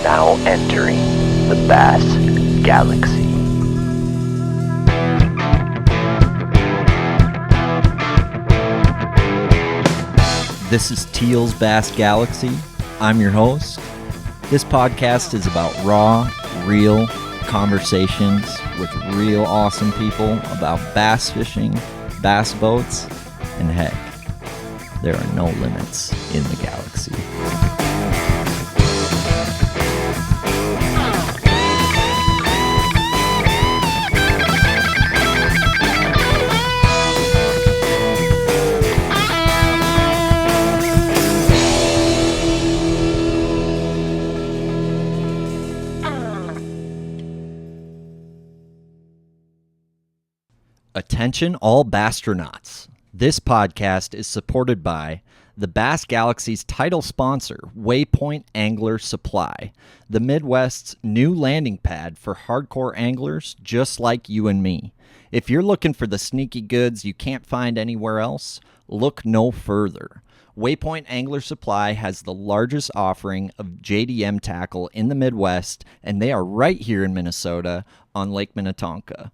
now entering the Bass Galaxy. This is Teal's Bass Galaxy. I'm your host. This podcast is about raw, real conversations with real awesome people about bass fishing, bass boats, and heck, there are no limits in the galaxy. Attention all Bastronauts. This podcast is supported by the Bass Galaxy's title sponsor, Waypoint Angler Supply, the Midwest's new landing pad for hardcore anglers just like you and me. If you're looking for the sneaky goods you can't find anywhere else, look no further. Waypoint Angler Supply has the largest offering of JDM tackle in the Midwest, and they are right here in Minnesota on Lake Minnetonka.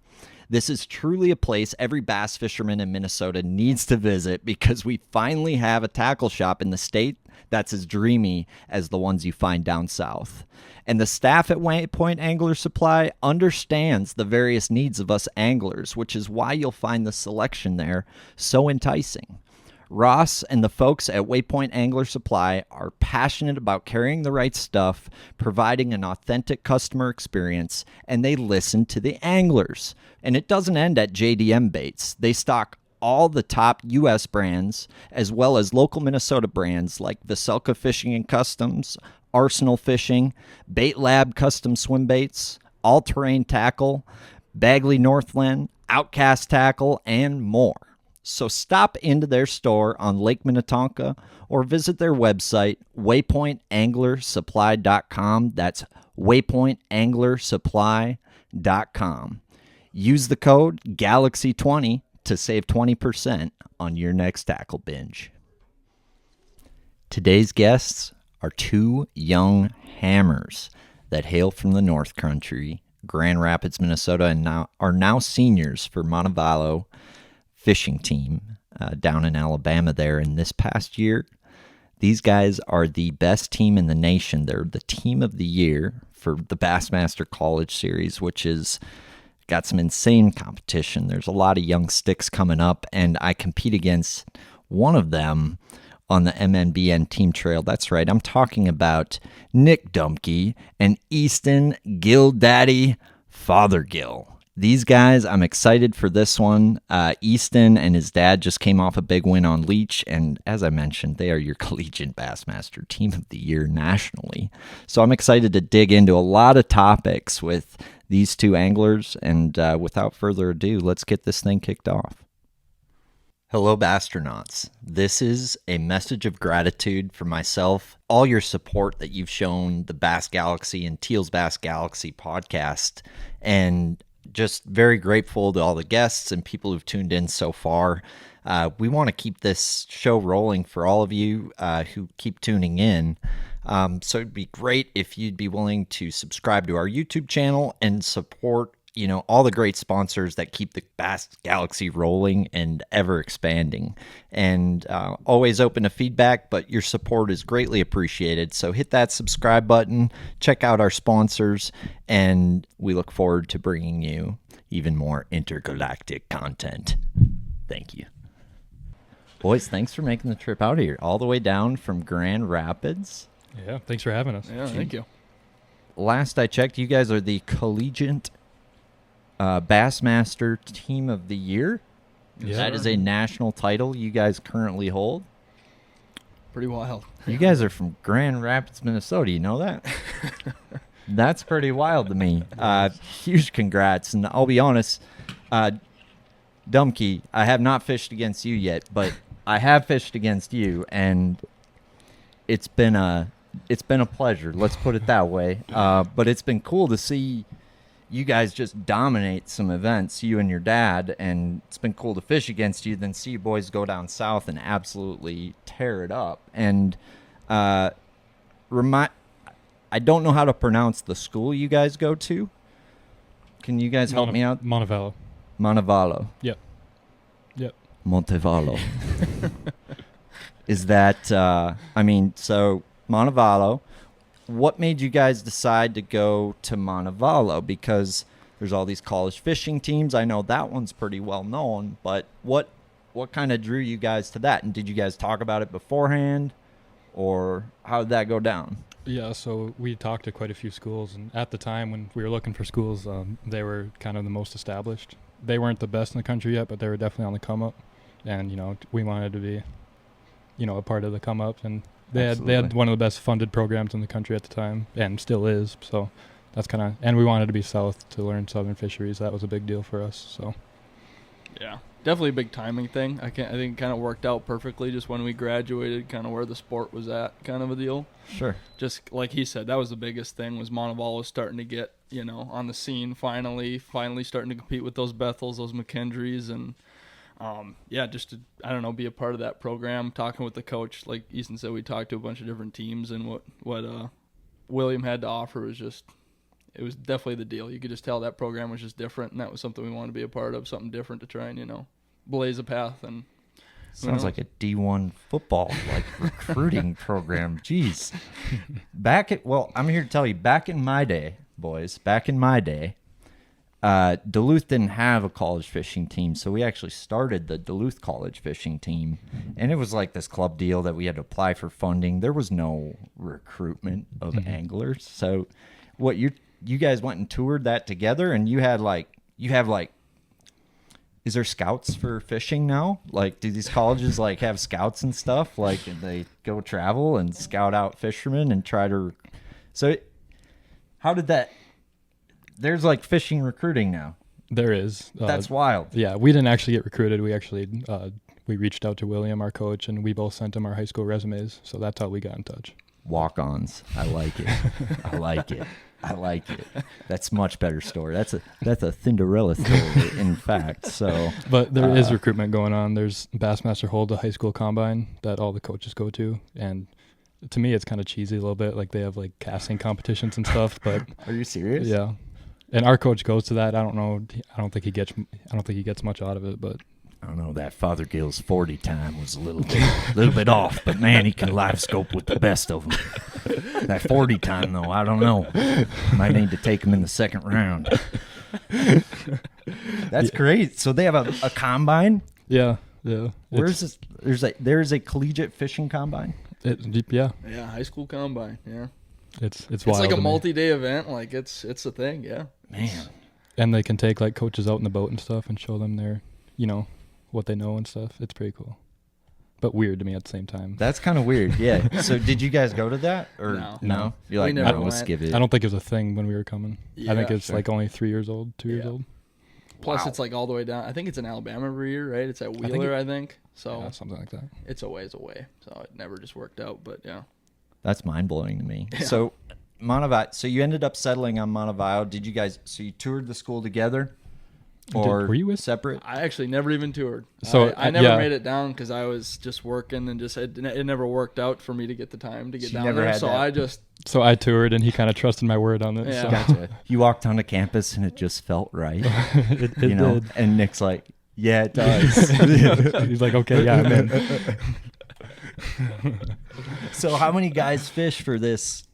This is truly a place every bass fisherman in Minnesota needs to visit because we finally have a tackle shop in the state that's as dreamy as the ones you find down south. And the staff at Waypoint Angler Supply understands the various needs of us anglers, which is why you'll find the selection there so enticing. Ross and the folks at Waypoint Angler Supply are passionate about carrying the right stuff, providing an authentic customer experience, and they listen to the anglers. And it doesn't end at JDM baits. They stock all the top U.S. brands, as well as local Minnesota brands like Veselka Fishing and Customs, Arsenal Fishing, Bait Lab Custom Swim Baits, All Terrain Tackle, Bagley Northland, Outcast Tackle, and more. So stop into their store on Lake Minnetonka or visit their website, waypointanglersupply.com. That's waypointanglersupply.com. Use the code GALAXY20 to save 20% on your next tackle binge. Today's guests are two young hammers that hail from the North Country, Grand Rapids, Minnesota, and are now seniors for Montevallo fishing team down in Alabama there. And this past year, these guys are the best team in the nation. They're the team of the year for the Bassmaster College Series, which is got some insane competition. There's a lot of young sticks coming up, and I compete against one of them on the MNBN Team Trail. That's right, I'm talking about Nick Dumke and Easton Gill Daddy Fothergill. These guys, I'm excited for this one. Easton and his dad just came off a big win on Leech, and as I mentioned, they are your collegiate Bassmaster Team of the Year nationally. So I'm excited to dig into a lot of topics with these two anglers, and without further ado, let's get this thing kicked off. Hello, Bastronauts. This is a message of gratitude for myself, all your support that you've shown the Bass Galaxy and Teal's Bass Galaxy podcast, and just very grateful to all the guests and people who've tuned in so far. We want to keep this show rolling for all of you who keep tuning in. So it'd be great if you'd be willing to subscribe to our YouTube channel and support, all the great sponsors that keep the Bass Galaxy rolling and ever expanding. And always open to feedback, but your support is greatly appreciated. So hit that subscribe button, check out our sponsors, and we look forward to bringing you even more intergalactic content. Thank you. Boys, thanks for making the trip out here, all the way down from Grand Rapids. Yeah, thanks for having us. Yeah, thank you. Last I checked, you guys are the collegiate Bassmaster Team of the Year. Yeah. That is a national title you guys currently hold. Pretty wild. You guys are from Grand Rapids, Minnesota. You know that? That's pretty wild to me. Huge congrats. And I'll be honest, Dumke, I have not fished against you yet, but I have fished against you, and it's been a pleasure. Let's put it that way. But it's been cool to see you guys just dominate some events, you and your dad, and it's been cool to fish against you, then see you boys go down south and absolutely tear it up. And I don't know how to pronounce the school you guys go to. Can you guys help me out? Montevallo. Montevallo. Yep. Montevallo. Is that, so Montevallo, what made you guys decide to go to Montevallo? Because there's all these college fishing teams. I know that one's pretty well known, but what kind of drew you guys to that? And did you guys talk about it beforehand, or how did that go down? Yeah, so we talked to quite a few schools, and at the time when we were looking for schools, they were kind of the most established. They weren't the best in the country yet, but they were definitely on the come up, and we wanted to be, a part of the come up, and they had one of the best funded programs in the country at the time, and still is. So that's and we wanted to be south to learn southern fisheries. That was a big deal for us. So Yeah, definitely a big timing thing. I think it kind of worked out perfectly just when we graduated, kind of where the sport was at, kind of a deal. Sure. Just like he said, that was the biggest thing, was Montevallo starting to get, on the scene finally starting to compete with those Bethels, those McKendrees, and just to, be a part of that program, talking with the coach. Like Easton said, we talked to a bunch of different teams, and what William had to offer was just, it was definitely the deal. You could just tell that program was just different, and that was something we wanted to be a part of, something different to try and, blaze a path. And sounds like a D1 football recruiting program. Jeez. I'm here to tell you, back in my day, boys, Duluth didn't have a college fishing team, so we actually started the Duluth College Fishing Team, and it was like this club deal that we had to apply for funding. There was no recruitment of anglers. So what you guys went and toured that together, and you have is there scouts for fishing now? Like, do these colleges have scouts and stuff? Like, they go travel and scout out fishermen and try to. So, how did that? There's fishing recruiting now. there is. That's wild. Yeah, we didn't actually get recruited. We actually we reached out to William, our coach, and we both sent him our high school resumes. So that's how we got in touch. Walk-ons. I like it. I like it. I like it. That's a much better story. That's a Cinderella story, in fact. So, but there is recruitment going on. There's Bassmaster hold a high school combine that all the coaches go to, and to me, it's kind of cheesy a little bit. Like they have casting competitions and stuff. But are you serious? Yeah, and our coach goes to that. I don't know. I don't think he gets much out of it, but. I don't know, that Fothergill's 40 time was a little bit off, but man, he can live scope with the best of them. That 40 time, though, I don't know. Might need to take him in the second round. That's great. So they have a combine? Yeah. Where's this? There's a collegiate fishing combine? Yeah, high school combine, yeah. It's wild. It's like a multi-day event. It's a thing, yeah. Man. And they can take coaches out in the boat and stuff and show them their, what they know and stuff. It's pretty cool, but weird to me at the same time. That's kind of weird. Yeah. So did you guys go to that or no? You're like, no, let's give it. I don't think it was a thing when we were coming. Yeah, I think it's only 3 years old, 2 years old. Plus, it's all the way down. I think it's in Alabama every year, right? It's at Wheeler, I think. So yeah, something like that. It's a ways away, so it never just worked out. But yeah, that's mind blowing to me. Yeah. So Montevallo. So you ended up settling on Montevallo. Did you guys? So you toured the school together? Or were you with separate? I actually never even toured. So I never made it down because I was just working and it never worked out for me to get the time to get down there. So I toured and he kind of trusted my word on it. Yeah. So. Gotcha. You walked onto campus and it just felt right. it did. And Nick's like, yeah, it does. He's like, okay, yeah, I'm in. So how many guys fish for this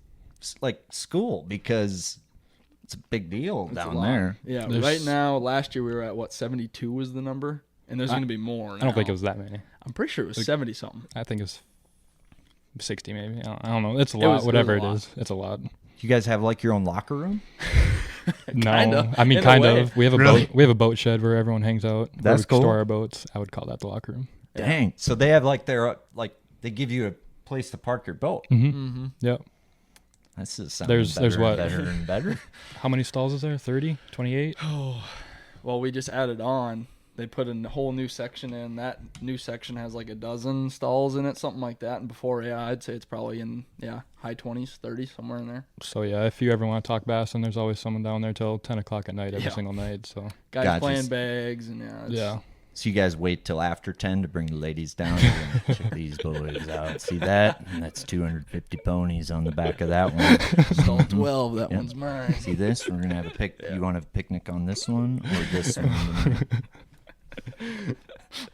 school? Because it's a big deal down there. Yeah, right now, last year we were at 72 was the number, and there's going to be more now. I don't think it was that many. I'm pretty sure it was 70-something. I think it was 60 maybe. I don't know. It's a lot. Whatever it is, it's a lot. You guys have your own locker room? No, Kinda, I mean kind of. We have a Really? boat. We have a boat shed where everyone hangs out. That's where we cool. Store our boats. I would call that the locker room. Dang. So they have their they give you a place to park your boat. Mm-hmm. Yep. This is sounding There's better what? and better and better. How many stalls is there? 30? 28? Oh, well, we just added on. They put a whole new section in. That new section has a dozen stalls in it, something like that. And before, I'd say it's probably in high 20s, 30s, somewhere in there. So yeah, if you ever want to talk bass, and there's always someone down there till 10 o'clock at night every single night. So guys playing bags and yeah. So you guys wait till after 10 to bring the ladies down. Check these boys out. See that? That's 250 ponies on the back of that one. It's all 12. That one's mine. See this? We're gonna have a You want to have a picnic on this one or this one?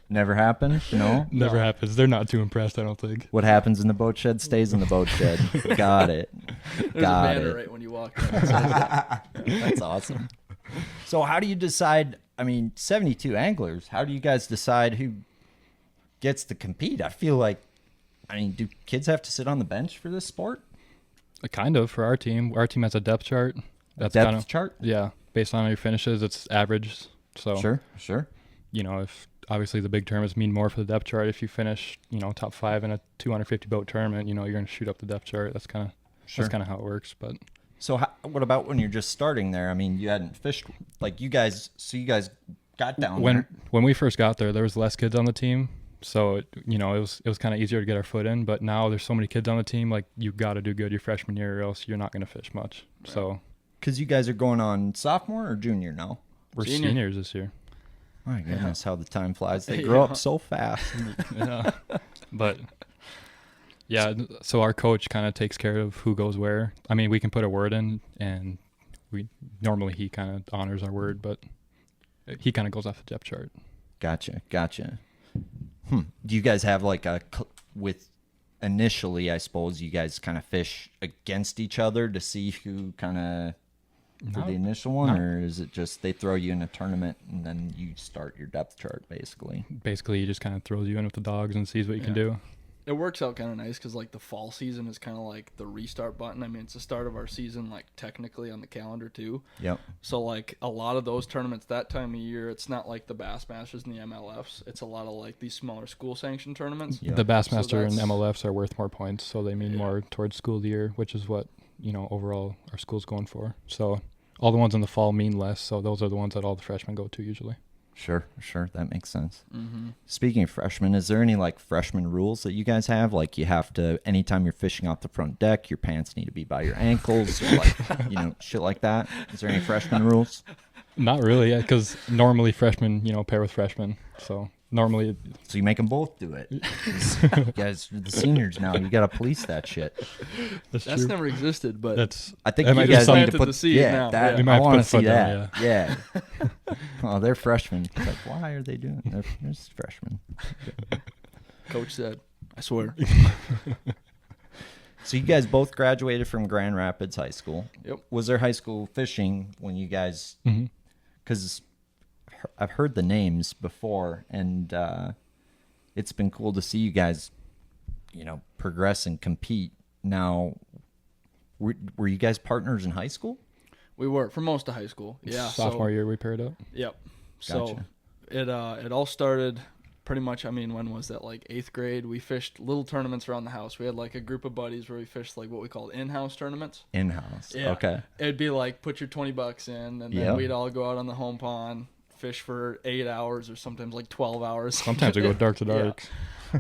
Never happened? No? Never happens. They're not too impressed, I don't think. What happens in the boat shed stays in the boat shed. Got it. There's Got a banner it. right when you walk in. It says that. That's awesome. So how do you decide, 72 anglers, how do you guys decide who gets to compete? I feel like, do kids have to sit on the bench for this sport? Kind of for our team. Our team has a depth chart. That's Depth kind of, chart? Yeah, based on your finishes, it's average. So Sure. If obviously the big tournaments mean more for the depth chart. If you finish, top 5 in a 250 boat tournament, you're going to shoot up the depth chart. That's kind of how it works. But So what about when you're just starting there? You hadn't fished you guys got down there. When we first got there was less kids on the team. So, it was kind of easier to get our foot in, but now there's so many kids on the team, you got to do good your freshman year or else you're not going to fish much. Right. So, because you guys are going on sophomore or junior now? We're seniors this year. My goodness, how the time flies. They grow up so fast. Yeah. But, yeah, so our coach kind of takes care of who goes where. We can put a word in, and he kind of honors our word, but he kind of goes off the depth chart. Gotcha. Do you guys have initially, I suppose, you guys kind of fish against each other to see who kind of for the initial one, or is it just they throw you in a tournament and then you start your depth chart, basically? Basically, he just kind of throws you in with the dogs and sees what you can do. It works out kind of nice because, the fall season is kind of like the restart button. It's the start of our season, technically on the calendar, too. Yep. So, a lot of those tournaments that time of year, it's not like the Bassmasters and the MLFs. It's a lot of, these smaller school-sanctioned tournaments. Yep. The Bassmaster and MLFs are worth more points, so they mean more towards school of the year, which is what, overall our school's going for. So, all the ones in the fall mean less, so those are the ones that all the freshmen go to usually. Sure. That makes sense. Mm-hmm. Speaking of freshmen, is there any freshman rules that you guys have? You have to, anytime you're fishing off the front deck, your pants need to be by your ankles, or shit like that. Is there any freshman rules? Not really, because normally freshmen, pair with freshmen. So normally, so you make them both do it. You guys are the seniors now. You got to police that shit. That's never existed, but I think you guys need to put the seed now. That, we might I want to see that. Yeah. Oh, they're freshmen. It's why are they doing? They're just freshmen. Coach said, I swear. So you guys both graduated from Grand Rapids High School. Yep. Was there high school fishing when you guys? Mm-hmm. Because I've heard the names before, and it's been cool to see you guys, progress and compete. Now, were you guys partners in high school? We were for most of high school. Yeah. Sophomore year we paired up. Yep. Gotcha. So it all started pretty much. When was that? 8th grade. We fished little tournaments around the house. We had a group of buddies where we fished what we called in-house tournaments. In-house. Yeah. Okay. It'd be put your $20 in, and then we'd all go out on the home pond, fish for 8 hours or sometimes 12 hours. Sometimes we go dark to dark.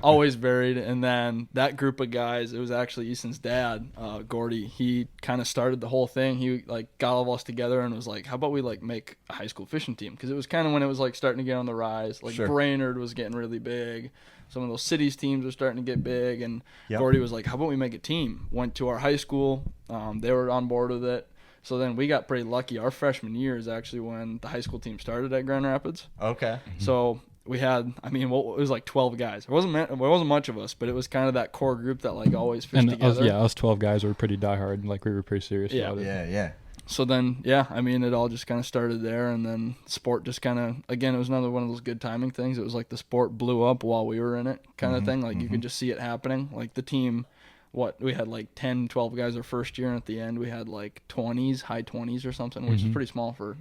Always varied. And then that group of guys, it was actually Easton's dad, Gordy. He kind of started the whole thing. He got all of us together and was how about we make a high school fishing team? Because it was kind of when it was starting to get on the rise. Sure. Brainerd was getting really big. Some of those cities teams were starting to get big, and Gordy was how about we make a team? Went to our high school. They were on board with it. So then we got pretty lucky. Our freshman year is actually when the high school team started at Grand Rapids. Okay. So we had, it was 12 guys. It wasn't much of us, but it was kind of that core group that always fished together. Us 12 guys were pretty diehard. We were pretty serious about it. Yeah. So then, it all just kind of started there, and then sport just kind of, again, it was another one of those good timing things. It was the sport blew up while we were in it kind of thing. You could just see it happening. The team, we had 10, 12 guys our first year, and at the end we had 20s, high 20s or something, which is pretty small for,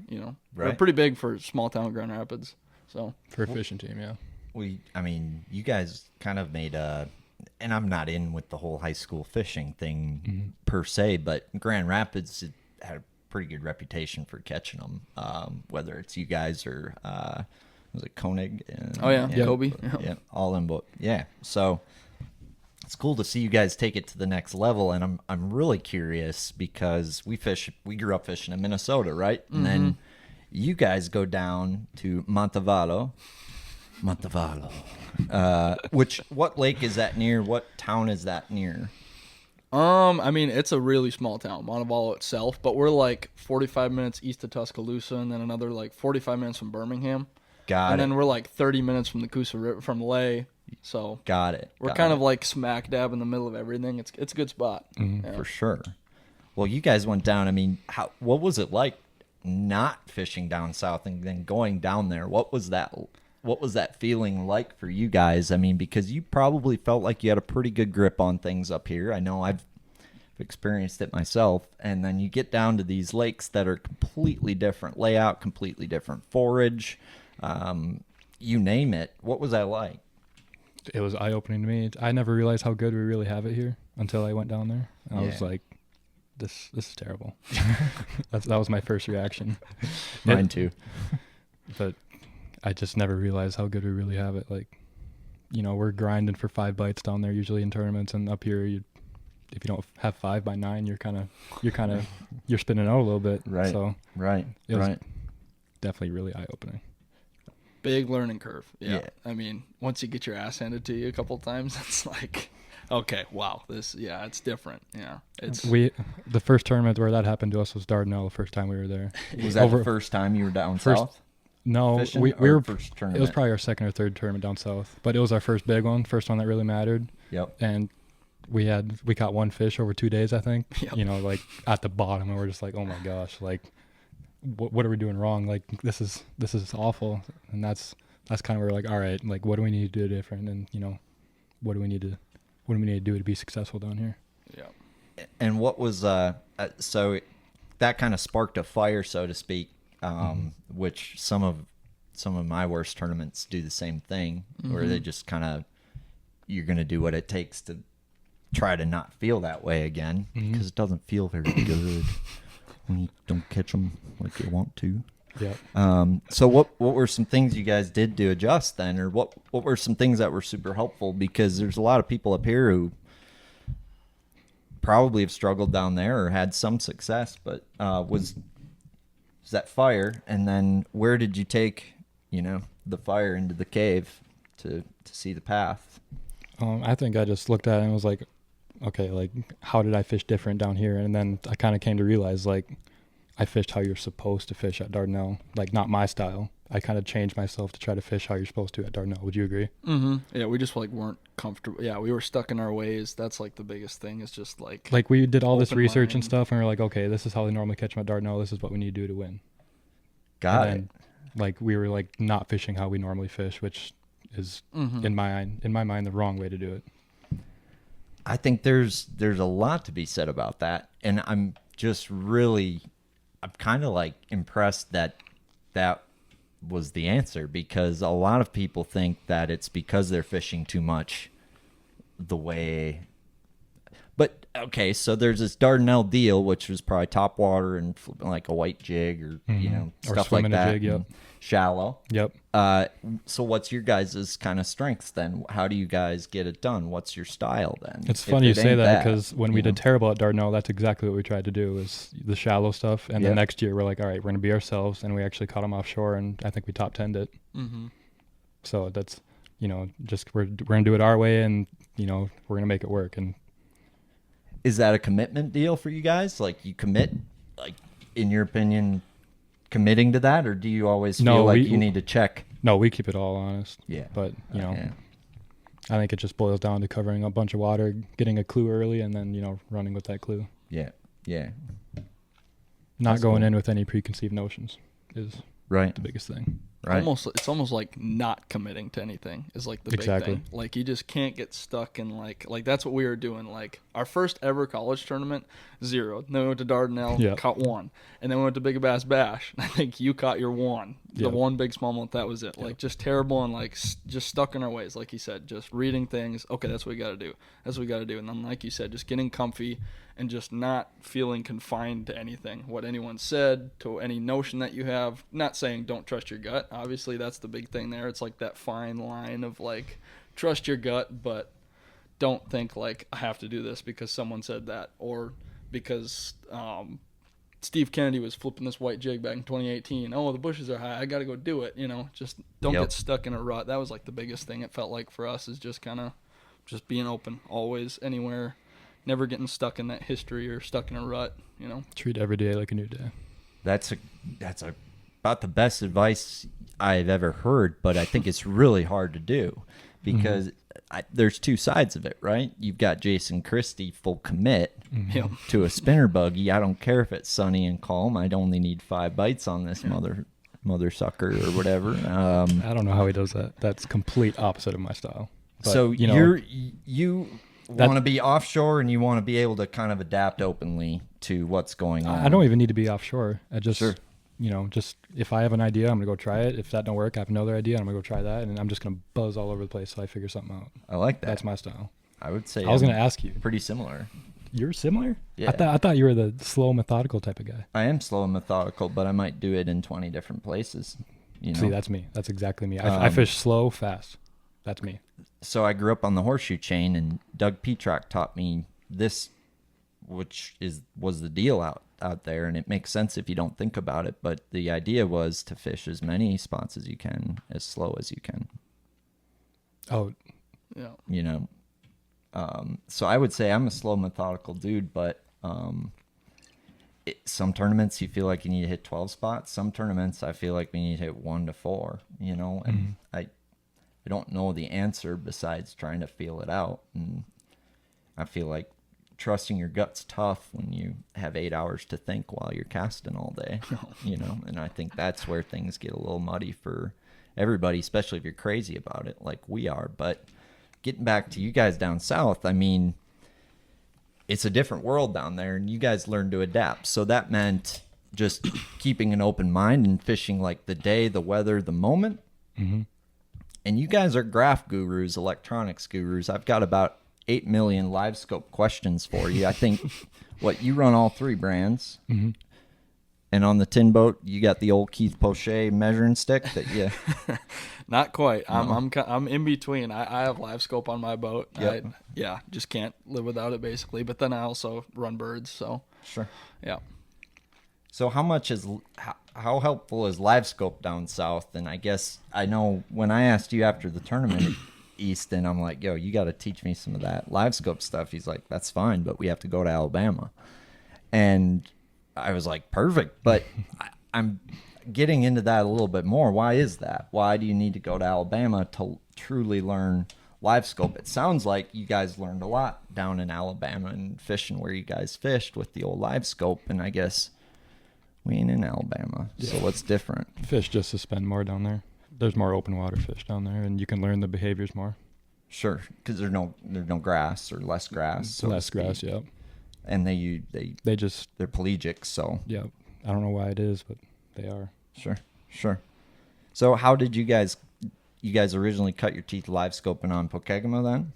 right. Pretty big for small town Grand Rapids. So for a fishing team, yeah. You guys kind of made and I'm not in with the whole high school fishing thing per se, but Grand Rapids had a pretty good reputation for catching them, whether it's you guys or was it Koenig? Kobe. Yeah, all in both. Yeah, so it's cool to see you guys take it to the next level, and I'm really curious because we grew up fishing in Minnesota, right? And then you guys go down to Montevallo Montevallo. What lake is that near? What town is that near? I mean, it's a really small town, Montevallo itself, but we're like 45 minutes east of Tuscaloosa, and then another like 45 minutes from Birmingham. And then we're like 30 minutes from the Coosa River, from Lay. So Got it. we're kind of like smack dab in the middle of everything. It's a good spot. Yeah. For sure. Well, you guys went down. I mean, what was it like not fishing down south and then going down there? What was that feeling like for you guys? I mean, because you probably felt like you had a pretty good grip on things up here. I know I've experienced it myself. And then you get down to these lakes that are completely different layout, completely different forage, you name it. What was that like? It was eye-opening to me. I never realized how good we really have it here until I went down there. And I was like, this is terrible. That was my first reaction. Mine too. But I just never realized how good we really have it. Like, you know, we're grinding for 5 bites down there usually in tournaments, and up here, if you don't have 5 by 9, you're spinning out a little bit. Right. So Right. it was definitely really eye-opening. Big learning curve. Yeah. I mean, once you get your ass handed to you a couple times, it's like, okay, wow, it's different. Yeah. The first tournament where that happened to us was Dardanelle the first time we were there. Was that the first time you were down south? No, fishing, we were first tournament? It was probably our second or third tournament down south, but it was our first big one, first one that really mattered. Yep. And we caught 1 fish over 2 days, I think. Yep. You know, like at the bottom, and we're just like, oh my gosh, like what are we doing wrong? Like this is awful. And that's kind of where we're like, all right, like what do we need to do different? And you know, what do we need to do to be successful down here? Yeah. And what was so that kind of sparked a fire, so to speak, which some of my worst tournaments do the same thing, where they just kind of, you're going to do what it takes to try to not feel that way again, because it doesn't feel very good when you don't catch them like you want to. Yeah. So what were some things you guys did to adjust then, or what were some things that were super helpful? Because there's a lot of people up here who probably have struggled down there or had some success, but was that fire, and then where did you take, you know, the fire into the cave to see the path? I think I just looked at it and was like, okay, like how did I fish different down here? And then I kind of came to realize like I fished how you're supposed to fish at Dardanelle, like not my style. I kind of changed myself to try to fish how you're supposed to at Dardanelle. Would you agree? Mm-hmm. Yeah, we just like weren't comfortable. Yeah, we were stuck in our ways. That's like the biggest thing. Is just like we did all this open research and mind. stuff, and we're like, okay, this is how they normally catch them at Dardanelle. This is what we need to do to win. Got it. And like we were like not fishing how we normally fish, which is in my mind the wrong way to do it. I think there's a lot to be said about that, and I'm kind of like impressed that was the answer, because a lot of people think that it's because they're fishing too much the way. But okay, so there's this Dardanelle deal, which was probably top water and flipping like a white jig or you know, Or stuff like swimming a that, jig, yep. and shallow. Yep. So what's your guys' kind of strengths then? How do you guys get it done? What's your style then? It's If funny you it say ain't that, because when we you know? did terrible at Dardanelle, that's exactly what we tried to do, was the shallow stuff. And Yep. the next year we're like, all right, we're going to be ourselves. And we actually caught them offshore, and I think we top 10'd it. Mm-hmm. So that's, you know, just we're going to do it our way, and, you know, we're going to make it work. And Is that a commitment deal for you guys? Like you commit, like in your opinion, committing to that, or do you always feel like you need to check? no, we keep it all honest. Yeah. But, you know, Yeah. I think it just boils down to covering a bunch of water, getting a clue early, and then, you know, running with that clue. Yeah. Yeah. Not That's going cool. in with any preconceived notions is Right. the biggest thing. Right. It's almost like not committing to anything is like the Exactly. big thing. Like you just can't get stuck in like that's what we were doing. Like our first ever college tournament, 0. Then we went to Dardanelle, Yeah. caught 1, and then we went to Big Bass Bash. I think you caught your 1, the Yeah. 1 big smallmouth. That was it. Like just terrible and like just stuck in our ways. Like you said, just reading things. Okay, that's what we got to do. That's what we got to do. And then like you said, just getting comfy and just not feeling confined to anything, what anyone said, to any notion that you have. Not saying don't trust your gut. Obviously, that's the big thing there. It's like that fine line of like trust your gut, but don't think like I have to do this because someone said that, or because Steve Kennedy was flipping this white jig back in 2018. Oh, the bushes are high. I got to go do it. Just don't get stuck in a rut. That was like the biggest thing. It felt like for us is just kind of just being open always, anywhere, never getting stuck in that history or stuck in a rut. Treat every day like a new day. That's about the best advice I've ever heard, but I think it's really hard to do because there's two sides of it, right? You've got Jason Christie full commit to a spinner buggy. I don't care if it's sunny and calm. I'd only need 5 bites on this mother sucker or whatever. I don't know how he does that. That's complete opposite of my style. But, so you want to be offshore and you want to be able to kind of adapt openly to what's going on. I don't even need to be offshore. I just, just if I have an idea, I'm going to go try it. If that don't work, I have another idea. I'm going to go try that. And I'm just going to buzz all over the place till I figure something out. I like that. That's my style. I would say I was going to ask you. Pretty similar. You're similar? Yeah. I thought you were the slow, methodical type of guy. I am slow and methodical, but I might do it in 20 different places. See, that's me. That's exactly me. I fish slow, fast. That's me. So I grew up on the horseshoe chain, and Doug Petrock taught me this, which was the deal out there, and it makes sense if you don't think about it. But the idea was to fish as many spots as you can, as slow as you can. Oh, yeah. So I would say I'm a slow, methodical dude, but some tournaments you feel like you need to hit 12 spots. Some tournaments I feel like we need to hit 1 to 4. And I don't know the answer besides trying to feel it out. And I feel like trusting your gut's tough when you have 8 hours to think while you're casting all day, and I think that's where things get a little muddy for everybody, especially if you're crazy about it like we are. But getting back to you guys down south, I mean, it's a different world down there and you guys learn to adapt. So that meant just keeping an open mind and fishing like the day, the weather, the moment. Mm-hmm. And you guys are graph gurus, electronics gurus. I've got about 8 million livescope questions for you. I think, you run all 3 brands. Mm-hmm. And on the tin boat, you got the old Keith Pochet measuring stick that you... Not quite. No. I'm in between. I have livescope on my boat. Yep. Just can't live without it basically. But then I also run birds, so. Sure. Yeah. So how helpful is livescope down south? And I guess I know when I asked you after the tournament at Easton, I'm like, yo, you got to teach me some of that livescope stuff. He's like, that's fine, but we have to go to Alabama. And I was like, perfect. But I'm getting into that a little bit more. Why is that? Why do you need to go to Alabama to truly learn livescope? It sounds like you guys learned a lot down in Alabama and fishing where you guys fished with the old livescope. And I guess we ain't in Alabama, so what's different? Fish just suspend more down there. There's more open water fish down there, and you can learn the behaviors more. Sure, because there's no grass or less grass. So less grass, yeah. And they're pelagic, so yeah. I don't know why it is, but they are. Sure. So how did you guys originally cut your teeth live scoping on Pokegama then?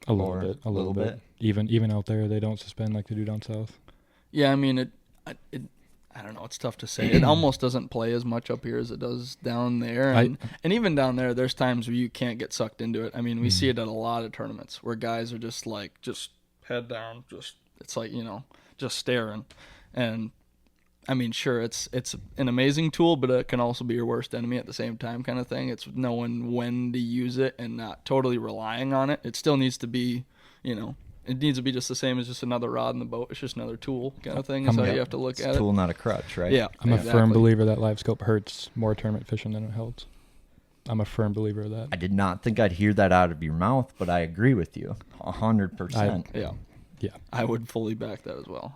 A little bit. Even out there, they don't suspend like they do down south. Yeah, I mean I don't know. It's tough to say. It almost doesn't play as much up here as it does down there. And even down there, there's times where you can't get sucked into it. I mean, we see it at a lot of tournaments where guys are just head down, it's like, just staring. And I mean, sure, it's an amazing tool, but it can also be your worst enemy at the same time kind of thing. It's knowing when to use it and not totally relying on it. It still needs to be, it needs to be just the same as just another rod in the boat. It's just another tool kind of thing. That's how you have to look at it. It's a tool, not a crutch, right? Yeah, I'm a firm believer that live scope hurts more tournament fishing than it helps. I'm a firm believer of that. I did not think I'd hear that out of your mouth, but I agree with you 100%. Yeah. I would fully back that as well.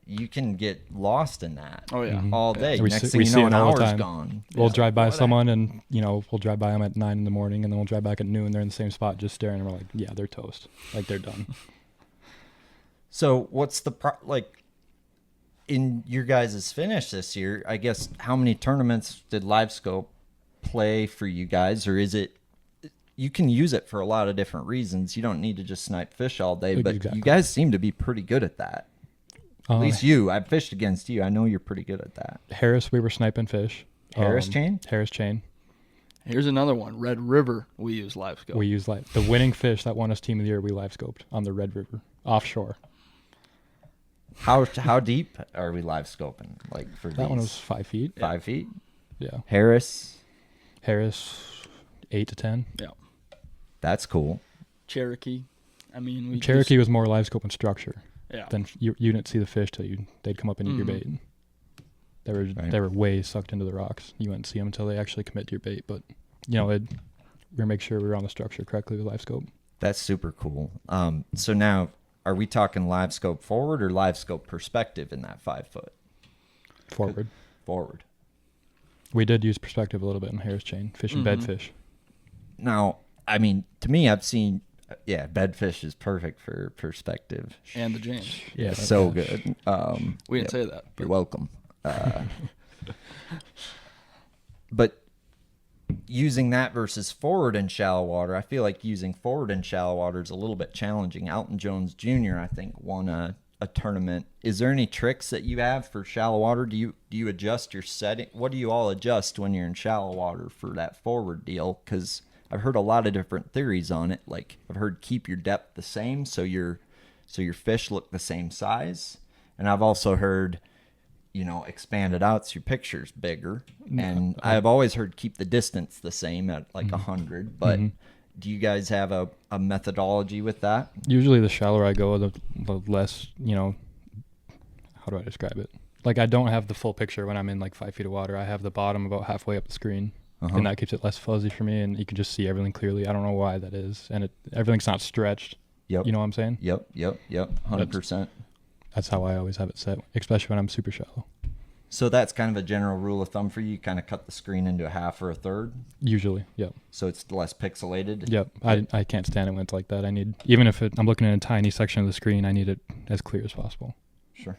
You can get lost in that. Oh yeah, all day. We Next see thing you know, it an all the hour's time. gone. We'll drive by someone and, we'll drive by them at 9 in the morning and then we'll drive back at noon. They're in the same spot just staring and we're like, yeah, they're toast. Like they're done. So what's the in your guys' finish this year? I guess how many tournaments did LiveScope play for you guys, or is it you can use it for a lot of different reasons? You don't need to just snipe fish all day, but Exactly. you guys seem to be pretty good at that. At least you. I've fished against you. I know you're pretty good at that. Harris, we were sniping fish. Harris chain? Harris chain. Here's another one. Red River, we use live scope. We use the winning fish that won us team of the year. We live scoped on the Red River offshore. How deep are we live scoping? Like for That one was these 5 feet. 5 feet? Yeah. Harris, 8 to 10. Yeah. that's cool. Cherokee. I mean, we Cherokee was more live scope and structure. Yeah. Then you didn't see the fish till they'd come up and eat your bait. They were way sucked into the rocks. You wouldn't see them until they actually commit to your bait. But we make sure we were on the structure correctly with live scope. That's super cool. So now, are we talking live scope forward or live scope perspective in that 5 foot? Forward. Forward. We did use perspective a little bit in Harris chain, fishing bedfish. Now, I mean, to me, I've seen, bedfish is perfect for perspective. and the James. Yeah, So yeah. good. We didn't say that. You're welcome. But using that versus forward in shallow water, I feel like using forward in shallow water is a little bit challenging. Alton Jones Jr., I think, won a tournament. Is there any tricks that you have for shallow water? Do you adjust your setting? What do you all adjust when you're in shallow water for that forward deal? Because I've heard a lot of different theories on it. Like I've heard keep your depth the same so your fish look the same size, and I've also heard expand it out so your picture's bigger. And I've always heard keep the distance the same at like 100. But do you guys have a methodology with that? Usually the shallower I go, the less, how do I describe it? Like I don't have the full picture when I'm in like 5 feet of water. I have the bottom about halfway up the screen. And that keeps it less fuzzy for me, and you can just see everything clearly. I don't know why that is. And everything's not stretched. Yep. You know what I'm saying? Yep. 100%. That's how I always have it set, especially when I'm super shallow. So that's kind of a general rule of thumb for you. You kind of cut the screen into a half or a third. Usually, yep. So it's less pixelated. Yep. I can't stand it when it's like that. Even if I'm looking at a tiny section of the screen, I need it as clear as possible. Sure.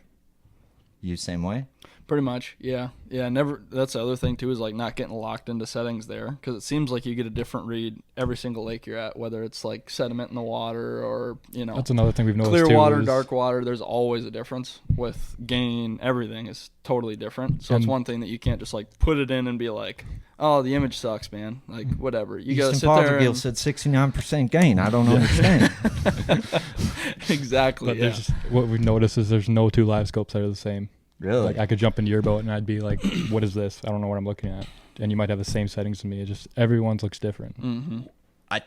You same way? Pretty much, yeah. Never. That's the other thing too, is like not getting locked into settings there, because it seems like you get a different read every single lake you're at, whether it's like sediment in the water or That's another thing we've noticed clear too. water, dark water. There's always a difference with gain. Everything is totally different. So it's one thing that you can't just like put it in and be like, oh, the image sucks, man. Like whatever. You gotta sit there. Fothergill said 69% gain. I don't understand. Exactly. But what we've noticed is there's no two live scopes that are the same. Really? Like I could jump into your boat and I'd be like, what is this? I don't know what I'm looking at. And you might have the same settings as me. It just, everyone's looks different. Mm-hmm.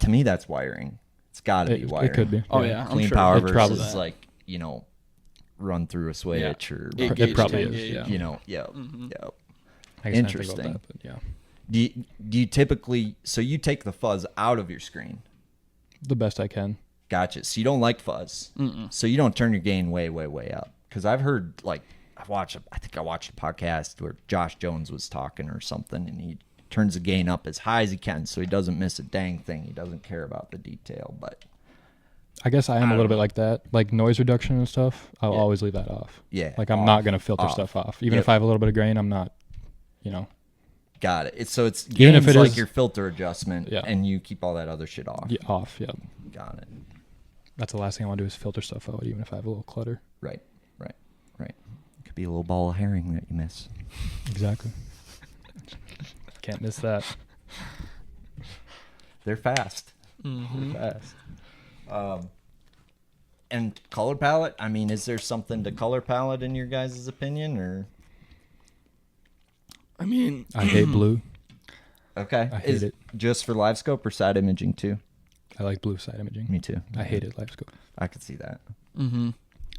To me, that's wiring. It's got to be wiring. It could be. Oh, yeah. Clean I'm sure. power It's probably versus that. like, run through a switch or, It probably is. Yeah. Yep. Mm-hmm. Yep. I guess I didn't think about Interesting. that, but yeah. Do you typically, so you take the fuzz out of your screen? The best I can. Gotcha. So you don't like fuzz. Mm-mm. So you don't turn your gain way, way, way up. Because I've heard, like, I think I watched a podcast where Josh Jones was talking or something, and he turns the gain up as high as he can so he doesn't miss a dang thing. He doesn't care about the detail. But I guess I am a little bit like that. Like noise reduction and stuff, I'll always leave that off. yeah. Like I'm not going to filter stuff off. Even if I have a little bit of grain, I'm not, Got it. So it's Even if gain's it like is- your filter adjustment, Yeah. and you keep all that other shit off. off. Yeah. Got it. That's the last thing I want to do is filter stuff out, even if I have a little clutter. Right. Could be a little ball of herring that you miss. Exactly. Can't miss that. They're fast. Mm-hmm. They're fast. And color palette. I mean, is there something to color palette in your guys' opinion, or? I mean, I hate blue. Okay. I hate it. Just for live scope or side imaging too? I like blue side imaging. Me too. I hate it live scope. I could see that. mm-hmm.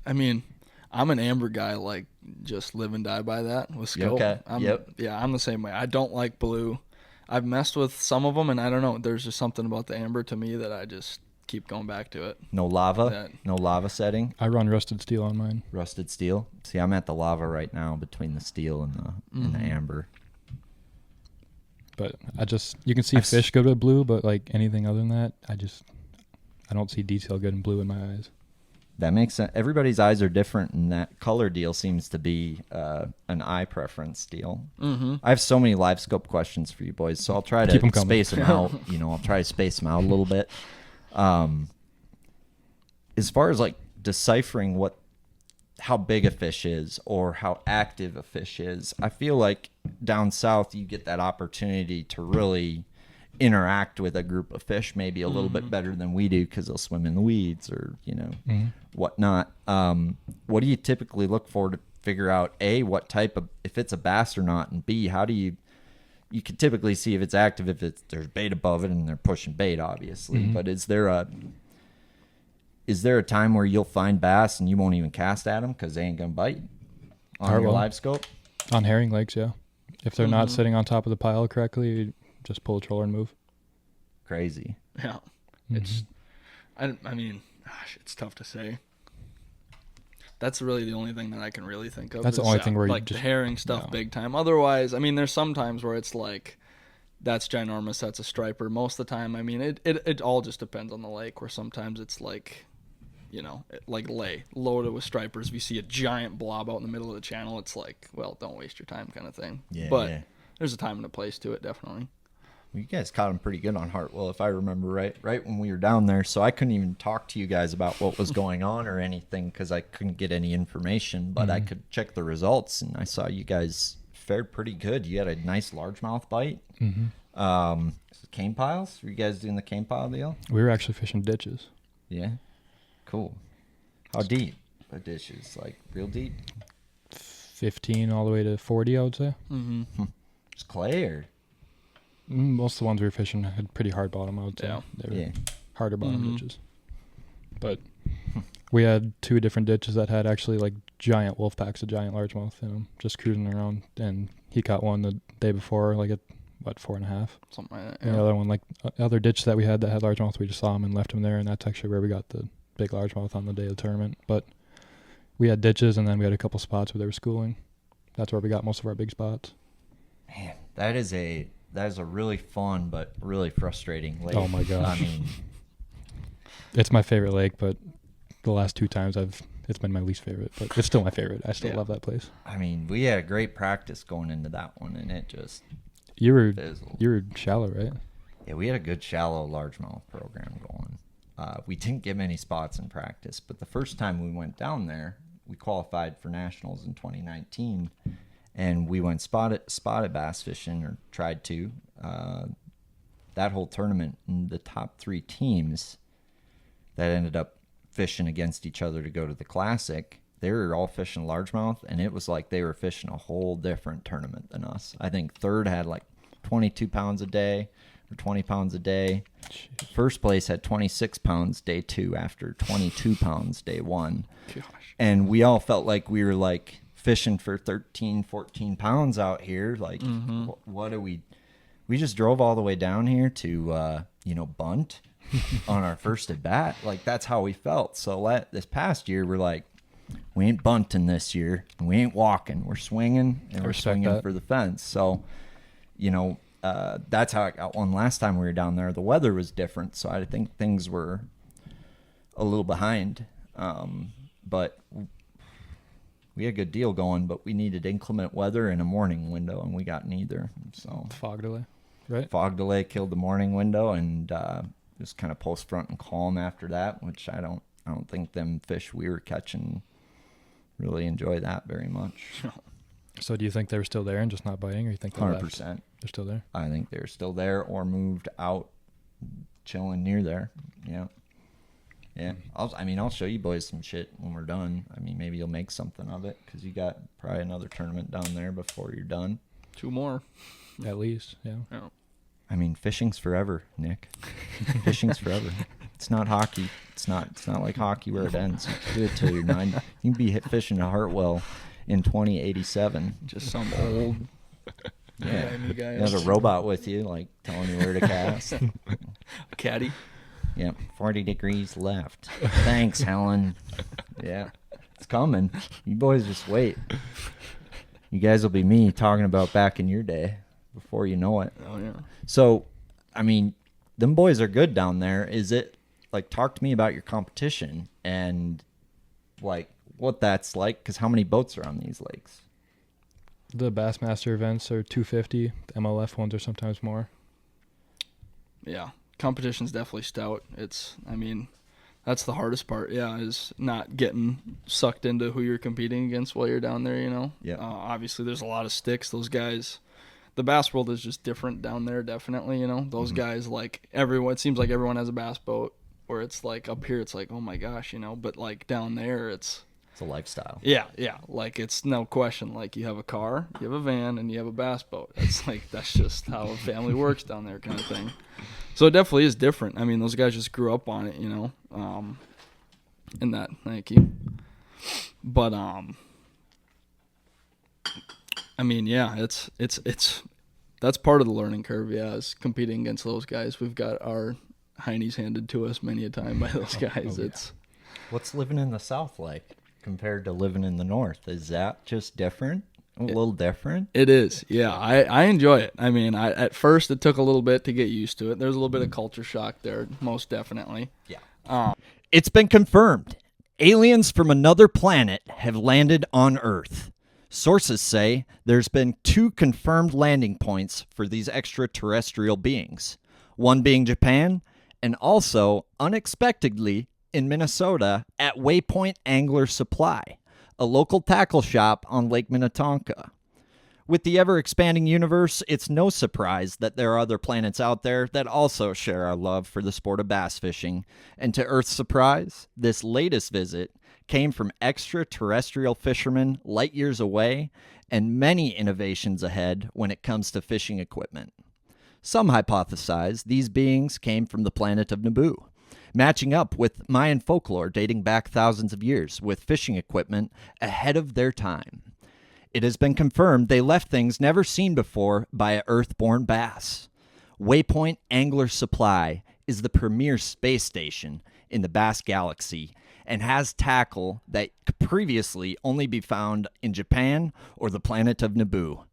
I mean, I'm an amber guy, like just live and die by that with scope. Okay. Yep. Yeah, I'm the same way. I don't like blue. I've messed with some of them, and I don't know. There's just something about the amber to me that I just keep going back to it. No lava. That- No lava setting. I run rusted steel on mine. Rusted steel. See, I'm at the lava right now between the steel and the amber. But you can see fish good with blue, but like anything other than that, I don't see detail good in blue in my eyes. That makes sense. Everybody's eyes are different, and that color deal seems to be an eye preference deal. Mm-hmm. I have so many live scope questions for you boys, so I'll try Keep 'em to coming. space them out. I'll try to space them out a little bit. As far as like deciphering how big a fish is or how active a fish is, I feel like down south you get that opportunity to really interact with a group of fish maybe a little bit better than we do because they'll swim in the weeds or whatnot. What do you typically look for to figure out A, what type of, if it's a bass or not, and B, how do you can typically see if it's active if there's bait above it and they're pushing bait, obviously. But is there a time where you'll find bass and you won't even cast at them because they ain't gonna bite on your live scope? On herring lakes, yeah. If they're not sitting on top of the pile correctly, you just pull a troller and move. Crazy. Yeah. It's, I mean, gosh, it's tough to say. That's really the only thing that I can really think of. That's the only thing where like you just, the herring stuff big time. Otherwise, I mean, there's some times where it's like, that's ginormous, that's a striper. Most of the time, I mean, it all just depends on the lake, where sometimes it's like, like loaded with stripers. If you see a giant blob out in the middle of the channel, it's like, well, don't waste your time kind of thing. Yeah, but there's a time and a place to it, definitely. You guys caught him pretty good on Hartwell, if I remember right when we were down there. So I couldn't even talk to you guys about what was going on or anything because I couldn't get any information. But I could check the results, and I saw you guys fared pretty good. You had a nice largemouth bite. Cane piles? Were you guys doing the cane pile deal? We were actually fishing ditches. Yeah. Cool. How deep? The ditches, like real deep? 15 all the way to 40, I would say. It's clay or? Most of the ones we were fishing had pretty hard bottom, I would say. Yeah. They were harder bottom ditches. But we had 2 different ditches that had actually like giant wolf packs of giant largemouth in them, just cruising around. And he caught one the day before, like at, 4.5? Something like that. And the other one, like other ditch that we had that had largemouth, we just saw him and left him there. And that's actually where we got the big largemouth on the day of the tournament. But we had ditches, and then we had a couple spots where they were schooling. That's where we got most of our big spots. Man, that is a really fun but really frustrating lake. Oh my gosh. I mean, it's my favorite lake, but the last 2 times it's been my least favorite, but it's still my favorite. I still love that place. I mean, we had a great practice going into that one, and it just you were fizzled. Shallow, right? Yeah, we had a good shallow largemouth program going. We didn't get many spots in practice, but the first time we went down there, we qualified for nationals in 2019, and we went spotted bass fishing, or tried to. That whole tournament, and the top 3 teams that ended up fishing against each other to go to the Classic, they were all fishing largemouth, and it was like they were fishing a whole different tournament than us. I think third had like 22 pounds a day or 20 pounds a day. Jeez. First place had 26 pounds day 2 after 22 pounds day 1. Gosh. And we all felt like we were like fishing for 13, 14 pounds out here. Like, what are we just drove all the way down here to, bunt on our first at bat. Like, that's how we felt. So this past year, we're like, we ain't bunting this year. And we ain't walking. We're swinging, and we're swinging for the fence. So, that's how I got one last time we were down there. The weather was different, so I think things were a little behind. But we had a good deal going, but we needed inclement weather in a morning window, and we got neither. So fog delay, right? Fog delay killed the morning window, and just kind of post front and calm after that, which I don't think them fish we were catching really enjoy that very much. So do you think they were still there and just not biting, or you think they 100%. left? They're still there? I think they're still there or moved out, chilling near there. Yeah. Yeah. I'll show you boys some shit when we're done. I mean, maybe you'll make something of it, because you got probably another tournament down there before you're done. 2 more. At least, yeah. I mean, fishing's forever, Nick. Fishing's forever. It's not hockey. It's not like hockey where it ends. You do it till you're 9. You can be fishing at Hartwell in 2087. Just some old you guys. have a robot with you, like telling you where to cast. A caddy. Yeah, 40 degrees left. Thanks, Helen. Yeah, it's coming. You boys just wait. You guys will be me talking about back in your day before you know it. Oh, yeah. So, I mean, them boys are good down there. Is it, like, talk to me about your competition and, like, what that's like, because how many boats are on these lakes? The Bassmaster events are 250. The MLF ones are sometimes more. Yeah. Competition's definitely stout. That's the hardest part, is not getting sucked into who you're competing against while you're down there, Yeah. Obviously, there's a lot of sticks. Those guys, the bass world is just different down there, definitely. Those guys, like everyone, it seems like everyone has a bass boat, where it's like up here, it's like, oh my gosh, but like down there, it's a lifestyle. Yeah. Like it's no question. Like you have a car, you have a van, and you have a bass boat. It's like that's just how a family works down there, kind of thing. So it definitely is different. I mean, those guys just grew up on it, and that. Thank you. But I mean, yeah, it's that's part of the learning curve. Yeah, is competing against those guys. We've got our heinies handed to us many a time by those guys. It's what's living in the South like compared to living in the North? Is that just different? A little different? It is, yeah. I enjoy it. I mean, at first it took a little bit to get used to it. There's a little bit of culture shock there, most definitely. Yeah. It's been confirmed. Aliens from another planet have landed on Earth. Sources say there's been 2 confirmed landing points for these extraterrestrial beings. One being Japan, and also, unexpectedly, in Minnesota at Waypoint Angler Supply, a local tackle shop on Lake Minnetonka. With the ever-expanding universe, it's no surprise that there are other planets out there that also share our love for the sport of bass fishing. And to Earth's surprise, this latest visit came from extraterrestrial fishermen light years away and many innovations ahead when it comes to fishing equipment. Some hypothesize these beings came from the planet of Naboo, matching up with Mayan folklore dating back thousands of years with fishing equipment ahead of their time. It has been confirmed they left things never seen before by an Earth-born bass. Waypoint Angler Supply is the premier space station in the bass galaxy and has tackle that could previously only be found in Japan or the planet of Naboo.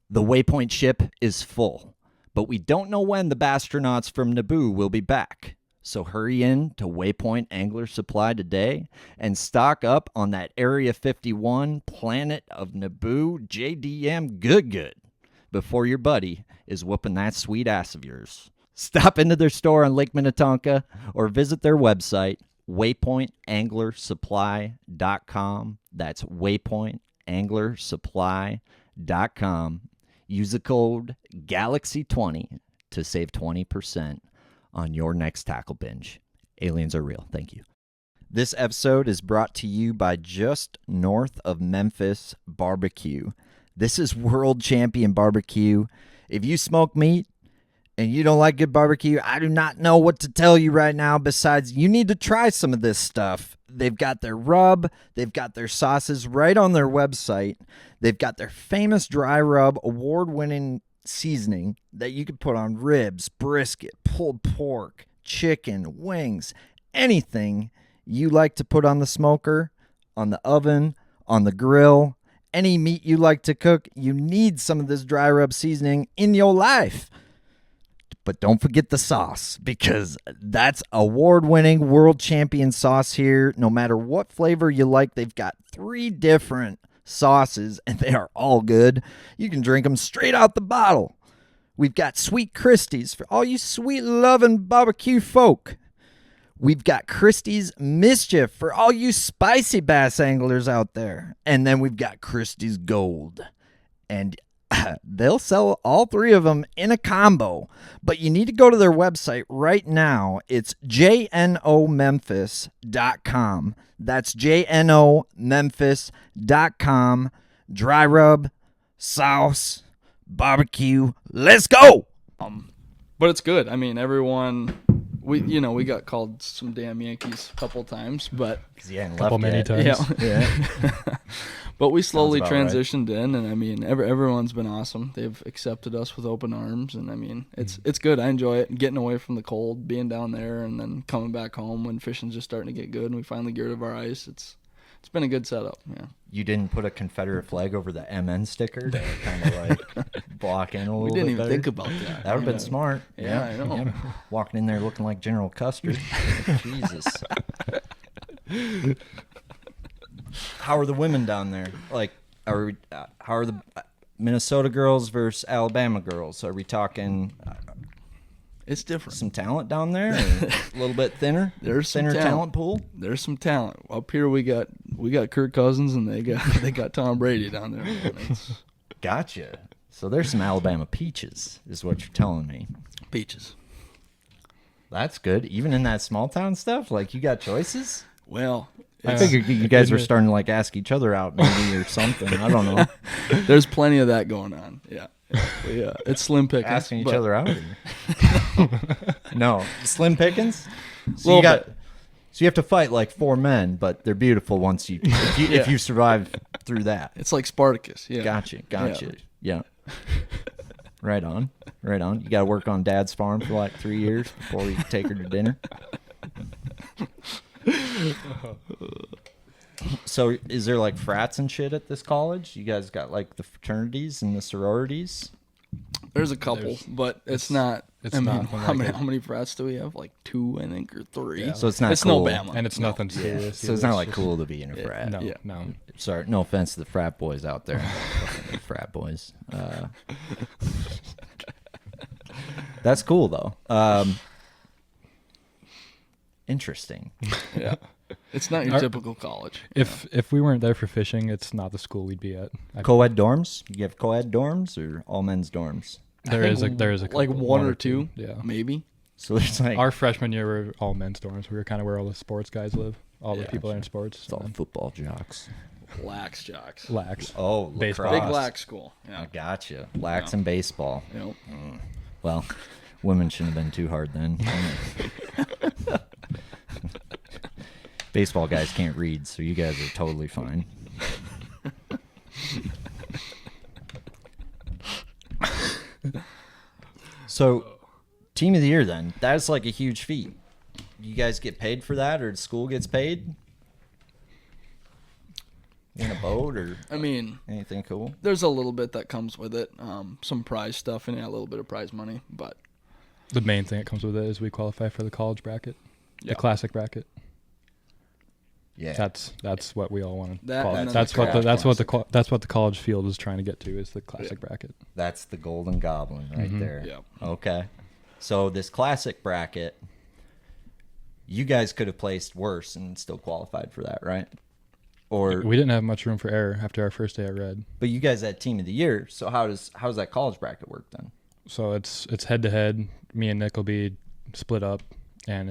The Waypoint ship is full, but we don't know when the astronauts from Naboo will be back. So hurry in to Waypoint Angler Supply today and stock up on that Area 51 Planet of Naboo JDM good before your buddy is whooping that sweet ass of yours. Stop into their store on Lake Minnetonka or visit their website, waypointanglersupply.com. That's waypointanglersupply.com. Use the code GALAXY20 to save 20% on your next tackle binge. Aliens are real. Thank you. This episode is brought to you by just north of Memphis Barbecue. This is World Champion Barbecue. If you smoke meat and you don't like good barbecue, I do not know what to tell you right now besides you need to try some of this stuff. They've got their rub. They've got their sauces right on their website. They've got their famous dry rub award-winning seasoning that you could put on ribs, brisket, pulled pork, chicken, wings, anything you like to put on the smoker, on the oven, on the grill, any meat you like to cook, you need some of this dry rub seasoning in your life. But don't forget the sauce, because that's award-winning world champion sauce here. No matter what flavor you like, they've got 3 different sauces, and they are all good. You can drink them straight out the bottle. We've got Sweet Christie's for all you sweet-loving barbecue folk. We've got Christie's Mischief for all you spicy bass anglers out there. And then we've got Christie's Gold. And they'll sell all 3 of them in a combo. But you need to go to their website right now. It's jnomemphis.com. That's jnomemphis.com. Dry rub, sauce, barbecue. Let's go! But it's good. I mean, everyone, we got called some damn Yankees a couple times, but couple many times. Yeah. But we slowly transitioned right. in, and I mean, everyone's been awesome. They've accepted us with open arms, and I mean, it's good. I enjoy it. Getting away from the cold, being down there, and then coming back home when fishing's just starting to get good, and we finally get rid of our ice. It's been a good setup. Yeah. You didn't put a Confederate flag over the MN sticker to kind of like block in a little bit. We didn't even better? think about that. That would have been smart. Yeah, I know. Yeah. Walking in there looking like General Custer. Jesus. How are the women down there? Like, how are the Minnesota girls versus Alabama girls? Are we talking? It's different. Some talent down there, or a little bit thinner. There's some thinner talent pool. There's some talent up here. We got Kirk Cousins, and they got Tom Brady down there. Gotcha. So there's some Alabama peaches, is what you're telling me. Peaches. That's good. Even in that small town stuff, like you got choices. Well, I figured you guys were starting to like ask each other out maybe or something. I don't know. there's plenty of that going on. Yeah. It's slim pickings. Asking each other out. No, slim pickings. So Little you got. bit. So you have to fight like 4 men, but they're beautiful once you if you survive through that. It's like Spartacus. Yeah. Gotcha. Yeah. Right on. You got to work on Dad's farm for like 3 years before you take her to dinner. So is there like frats and shit at this college? You guys got like the fraternities and the sororities? There's a couple, but it's not. it's I mean, not how like many frats do we have? Like 2, I think, or 3. Yeah. So it's not It's cool. no Bama. and it's nothing serious. So it's either. not like just- cool to be in a frat. No, Yeah. no. Sorry, no offense to the frat boys out there. Fucking frat boys. That's cool though. Interesting. Yeah. It's not your Our- typical college. If we weren't there for fishing, it's not the school we'd be at. Co-ed dorms? You have co-ed dorms or all men's dorms? There is a like couple, one or two, Yeah. maybe. So there's like Our freshman year were all men's dorms. We were kind of where all the sports guys live. All the Yeah. people that are in sports. it's all football jocks. Lax jocks. Lax. Oh, Baseball. lacrosse. Big lax school. I Yeah. gotcha. Lax Yeah. and baseball. Yep. Well, women shouldn't have been too hard then. Baseball guys can't read, so you guys are totally fine. So, team of the year then. That's like a huge feat. You guys get paid for that, or the school gets paid? Win a boat or I mean, anything cool? there's a little bit that comes with it. Some prize stuff and a little bit of prize money, but The main thing that comes with it is we qualify for the college bracket, Yeah. the classic bracket. Yeah. That's what we all want to That call and it. then That's the what the college that's what the college field is trying to get to is the classic bracket. That's the golden goblin right Mhm. there. Yep. Okay. So this classic bracket, you guys could have placed worse and still qualified for that, right? Or We didn't have much room for error after our first day at Red. but you guys had team of the year. So how's that college bracket work then? So it's head to head. Me and Nick will be split up, and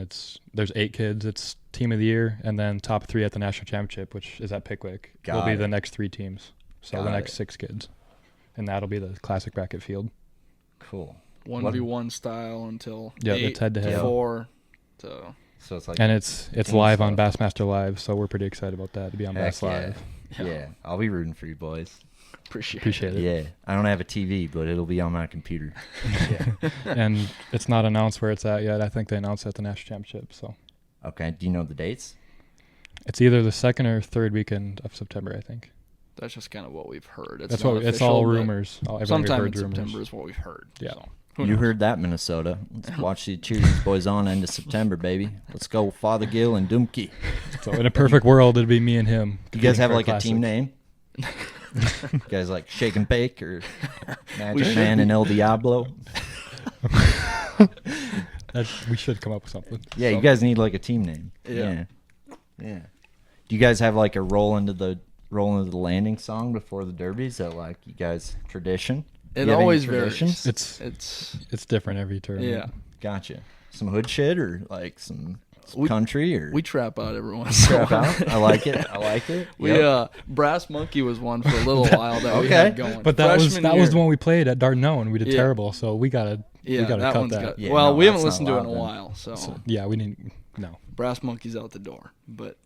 there's 8 kids. It's team of the year, and then top 3 at the national championship, which is at Pickwick. Will Got be it. the next 3 teams. So Got the next it. 6 kids, and that'll be the classic bracket field. Cool. 1v1 style until Yeah, 8 it's head-to-head. to 4 to So it's like And it's team live on stuff. Bassmaster Live, so we're pretty excited about that to be on Heck Bass Live. Yeah. I'll be rooting for you boys. Appreciate it. Yeah. I don't have a TV, but it'll be on my computer. Yeah. And it's not announced where it's at yet. I think they announced it at the national championship. So Okay. Do you know the dates? it's either the 2nd or 3rd weekend of September, I think. That's just kind of what we've heard. It's That's not what it's official, all but rumors. Everyone we've Sometime heard in rumors. September is what we've heard. Yeah. So, who You knows? heard that, Minnesota. Let's watch the cheer these boys on end of September, baby. Let's go Fothergill and Dumke. So in a perfect world, it'd be me and him. You guys competing have for like a team classic. name? You guys like Shake and Bake or We Magic should Man and El Diablo? We should come up with something. Yeah, you guys need like a team name. Yeah. Yeah. Do you guys have like a roll into the landing song before the derby? Is that like you guys tradition? It You have any always traditions? varies. It's It's different every turn. yeah. Gotcha. Some hood shit or like some We- country or We trap out every once in a crap while. out? I like it. I like it. We Yep. Brass Monkey was one for a little while that we Okay. had going. But that was Freshman the year- one we played at Dardanelle, and we did Yeah. terrible. So we gotta Yeah, cut that one's that. got. Yeah, well, no, we haven't that's not listened to it in a allowed then. while, so, So, yeah, we need no. Brass Monkey's out the door. But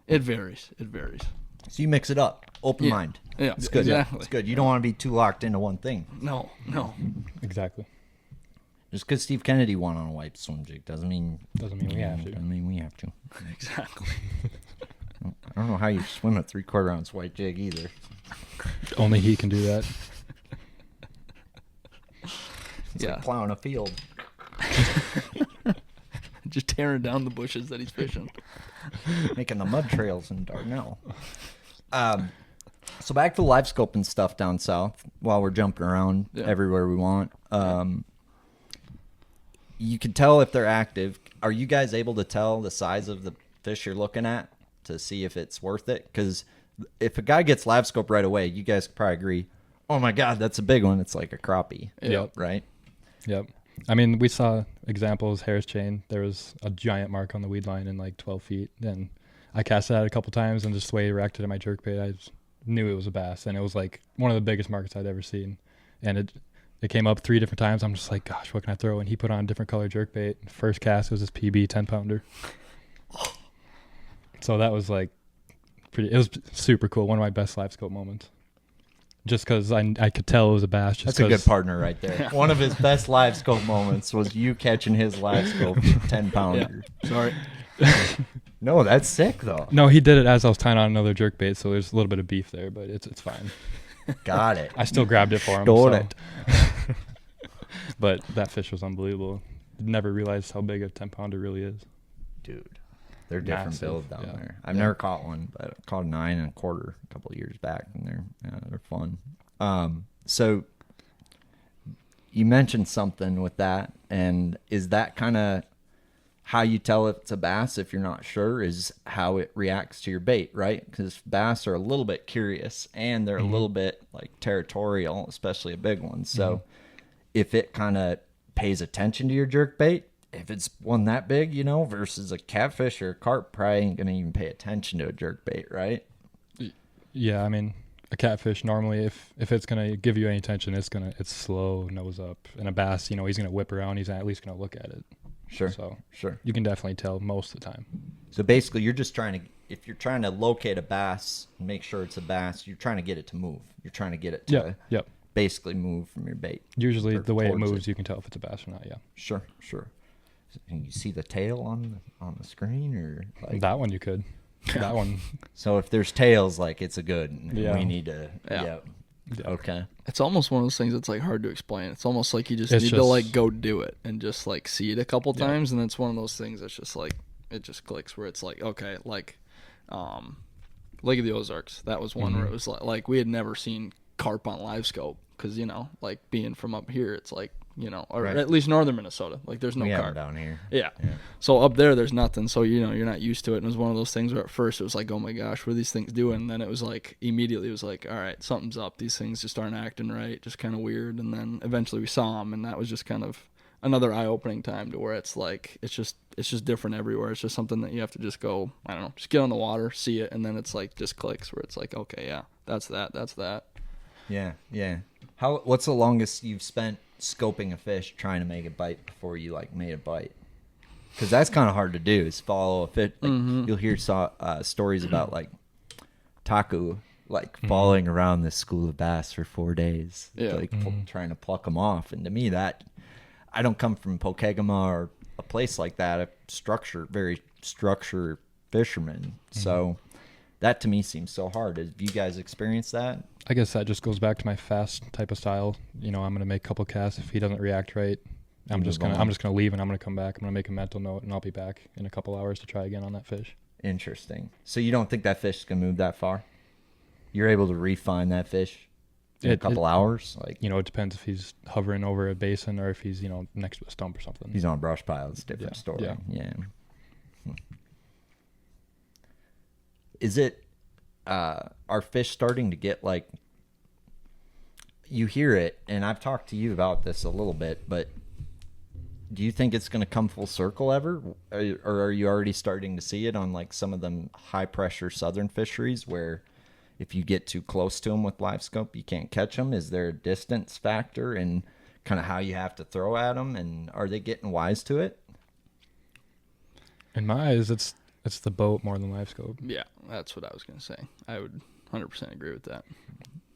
it varies. It varies. So you mix it up. Open Yeah. mind. Yeah, It's good. exactly. It's good. You don't want to be too locked into one thing. No. Exactly. Just because Steve Kennedy won on a white swim jig doesn't mean Doesn't mean we have to. Doesn't mean we have to. Exactly. I don't know how you swim a 3/4 ounce white jig either. Only he can do that. It's Yeah. like plowing a field. Just tearing down the bushes that he's fishing. Making the mud trails in Dardanelle. So back to the livescope and stuff down south while we're jumping around Yeah. everywhere we want. You can tell if they're active. Are you guys able to tell the size of the fish you're looking at to see if it's worth it? Because if a guy gets livescope right away, you guys probably agree, oh my God, that's a big one. It's like a crappie. Yep. Right? Yep. I mean, we saw examples, Harris chain. There was a giant mark on the weed line in like 12 feet. And I cast it out a couple times, and just the way it reacted to my jerkbait, I just knew it was a bass. And it was like one of the biggest marks I'd ever seen. And it came up 3 different times. I'm just like, gosh, what can I throw? And he put on a different color jerkbait. First cast was this PB 10-pounder. So that was like it was super cool. One of my best live scope moments. Just because I could tell it was a bass. That's a good partner right there. One of his best live scope moments was you catching his live scope 10-pounder. Yeah. Sorry. No, that's sick though. No, he did it as I was tying on another jerkbait, so there's a little bit of beef there, but it's fine. Got it. I still grabbed it for him. Stole it. But that fish was unbelievable. Never realized how big a 10-pounder really is. Dude, they're different Massive, build down yeah. there. I've never caught one, but I caught a 9 1/4 a couple of years back, and they're fun. So you mentioned something with that, and is that kind of how you tell if it's a bass if you're not sure, is how it reacts to your bait, right? Because bass are a little bit curious, and they're a little bit like territorial, especially a big one. So if it kind of pays attention to your jerk bait, if it's one that big, you know, versus a catfish or a carp, probably ain't gonna even pay attention to a jerk bait, right? Yeah, I mean, a catfish normally, if it's gonna give you any attention, it's slow, nose up. And a bass, you know, he's gonna whip around. He's at least gonna look at it. Sure. So sure. You can definitely tell most of the time. So basically, you're just if you're trying to locate a bass and make sure it's a bass, you're trying to get it to move. You're trying to get it to basically move from your bait. Usually, the way it moves, you can tell if it's a bass or not. Yeah. Sure. Can you see the tail on the screen, or like that one? You could. That one. So if there's tails, like it's a good. Yeah. We need to. Yeah. Okay. It's almost one of those things that's like hard to explain. It's almost like you just need to like go do it and just like see it a couple times, and it's one of those things that's just like it just clicks where it's like, okay, like Lake of the Ozarks. That was one where it was like we had never seen carp on live scope, because you know, like being from up here, it's like, you know, or at least northern Minnesota, like there's no carp down here. Yeah. So up there's nothing. So, you know, you're not used to it. And it was one of those things where at first it was like, oh my gosh, what are these things doing? And then it was like, immediately it was like, all right, something's up. These things just aren't acting right. Just kind of weird. And then eventually we saw them, and that was just kind of another eye-opening time to where it's like, it's just different everywhere. It's just something that you have to just go, I don't know, just get on the water, see it. And then it's like, just clicks where it's like, okay, yeah, that's that. Yeah. What's the longest you've spent scoping a fish trying to make it bite before you like made a bite? Because that's kind of hard to do, is follow a fish. Like, you'll hear stories about like Taku like following around this school of bass for 4 days, like trying to pluck them off. And to me, that I don't come from Pokegama or a place like that, a very structured fisherman. So that to me seems so hard. Have you guys experienced that? I guess that just goes back to my fast type of style. You know, I'm gonna make a couple casts. If he doesn't react right, I'm just gonna leave, and I'm gonna come back. I'm gonna make a mental note, and I'll be back in a couple hours to try again on that fish. Interesting. So you don't think that fish is gonna move that far? You're able to refine that fish in a couple hours? Like, you know, it depends if he's hovering over a basin or if he's, you know, next to a stump or something. He's on a brush pile. It's a different story. Yeah. Is it are fish starting to get like, you hear it, and I've talked to you about this a little bit, but do you think it's going to come full circle ever? Or are you already starting to see it on like some of them high pressure southern fisheries where if you get too close to them with live scope, you can't catch them? Is there a distance factor in kind of how you have to throw at them, and are they getting wise to it? In my eyes, it's the boat more than live scope. Yeah, that's what I was going to say. I would 100% agree with that.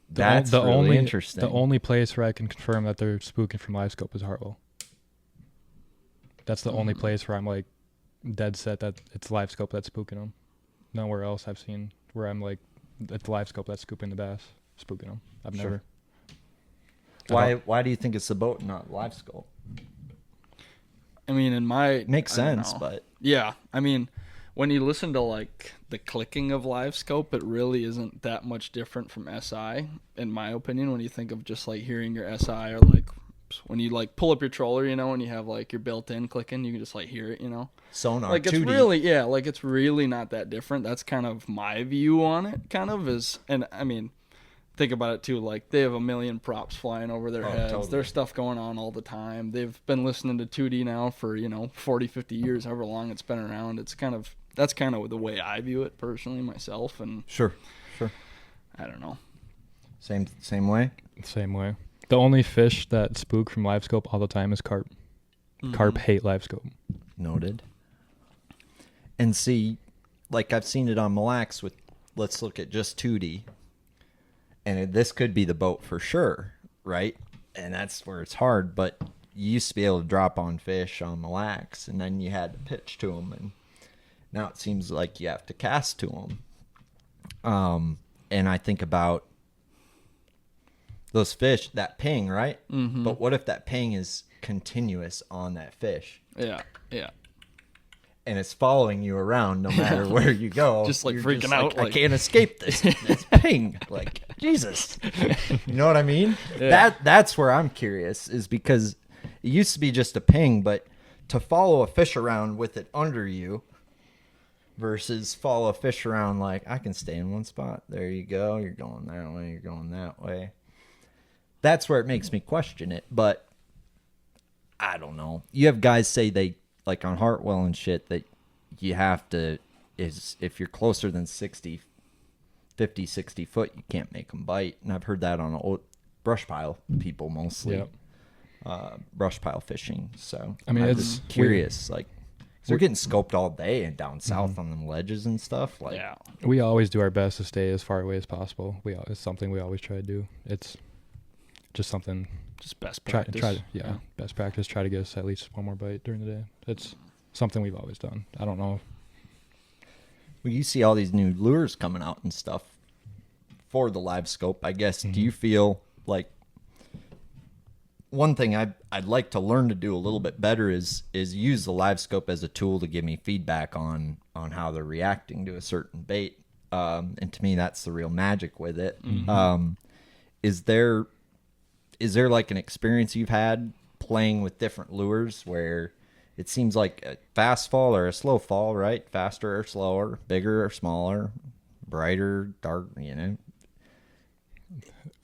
That's really interesting. The only place where I can confirm that they're spooking from live scope is Hartwell. That's the only place where I'm like dead set that it's live scope that's spooking them. Nowhere else I've seen where I'm like, it's live scope that's scooping the bass, spooking them. I've never. Why do you think it's the boat and not live scope? I mean, makes sense, but yeah, I mean, when you listen to like the clicking of live scope, it really isn't that much different from SI, in my opinion. When you think of just like hearing your SI, or like when you like pull up your troller, you know, and you have like your built-in clicking, you can just like hear it, you know. Sonar, like 2D. It's really not that different. That's kind of my view on it. Kind of is, and I mean, think about it too, like they have a million props flying over their heads. Totally. There's stuff going on all the time. They've been listening to 2D now for 40, 50 years, however long it's been around. That's kind of the way I view it personally myself. And Sure. I don't know. Same way. Same way. The only fish that spook from livescope all the time is carp. Carp hate livescope. Noted. And see, like I've seen it on Mille Lacs with, let's look at just 2D. And this could be the boat for sure, right? And that's where it's hard. But you used to be able to drop on fish on Mille Lacs, and then you had to pitch to them. And now it seems like you have to cast to them. And I think about those fish, that ping, right? Mm-hmm. But what if that ping is continuous on that fish? Yeah. And it's following you around no matter where you go. Just like You're freaking out. I can't escape this ping. Like, Jesus. You know what I mean? Yeah. That's where I'm curious, is because it used to be just a ping, but to follow a fish around with it under you versus follow a fish around like, I can stay in one spot. There you go. You're going that way. You're going that way. That's where it makes me question it. But I don't know. You have guys say they, like on Hartwell and shit, that you have to, is if you're closer than 50, 60 foot, you can't make them bite. And I've heard that on old brush pile people mostly. Yep. Brush pile fishing. So I mean, I'm it's just curious. Like, 'cause they're getting scoped all day and down south on them ledges and stuff. Like, Yeah. We always do our best to stay as far away as possible. It's something we always try to do. It's just something. Just best Try practice. to best practice. Try to get us at least one more bite during the day. It's something we've always done. I don't know. well, you see all these new lures coming out and stuff for the live scope. I guess, do you feel like one thing I'd like to learn to do a little bit better is use the live scope as a tool to give me feedback on how they're reacting to a certain bait. And to me, that's the real magic with it. Is there like an experience you've had playing with different lures where it seems like a fast fall or a slow fall, right? Faster or slower, bigger or smaller, brighter, dark,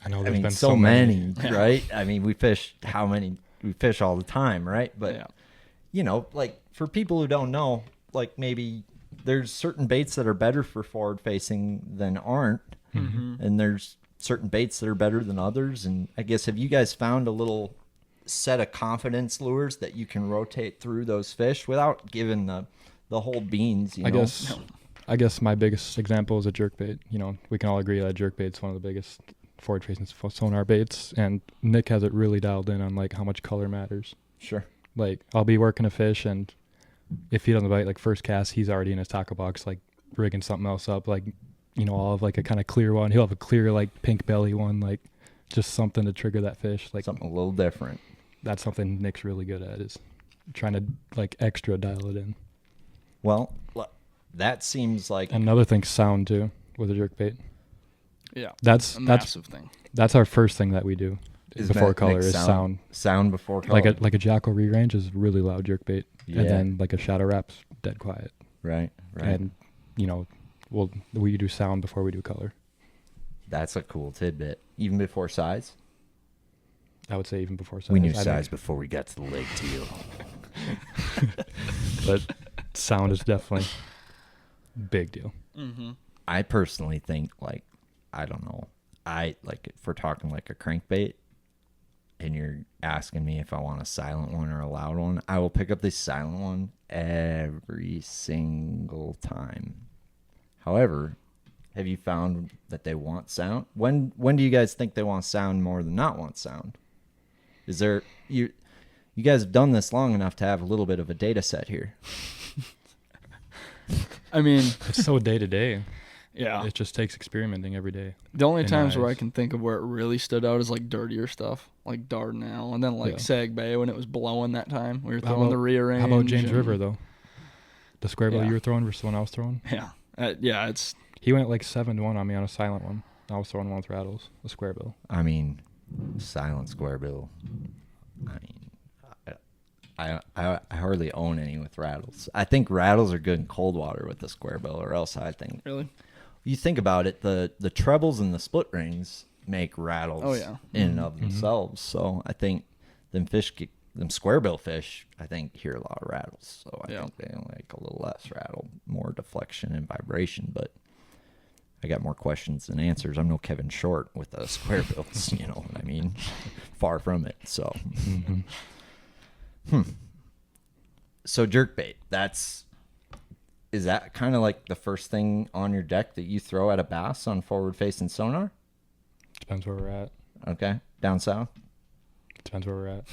I know I there's mean, been so many, right? I mean, we fish all the time, right? But, like for people who don't know, like maybe there's certain baits that are better for forward facing than aren't. And there's certain baits that are better than others. And I guess, have you guys found a little set of confidence lures that you can rotate through those fish without giving the whole beans, you know? I guess my biggest example is a jerkbait. We can all agree that jerkbait's one of the biggest forward-facing sonar baits, and Nick has it really dialed in on like how much color matters. Sure. Like I'll be working a fish, and if he doesn't bite, like first cast, he's already in his tackle box, like rigging something else up. Like, I'll have like a kind of clear one. He'll have a clear like pink belly one, like just something to trigger that fish. Like Something a little different. That's something Nick's really good at, is trying to like extra dial it in. Well, that seems like Another thing, sound too with a jerkbait. Yeah. That's a massive thing. That's our first thing that we do before color is sound. Sound before color. Like a jackal re-range is really loud jerkbait, Yeah. and then like a shadow rap's dead quiet. Right. And we do sound before we do color. That's a cool tidbit. Even before size? I would say even before size. We knew size before we got to the lake teal. But sound is definitely a big deal. I personally think, like, I don't know. If we're talking like a crankbait and you're asking me if I want a silent one or a loud one, I will pick up the silent one every single time. However, have you found that they want sound? When do you guys think they want sound more than not want sound? Is there you guys have done this long enough to have a little bit of a data set here. I mean, It's so day to day. yeah. It just takes experimenting every day. The only in times my where I eyes. can think of where it really stood out is like dirtier stuff, like Dardanelle, and then like Yeah. Sag Bay when it was blowing that time. We were How throwing the about- rearrange. How about James and- River though? The square bill Yeah. you were throwing versus the one I was throwing. Yeah, yeah. It's He went like 7-1 on me on a silent one. I was throwing one with rattles, a square bill. I mean, silent square bill. I mean, I hardly own any with rattles. I think rattles are good in cold water with the square bill, or else I think really. you think about it, the trebles and the split rings make rattles Oh, yeah. in and of themselves. So I think them squarebill fish, I think, hear a lot of rattles. So I think they like a little less rattle, more deflection and vibration. But I got more questions than answers. I'm no Kevin Short with the squarebills, you know what I mean? Far from it. So, So jerkbait, is that kind of like the first thing on your deck that you throw at a bass on forward-facing sonar? Depends where we're at. Okay. Down south? Depends where we're at.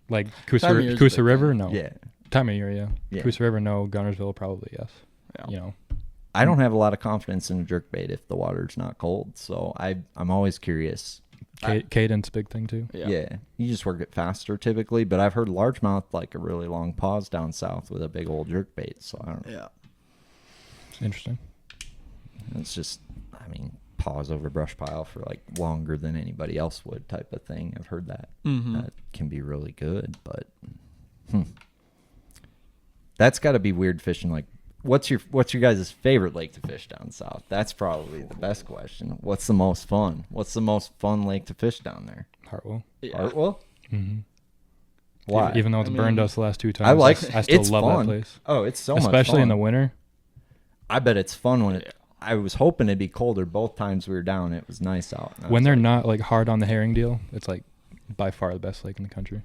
Like Time of year's a Coosa big River, thing. no. Yeah. Time of year, yeah. Yeah. Coosa River, no. Gunnersville, probably yes. Yeah. You know. I don't have a lot of confidence in a jerkbait if the water's not cold, so I'm always curious. Cadence, big thing too. Yeah, you just work it faster typically, but I've heard largemouth like a really long pause down south with a big old jerkbait, so I don't know. Yeah. It's interesting. It's just, I mean, pause over brush pile for like longer than anybody else would type of thing. I've heard that. That can be really good, but that's got to be weird fishing. Like, what's your guys' favorite lake to fish down south? That's probably the best question. What's the most fun? What's the most fun lake to fish down there? Hartwell. Yeah. Hartwell? Mm-hmm. Why? Even though it's burned us the last 2 times, I I still it's love fun. that place. Oh, it's so much fun. Especially in the winter. I bet it's fun when I was hoping it'd be colder both times we were down. It was nice out. When they're not like hard on the herring deal, it's like by far the best lake in the country.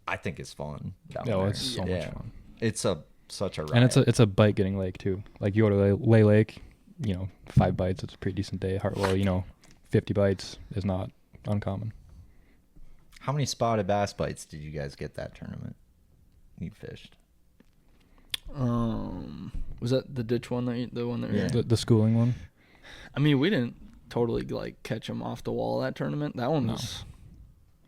I think it's fun down Oh, there. it's so much fun. It's such a ride. And it's a bite getting lake too. Like you go to Lay Lake, 5 bites, it's a pretty decent day. Hartwell, 50 bites is not uncommon. How many spotted bass bites did you guys get that tournament you fished? Was that the ditch one the one that? Yeah. The schooling one. I mean, we didn't totally like catch them off the wall that tournament. That one was.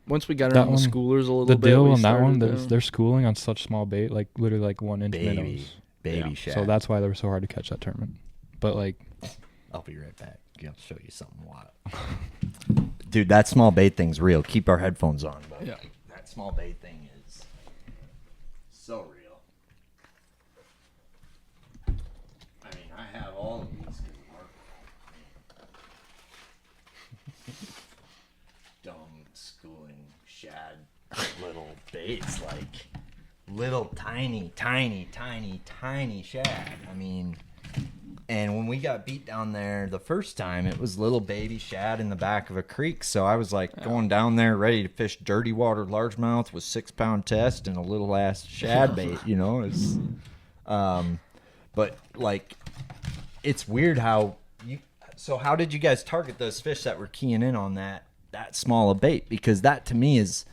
Once we got That around the one, schoolers a little the bit. dill we on that one, started they're schooling on such small bait, like literally like 1 inch minnows. Baby shad. So that's why they were so hard to catch that tournament. But like, I'll be right back. I'll show you something wild. Dude, that small bait thing's real. Keep our headphones on. But Yeah. that small bait thing is so real. I mean, I have all of these because of Mark. Dumb schooling shad little baits, like little tiny shad. I mean, and when we got beat down there the first time, it was little baby shad in the back of a creek. So I was like going down there ready to fish dirty water largemouth with 6-pound test and a little ass shad bait, It's, but like, it's weird how so how did you guys target those fish that were keying in on that small a bait? Because that to me is,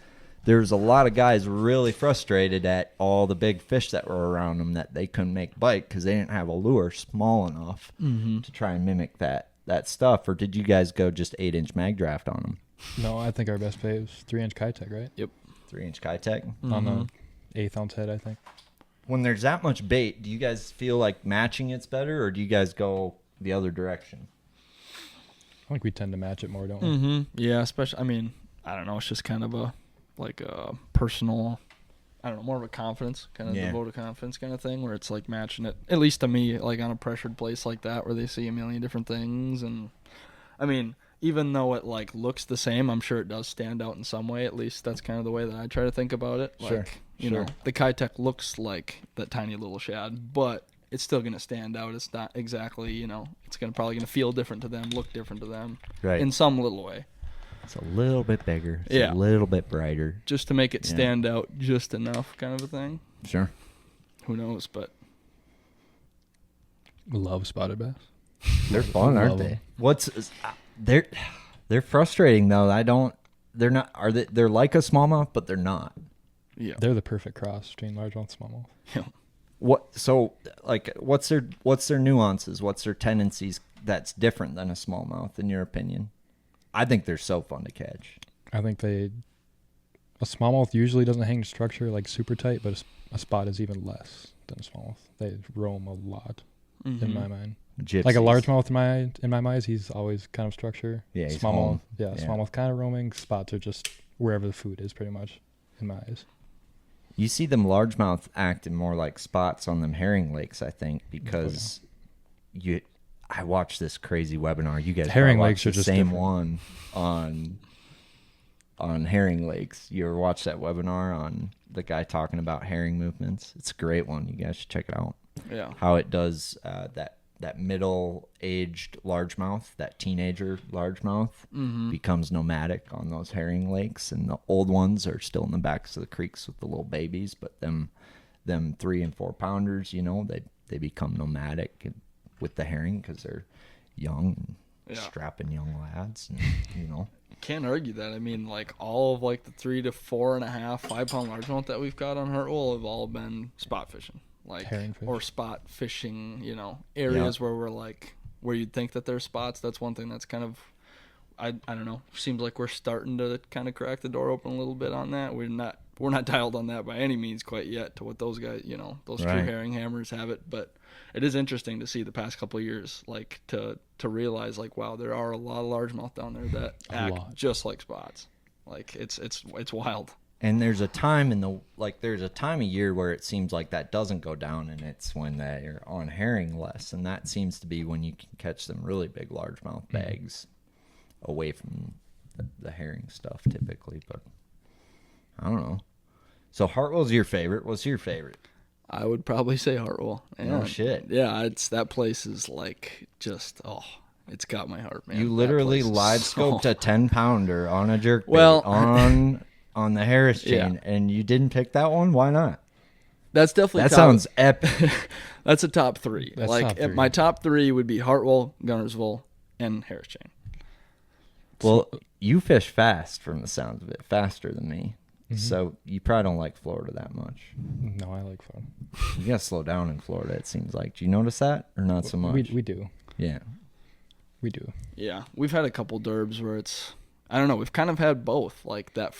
there's a lot of guys really frustrated at all the big fish that were around them that they couldn't make bite because they didn't have a lure small enough to try and mimic that stuff. Or did you guys go just 8-inch mag draft on them? no, I think our best bait was 3-inch Kitech, right? Yep. 3-inch Kitech? On the 1/8 ounce head, I think. When there's that much bait, do you guys feel like matching it's better, or do you guys go the other direction? I think we tend to match it more, don't we? Mm-hmm. Yeah, especially. I mean, I don't know. It's just kind of a personal. I don't know, more of a confidence, kind of devote of confidence kind of thing, where it's like matching it. At least to me, like on a pressured place like that, where they see a million different things, and I mean, even though it like looks the same, I'm sure it does stand out in some way. At least that's kind of the way that I try to think about it. Sure. Like, you know, the Kitech looks like that tiny little shad, but it's still going to stand out. It's not exactly, it's probably going to feel different to them, look different to them, Right. in some little way. It's a little bit bigger. It's Yeah. a little bit brighter. Just to make it stand out just enough, kind of a thing. Sure. Who knows? But Love spotted bass. They're fun, aren't they? They're frustrating though. They're not. Are they? They're like a smallmouth, but they're not. yeah, They're the perfect cross between largemouth and smallmouth. yeah. What? So, like, what's their nuances? What's their tendencies that's different than a smallmouth, in your opinion? I think they're so fun to catch. I think a smallmouth usually doesn't hang structure like super tight, but a spot is even less than a smallmouth. They roam a lot in my mind. Gypsies. Like a largemouth in my mind, he's always kind of structure. Yeah, he's smallmouth. home. Yeah, Yeah. smallmouth kind of roaming. Spots are just wherever the food is, pretty much, in my eyes. You see them largemouth acting more like spots on them herring lakes, I think, because I watched this crazy webinar. You guys Herring probably lakes watched are the just same different. one on herring lakes. You ever watched that webinar on the guy talking about herring movements? It's a great one. You guys should check it out. Yeah. How it does that middle-aged largemouth, that teenager largemouth, becomes nomadic on those herring lakes, and the old ones are still in the backs of the creeks with the little babies. But them 3 and 4 pounders, they become nomadic with the herring because they're young and strapping young lads, and Can't argue that. I mean, like all of like the 3 to 4.5, 5 pound largemouth that we've got on Hartwell have all been spot fishing, like Herring fish. or spot fishing. Areas where we're like where you'd think that there's spots. That's one thing that's kind of I don't know. Seems like we're starting to kind of crack the door open a little bit on that. We're not dialed on that by any means quite yet to what those guys, those true herring hammers have it, but. It is interesting to see the past couple of years, like to realize, like, wow, there are a lot of largemouth down there that act just like spots. Like it's wild. And there's a time there's a time of year where it seems like that doesn't go down, and it's when they're on herring less, and that seems to be when you can catch some really big largemouth bags away from the herring stuff typically. But I don't know. So Hartwell's your favorite. What's your favorite? I would probably say Hartwell. Oh shit! Yeah, that place is like just it's got my heart, man. You literally live scoped a 10-pounder on a jerkbait on the Harris chain, and you didn't pick that one. Why not? That's definitely sounds epic. That's a top 3. That's like top 3. My top 3 would be Hartwell, Gunnersville, and Harris chain. Well, you fish fast from the sounds of it, faster than me. So you probably don't like Florida that much. No, I like fun. You gotta slow down in Florida, it seems like. Do you notice that, or not so much? We do. Yeah. We do. Yeah, we've had a couple derbs where it's, I don't know, we've kind of had both. Like our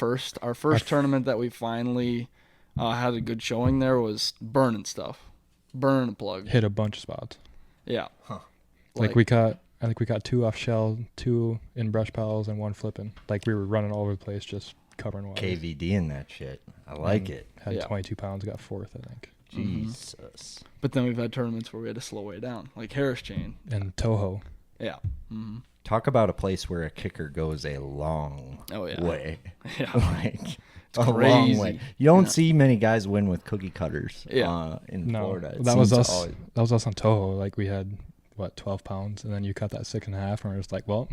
first tournament that we finally had a good showing there was burning a plug. Hit a bunch of spots. Yeah. Huh. I think we caught 2 off shell, 2 in brush piles, and 1 flipping. Like we were running all over the place, just covering water. KVD in that shit. I like it. Had 22 pounds, got 4th, I think. Jesus. But then we've had tournaments where we had to slow way down, like Harris chain. And Toho. Yeah. Mm-hmm. Talk about a place where a kicker goes a long way. Yeah. Like a crazy. long way. You don't see many guys win with cookie cutters in Florida. That was us. That was us on Toho. Like we had 12 pounds, and then you cut that 6.5, and we're just like, well,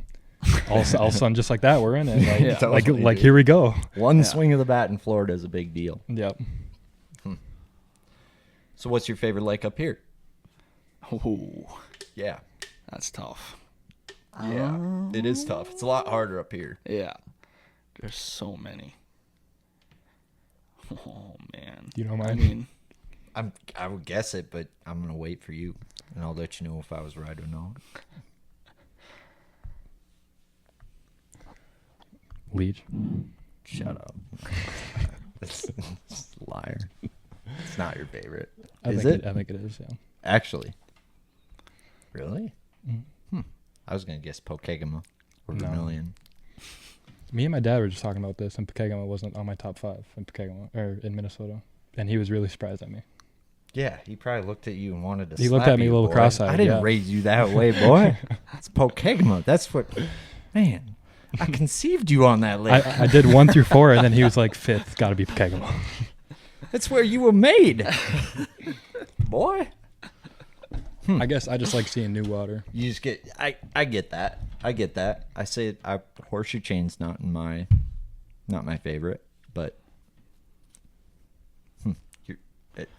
all of a sudden, just like that, we're in it. Like, Totally, here we go. One swing of the bat in Florida is a big deal. Yep. So what's your favorite lake up here? Oh, Yeah. that's tough. Yeah. It is tough. It's a lot harder up here. Yeah. There's so many. Oh, man. You know mine? I mean, I would guess it, but I'm going to wait for you, and I'll let you know if I was right or not. Leech. Shut up. It's a liar. It's not your favorite. I think it is, yeah. Actually. Really? I was going to guess Pokegama or Vermilion. Me and my dad were just talking about this, and Pokegama wasn't on my top 5 in Minnesota. And he was really surprised at me. Yeah, he probably looked at you and wanted to He looked at me a little cross-eyed. I didn't raise you that way, boy. It's Pokegama. That's what... Man, I conceived you on that lake. I did 1 through 4, and then he was like, 5th, got to be Pokegama. That's where you were made. Boy. I guess I just like seeing new water. You just get... I get that. I say horseshoe chain's not my favorite, but...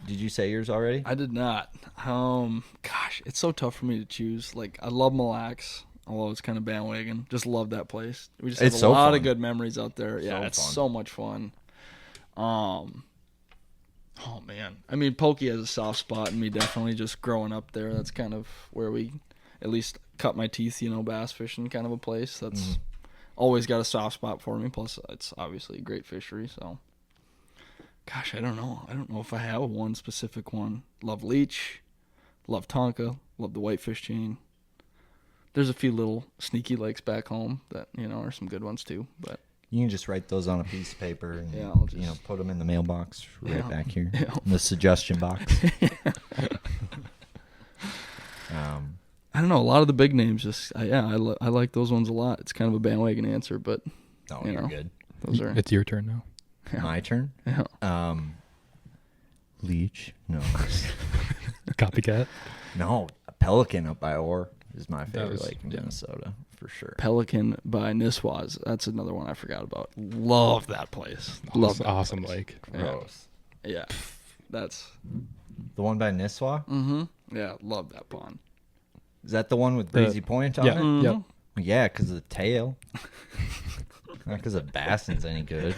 Did you say yours already? I did not. Gosh, it's so tough for me to choose. Like, I love Mille Lacs, although it's kind of bandwagon. Just love that place. We just have a lot of good memories out there. Yeah, it's so much fun. Oh man, I mean, Pokey has a soft spot in me. Definitely, just growing up there. That's kind of where we, at least, cut my teeth. Bass fishing, kind of a place that's always got a soft spot for me. Plus, it's obviously a great fishery. So. Gosh, I don't know. I don't know if I have one specific one. Love Leech. Love Tonka. Love the whitefish chain. There's a few little sneaky lakes back home that, are some good ones too. But you can just write those on a piece of paper and I'll just, put them in the mailbox back here in the suggestion box. I don't know. A lot of the big names just, I like those ones a lot. It's kind of a bandwagon answer, but Oh, you you're know, good. those are. It's your turn now. Yeah. My turn? Yeah. Leech? No. Copycat. No, Pelican up by Orr is my favorite was- lake in yeah. Minnesota, for sure. Pelican by Nisswas. That's another one I forgot about. Love that place. Love that Awesome place. lake. Gross. Yeah. That's. The one by Nisswa? Mm-hmm. Yeah, love that pond. Is that the one with Breezy Point on yeah. it? Mhm. Yep. Yeah, because of the tail. Not because the bassin's any good.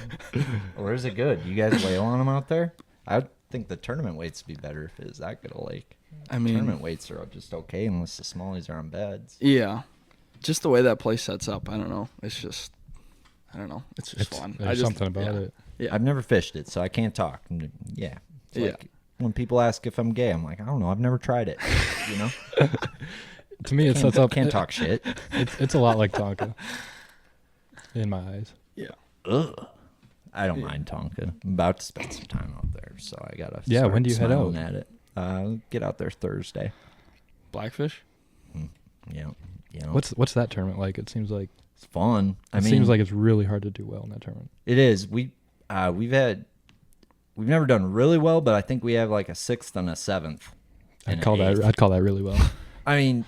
Or is it good? You guys whale on them out there? I would think the tournament weights would be better if it is that good a lake. I mean, Tournament weights are just okay unless the smallies are on beds. yeah. Just the way that place sets up, I don't know. It's just, I don't know. It's just fun. There's something about it. Yeah. I've never fished it, so I can't talk. Yeah. It's Yeah. like when people ask if I'm gay, I'm like, I don't know. I've never tried it. You know? To me, it sets up. Can't talk shit. It's a lot like Tonka. In my eyes. Yeah. Ugh. I don't mind Tonka. I'm about to spend some time out there, so I gotta. Yeah, start when do you head smiling out? At it. Get out there Thursday. Blackfish? Yeah. You know, What's that tournament like? It seems like it's fun. it seems like it's really hard to do well in that tournament. it is. We've never done really well, but I think we have like a 6th and a 7th. I'd call that really well. I mean,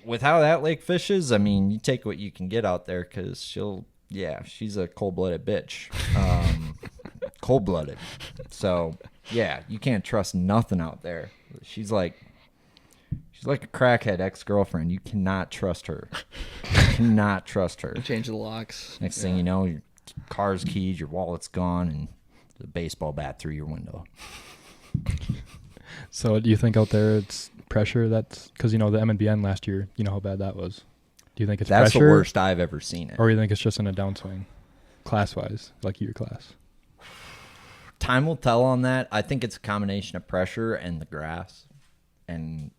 with how that lake fishes, I mean, you take what you can get out there because she's a cold-blooded bitch. Cold-blooded. So, yeah, you can't trust nothing out there. She's like a crackhead ex-girlfriend. You cannot trust her. You cannot trust her. Change the locks. Next thing you know, your car's keyed, your wallet's gone, and the baseball bat through your window. So do you think out there it's pressure? That's because the MNBN last year. You know how bad that was. Do you think it's That's pressure, the worst I've ever seen it. or you think it's just in a downswing, class-wise, like your class? Time will tell on that. I think it's a combination of pressure and the grass, and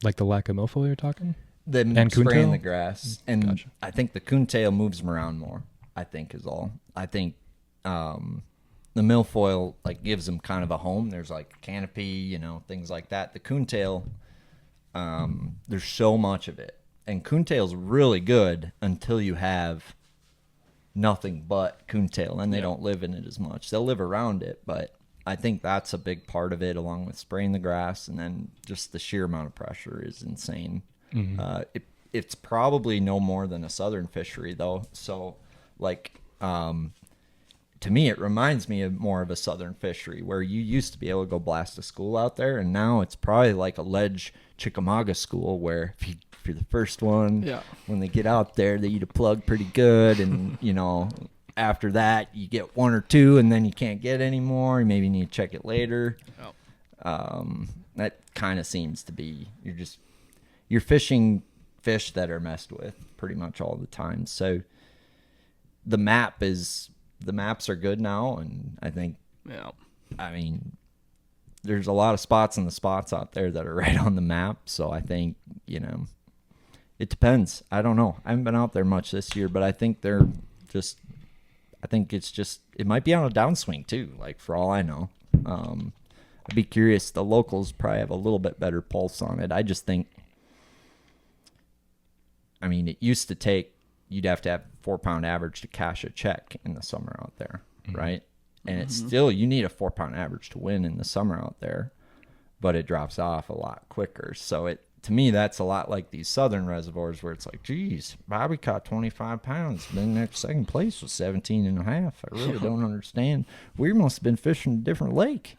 Like the lack of milfoil you're talking? the And spraying coontail? the grass. And Gotcha. I think the coontail moves them around more. I think is all. I think the milfoil like gives them kind of a home. There's like canopy, things like that. The coontail, there's so much of it, and coontail's really good until you have nothing but coontail, and they don't live in it as much. They'll live around it, but I think that's a big part of it, along with spraying the grass, and then just the sheer amount of pressure is insane. Mm-hmm. It's probably no more than a southern fishery, though. So, like, to me, it reminds me of more of a southern fishery where you used to be able to go blast a school out there, and now it's probably like a ledge Chickamauga school where if you're the first one, when they get out there, they eat a plug pretty good, and after that you get one or two, and then you can't get any more. You maybe need to check it later. That kind of seems to be you're fishing fish that are messed with pretty much all the time. So the maps are good now, and I think there's a lot of spots in the spots out there that are right on the map. So I think it depends. I don't know. I haven't been out there much this year, but I think it might be on a downswing too, like for all I know. I'd be curious. The locals probably have a little bit better pulse on it. I just think, it used to take, you'd have to have 4-pound average to cash a check in the summer out there, right? And it's still, you need a 4-pound average to win in the summer out there, but it drops off a lot quicker. So to me, that's a lot like these southern reservoirs where it's like, geez, Bobby caught 25 pounds. Then next second place was 17 and a half. I really don't understand. We must have been fishing a different lake.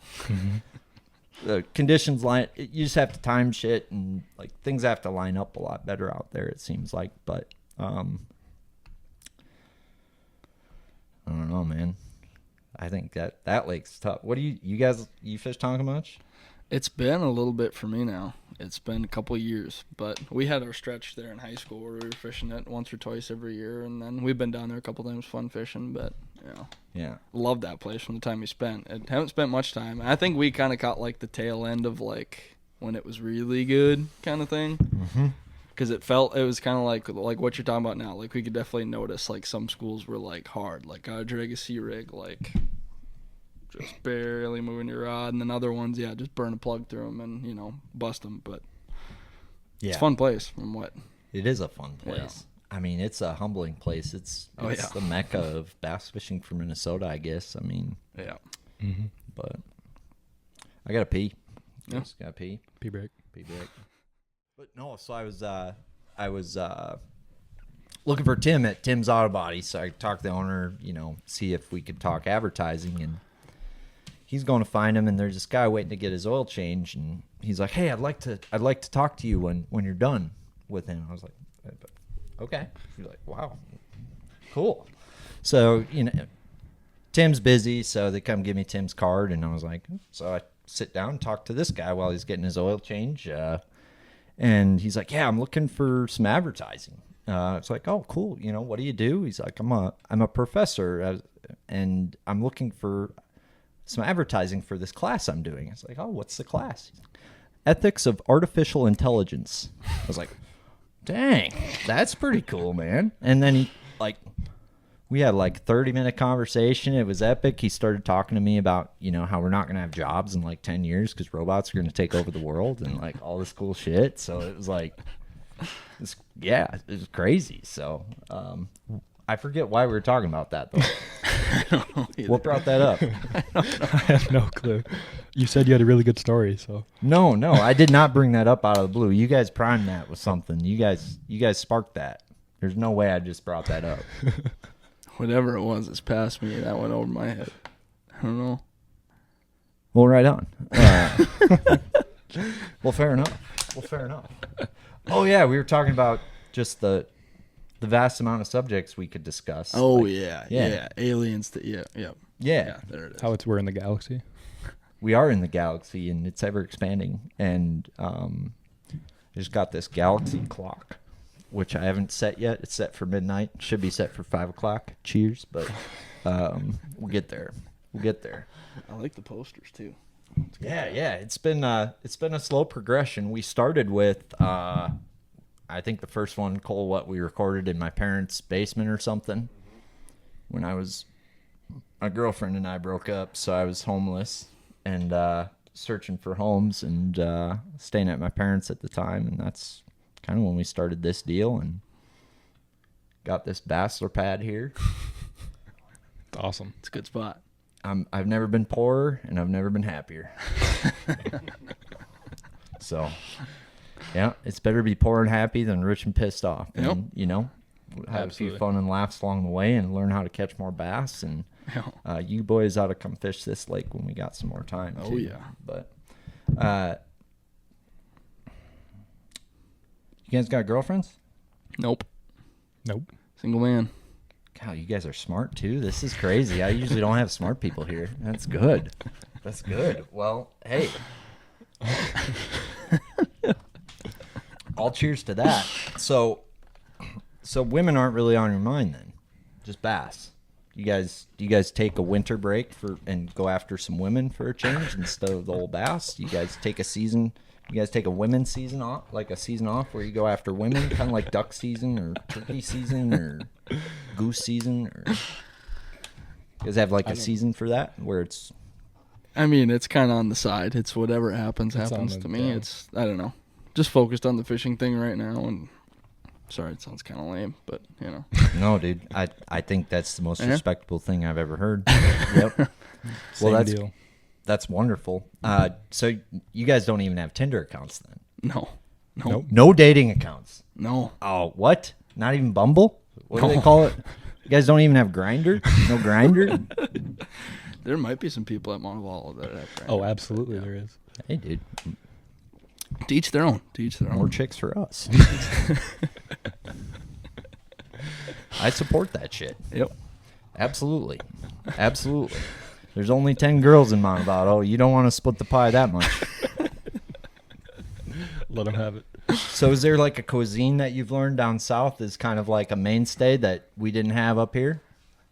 The conditions you just have to time shit, and like things have to line up a lot better out there, it seems like. But I don't know, man. I think that lake's tough. What do you guys fish Tonka much? It's been a little bit for me now. It's been a couple of years, but we had our stretch there in high school where we were fishing it once or twice every year, and then we've been down there a couple times fun fishing, but loved that place from the time we spent. I haven't spent much time. I think we kind of caught like the tail end of like when it was really good kind of thing. Because it was kind of like what you're talking about now. Like we could definitely notice like some schools were like hard, like gotta drag a sea rig, like just barely moving your rod, and then other ones, just burn a plug through them and bust them. But It's a fun place from what. It is a fun place. I mean, it's a humbling place. It's the mecca of bass fishing for Minnesota, I guess. I mean, yeah. Mm-hmm. But I gotta pee. Yeah. Just gotta pee. Pee break. But no, so I was looking for Tim at Tim's Auto Body, so I talked to the owner, see if we could talk advertising, and he's going to find him, and there's this guy waiting to get his oil change, and he's like, "Hey, I'd like to talk to you when you're done with him." I was like, "Okay." He's like, "Wow, cool." So Tim's busy, so they come give me Tim's card, and I was like, so I sit down and talk to this guy while he's getting his oil change, and he's like, "Yeah, I'm looking for some advertising." It's like, "Oh, cool. What do you do?" He's like, "I'm a professor, and I'm looking for some advertising for this class I'm doing." It's like, "Oh, what's the class?" Ethics of Artificial Intelligence. I was like, "Dang, that's pretty cool, man." And then we had 30-minute conversation. It was epic. He started talking to me about, how we're not going to have jobs in 10 years because robots are going to take over the world and all this cool shit. So it was it was crazy. So I forget why we were talking about that, though. I don't know either. What brought that up? I have no clue. You said you had a really good story, so. No, I did not bring that up out of the blue. You guys primed that with something. You guys sparked that. There's no way I just brought that up. Whatever it was, it's past me. That went over my head. I don't know. Well, right on. Well, fair enough. Oh yeah, we were talking about just the vast amount of subjects we could discuss. Oh yeah. Aliens. Yeah. There it is. How we're in the galaxy. We are in the galaxy, and it's ever expanding. And I just got this galaxy clock, which I haven't set yet. It's set for midnight. Should be set for 5 o'clock. Cheers, but we'll get there. I like the posters too. Yeah. It's been a slow progression. We started with I think the first one, Cole, what we recorded in my parents' basement or something. When my girlfriend and I broke up, so I was homeless and searching for homes and staying at my parents at the time, and that's kind of when we started this deal and got this bachelor pad here. It's awesome. It's a good spot. I've never been poorer, and I've never been happier. So, yeah, it's better to be poor and happy than rich and pissed off. And, have a few fun and laughs along the way and learn how to catch more bass. And you boys ought to come fish this lake when we got some more time. Oh, too. yeah. But you guys got girlfriends? Nope. Single man. God, you guys are smart, too. This is crazy. I usually don't have smart people here. That's good. Well, hey. All cheers to that. So women aren't really on your mind then. Just bass. Do you guys take a winter break and go after some women for a change instead of the old bass? You guys take a women's season off, like a season off where you go after women, kind of like duck season or turkey season or goose season, or you guys have a season for that where it's. I mean, it's kind of on the side. It's whatever happens to me. Yeah. It's, I don't know, just focused on the fishing thing right now. And sorry, it sounds kind of lame, but No, dude, I think that's the most respectable thing I've ever heard. Yep. Same deal. That's wonderful. So you guys don't even have Tinder accounts then? No. Nope. No dating accounts? No. Oh, what? Not even Bumble? What do they call it? You guys don't even have Grindr? No Grindr? There might be some people at Montevallo that have Grindr. Oh, absolutely there is. Hey, dude. To each their own. More chicks for us. I support that shit. Yep. Absolutely. There's only 10 girls in Montevallo. You don't want to split the pie that much. Let them have it. So is there a cuisine that you've learned down south is kind of like a mainstay that we didn't have up here?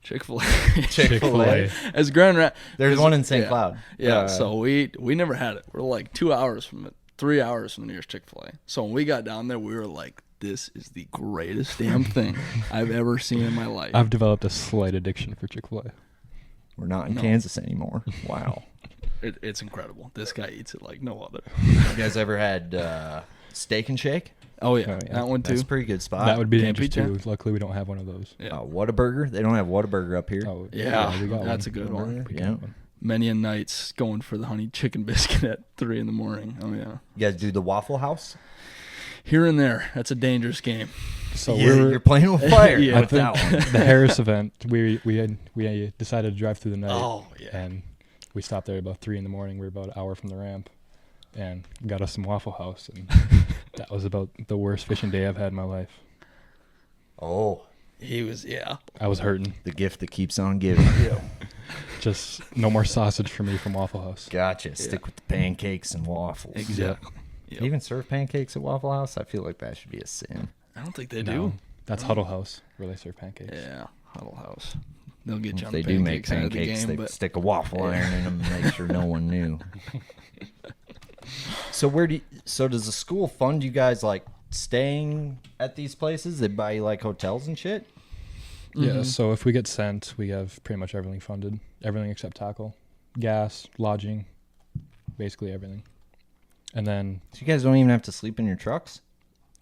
Chick-fil-A. As Grand Rapids. There's one in St. Cloud. Yeah, so we never had it. We're 2 hours from it, 3 hours from the nearest Chick-fil-A. So when we got down there, we were like, this is the greatest damn thing I've ever seen in my life. I've developed a slight addiction for Chick-fil-A. We're not in Kansas anymore. Wow. It's incredible. This guy eats it like no other. You guys ever had Steak and Shake? Oh yeah, Oh, yeah. that one too. That's a pretty good spot. that would be Can't beat dangerous too. Luckily, we don't have one of those. Yeah. Whataburger? They don't have Whataburger up here. Oh, Yeah, we got that's one. a good one. We Yeah. got one. Many a nights going for the honey chicken biscuit at 3 a.m. Oh yeah. You guys do the Waffle House? Here and there, that's a dangerous game. So You're playing with fire Yeah. with that one. the Harris event, we decided to drive through the night. Oh yeah. And we stopped there about 3 a.m. We were about an hour from the ramp, and got us some Waffle House, and that was about the worst fishing day I've had in my life. Oh, He was I was hurting. the gift that keeps on giving. Just no more sausage for me from Waffle House. Gotcha. Stick with the pancakes and waffles. exactly. You even serve pancakes at Waffle House? I feel like that should be a sin. I don't think they No, do. that's Huddle House where they serve pancakes. Yeah, Huddle House. They'll get you If on they the do make pancakes ahead of the pancakes, game, they but stick a waffle iron in them and make sure no one knew. So does the school fund you guys like staying at these places? They buy you like hotels and shit? Yeah, Mhm. so if we get sent, we have pretty much everything funded. Everything except tackle. Gas, lodging, basically everything. And then, So you guys don't even have to sleep in your trucks?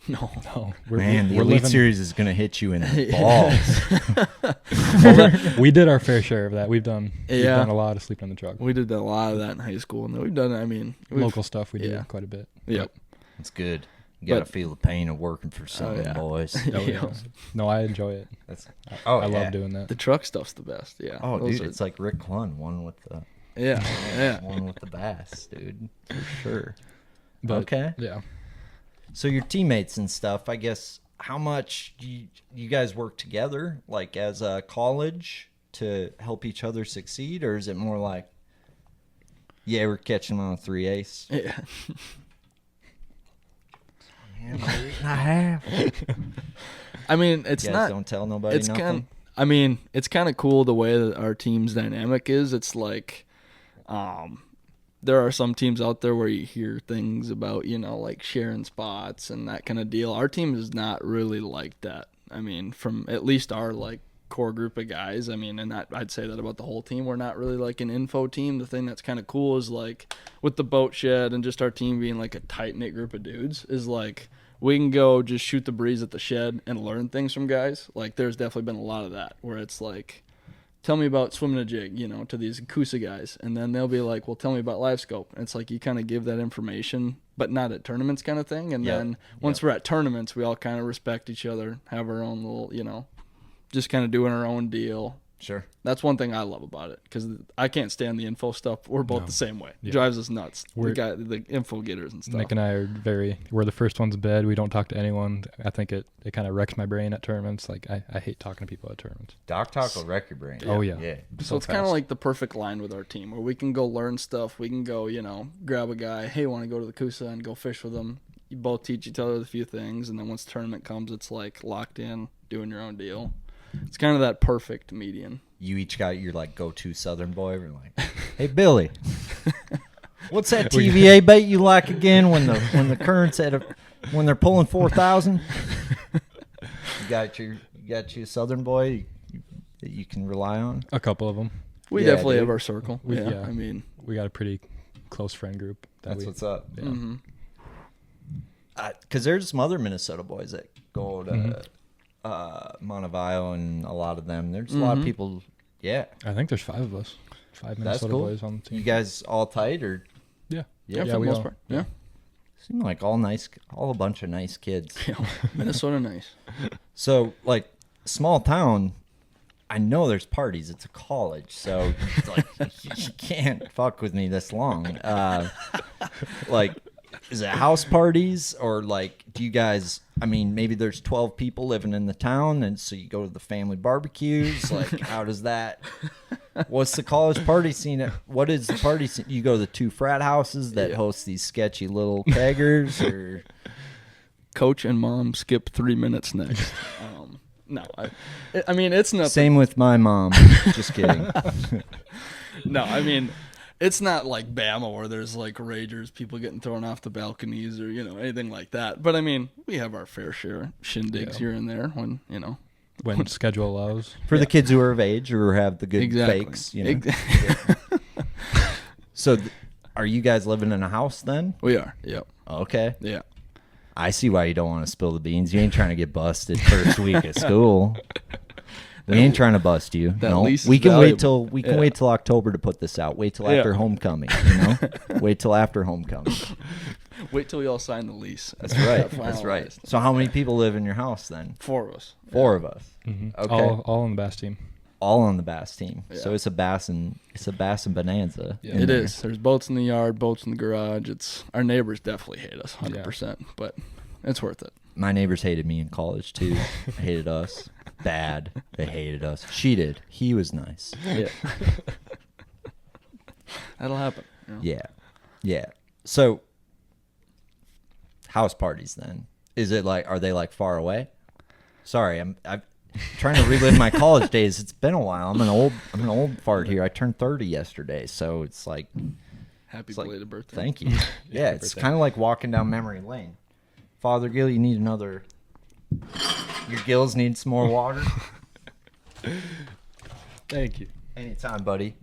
no. no, Man, the we're Elite living, Series is going to hit you in the balls. we did our fair share of that. We've done Yeah. a lot of sleeping in the truck. We did a lot of that in high school, and then we've done. I mean, Local stuff we yeah. did quite a bit. Yep. That's good. You got to But- feel the pain of working for something, yeah. boys. Oh, yeah. No, I enjoy it. That's, I love doing that. The truck stuff's the best. Yeah. Oh, Those dude, are- it's like Rick Clunn, one with the yeah. one with the bass, dude, for sure. But, Okay. Yeah. So your teammates and stuff, I guess, how much do you guys work together, like as a college, to help each other succeed, or is it more like, yeah, we're catching on a 3/8? Yeah. I have. I mean, it's You guys not. don't tell nobody It's nothing. kind. I mean, it's kind of cool the way that our team's dynamic is. It's like, there are some teams out there where you hear things about, like sharing spots and that kind of deal. Our team is not really like that. I mean, from at least our like core group of guys. I mean, and that I'd say that about the whole team. We're not really like an info team. The thing that's kind of cool is like with the boat shed and just our team being like a tight knit group of dudes is like we can go just shoot the breeze at the shed and learn things from guys. Like there's definitely been a lot of that where it's like, tell me about swimming a jig, to these Coosa guys. And then they'll be like, well, tell me about livescope. And it's like you kind of give that information, but not at tournaments kind of thing. And then once we're at tournaments, we all kind of respect each other, have our own little, just kind of doing our own deal. Sure. That's one thing I love about it because I can't stand the info stuff. We're both the same way. Yeah. Drives us nuts. We're- The info getters and stuff. Nick and I are we're the first ones to bed. We don't talk to anyone. I think it kind of wrecks my brain at tournaments. Like I hate talking to people at tournaments. Doc talk will wreck your brain. Oh, yeah. Yeah. So it's kind of fast. like the perfect line with our team where we can go learn stuff. We can go, grab a guy. Hey, want to go to the Coosa and go fish with them? You both teach each other a few things. And then once the tournament comes, it's like locked in, doing your own deal. It's kind of that perfect median. You each got your like go-to Southern boy. We're like, hey Billy, what's that TVA bait you like again when the current's when they're pulling 4,000? You got your Southern boy that you can rely on. A couple of them. We Yeah, definitely dude. have our circle. Yeah. I mean, We got a pretty close friend group. That's what's up. Yeah. mm-hmm. Because there's some other Minnesota boys that go to Mm-hmm. Montevallo, and a lot of them. There's a lot of people. Yeah, I think there's 5 of us. 5 that's Minnesota cool. boys on the team. You guys all tight or? Yeah. Yeah, Yeah, for the we most all- part. Yeah. Seem like all a bunch of nice kids. Minnesota nice. So, like, small town, I know there's parties. It's a college, so it's like you can't fuck with me this long. Like, is it house parties or like do you guys? I mean, maybe there's 12 people living in the town, and so you go to the family barbecues. Like, how does that? What's the college party scene? What is the party scene? You go to the 2 frat houses that host these sketchy little keggers, or Coach and mom skip 3 minutes next. No, I mean it's nothing. same with my mom. Just kidding. No, I mean it's not like Bama where there's like ragers, people getting thrown off the balconies or anything like that. But I mean we have our fair share of shindigs here and there when When schedule allows. For the kids who are of age or have the good exactly. fakes, So, are you guys living in a house then? We are. Yep. Okay. Yeah. I see why you don't want to spill the beans. You ain't trying to get busted first week of school. We ain't trying to bust you. No, lease is we can valuable. wait till October to put this out. Wait till after homecoming. Wait till after homecoming. Wait till we all sign the lease. That's right. That's right. So how many people live in your house then? 4 of us. 4 of us. Mm-hmm. Okay. All on the Bass team. All on the Bass team. Yeah. So it's a bassin bonanza. Yeah. in It there. is. There's boats in the yard, boats in the garage. Our neighbors definitely hate us 100%, but it's worth it. My neighbors hated me in college too. Hated us. Bad. They hated us. She did. He was nice. Yeah. That'll happen. Yeah. Yeah. So house parties then. Is it like, are they like far away? Sorry, I'm trying to relive my college days. It's been a while. I'm an old fart here. I turned 30 yesterday, so it's like Happy it's like, belated birthday. thank you. Yeah, it's kind of like walking down memory lane. Fothergill, you need another. Your gills need some more water. Thank you. Anytime, buddy.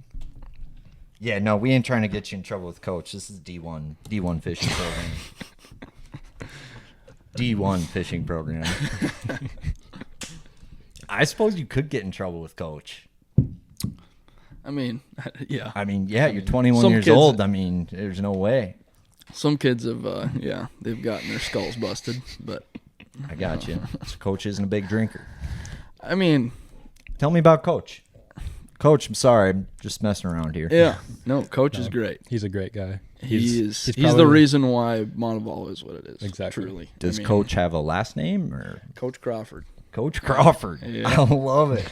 Yeah, no, we ain't trying to get you in trouble with coach. This is D1 fishing program. D1 fishing program. I suppose you could get in trouble with coach. I mean, yeah. You're 21 some years kids- old. I mean, there's no way. Some kids have, they've gotten their skulls busted, but I got you. So coach isn't a big drinker. I mean, Tell me about coach. Coach, I'm sorry. I'm just messing around here. yeah. No, Coach is great. He's a great guy. He's probably the reason why Montevallo is what it is. Exactly. Truly. Does I mean, coach have a last name or Coach Crawford? Coach Crawford? Yeah. I love it.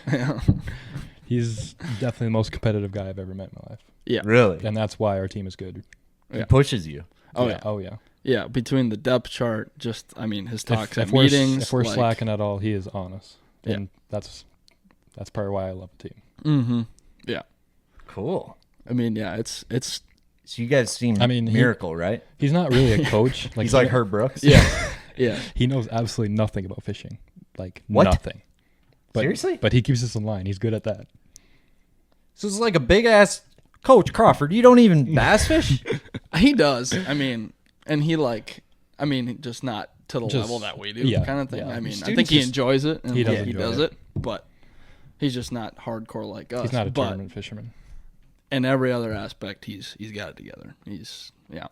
He's definitely the most competitive guy I've ever met in my life. Yeah. Really? And that's why our team is good. He Yeah. pushes you. Oh yeah. Oh, yeah. Yeah. Between the depth chart, his talks at we're, meetings. if we're like, slacking at all, he is on us. Yeah. And that's part of why I love the team. Mm-hmm. Yeah. Cool. I mean, yeah. It's So you guys seem miracle, right? He's not really a coach. He's like Herb Brooks. yeah. Yeah. He knows absolutely nothing about fishing. Like, What? nothing. But, Seriously? But he keeps us in line. He's good at that. So it's like a big ass Coach Crawford. You don't even bass fish? He does. I mean, and he just not to the Just- level that we do, yeah, kind of thing. yeah. I mean, I Students think he just- enjoys it. And He does he enjoy does it. it, but he's just not hardcore like us. He's not a but tournament fisherman. in every other aspect, he's got it together. Yeah.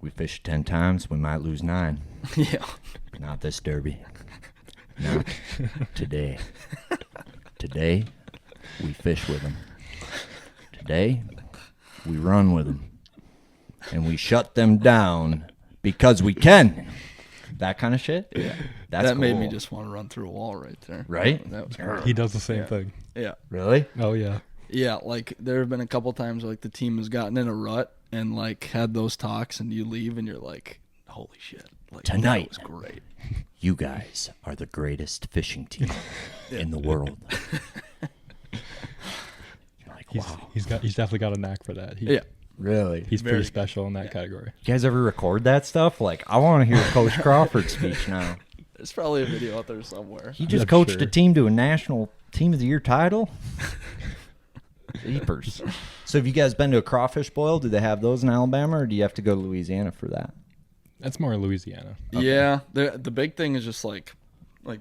We fished 10 times. We might lose 9. Yeah. Not this derby. Not today. Today, we fish with them. Today, we run with them. And we shut them down because we can. That kind of shit? Yeah. That's That made me cool. just want to run through a wall right there. Right? That was great. He does the same Yeah. thing. Yeah. Really? Oh, yeah. Yeah, like there have been a couple times like the team has gotten in a rut and like had those talks and you leave and you're like, holy shit. Like Tonight. that was great. You guys are the greatest fishing team in the world. You're like, wow. He's definitely got a knack for that. Yeah. Really? He's Very pretty good. special in that category. You guys ever record that stuff? Like, I want to hear Coach Crawford's speech now. There's probably a video out there somewhere. He just I'm coached sure. a team to a national team of the year title. Jeepers. So have you guys been to a crawfish boil? Do they have those in Alabama, or do you have to go to Louisiana for that? That's more Louisiana. Yeah, the big thing is just like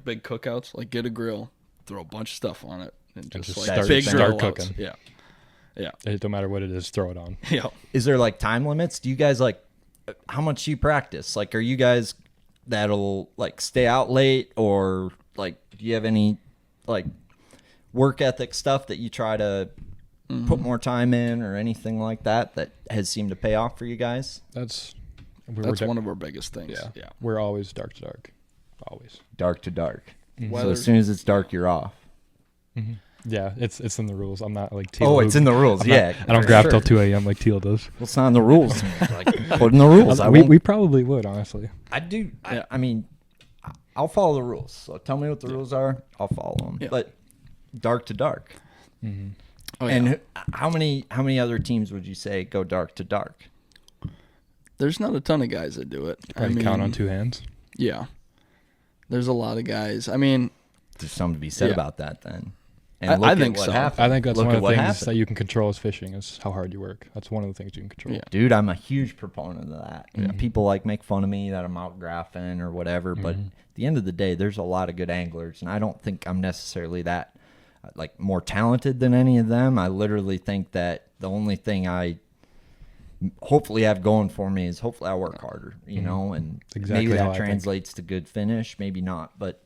big cookouts. Like get a grill, throw a bunch of stuff on it, and just like start- big start grill cooking. Yeah, yeah, It don't matter what it is, throw it on. yeah. Is there like time limits? Do you guys like, how much do you practice? Like, are you guys that'll like stay out late, or like, do you have any like work ethic stuff that you try to put more time in, or anything like that that has seemed to pay off for you guys? That's That's one of our biggest things. Yeah. Yeah. We're always dark to dark. Always. Dark to dark. So Weather- as soon as it's dark, you're off. Yeah, it's in the rules. I'm not like Teal. Oh, who- it's in the rules. I'm not- Yeah, I don't for grab sure. till 2 a.m. like Teal does. Well, it's not in the rules. Like, put in the rules. We probably would, honestly. I do. Yeah. I mean, I'll follow the rules. So tell me what the rules are. I'll follow them. Yeah. But dark to dark. Oh, And yeah. how many other teams would you say go dark to dark? There's not a ton of guys that do it. Probably count on 2 hands. Yeah. There's a lot of guys. I mean, There's something to be said Yeah. about that then. And I look think at what so. happened. I think that's Look one at of the what things happened. that you can control is fishing, is how hard you work. That's one of the things you can control. Yeah. Dude, I'm a huge proponent of that. Yeah. And people like make fun of me that I'm out graphing or whatever, but at the end of the day, there's a lot of good anglers, and I don't think I'm necessarily that like more talented than any of them. I literally think that the only thing I hopefully have going for me is hopefully I work harder, you know, and Exactly maybe how that I think. translates to good finish, maybe not, but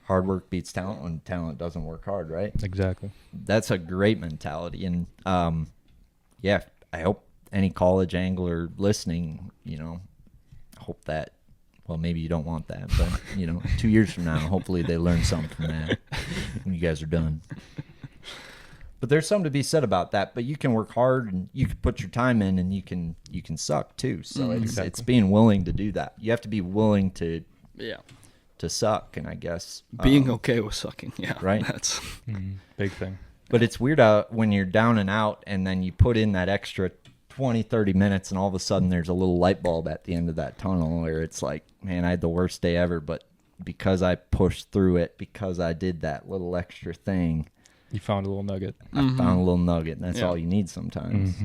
hard work beats talent when talent doesn't work hard, right? Exactly. That's a great mentality. And yeah, I hope any college angler listening, you know, hope that, well, maybe you don't want that, but, you know, 2 years from now, hopefully they learn something from that when you guys are done. But there's something to be said about that. But you can work hard and you can put your time in, and you can suck too. So it's being willing to do that. You have to be willing to suck, and I guess Being okay with sucking. Yeah. right. That's Big thing. But it's weird when you're down and out, and then you put in that extra 20, 30 minutes, and all of a sudden there's a little light bulb at the end of that tunnel where it's like, man, I had the worst day ever, but because I pushed through it, because I did that little extra thing, You found a little nugget. I found a little nugget, and that's Yeah. all you need sometimes.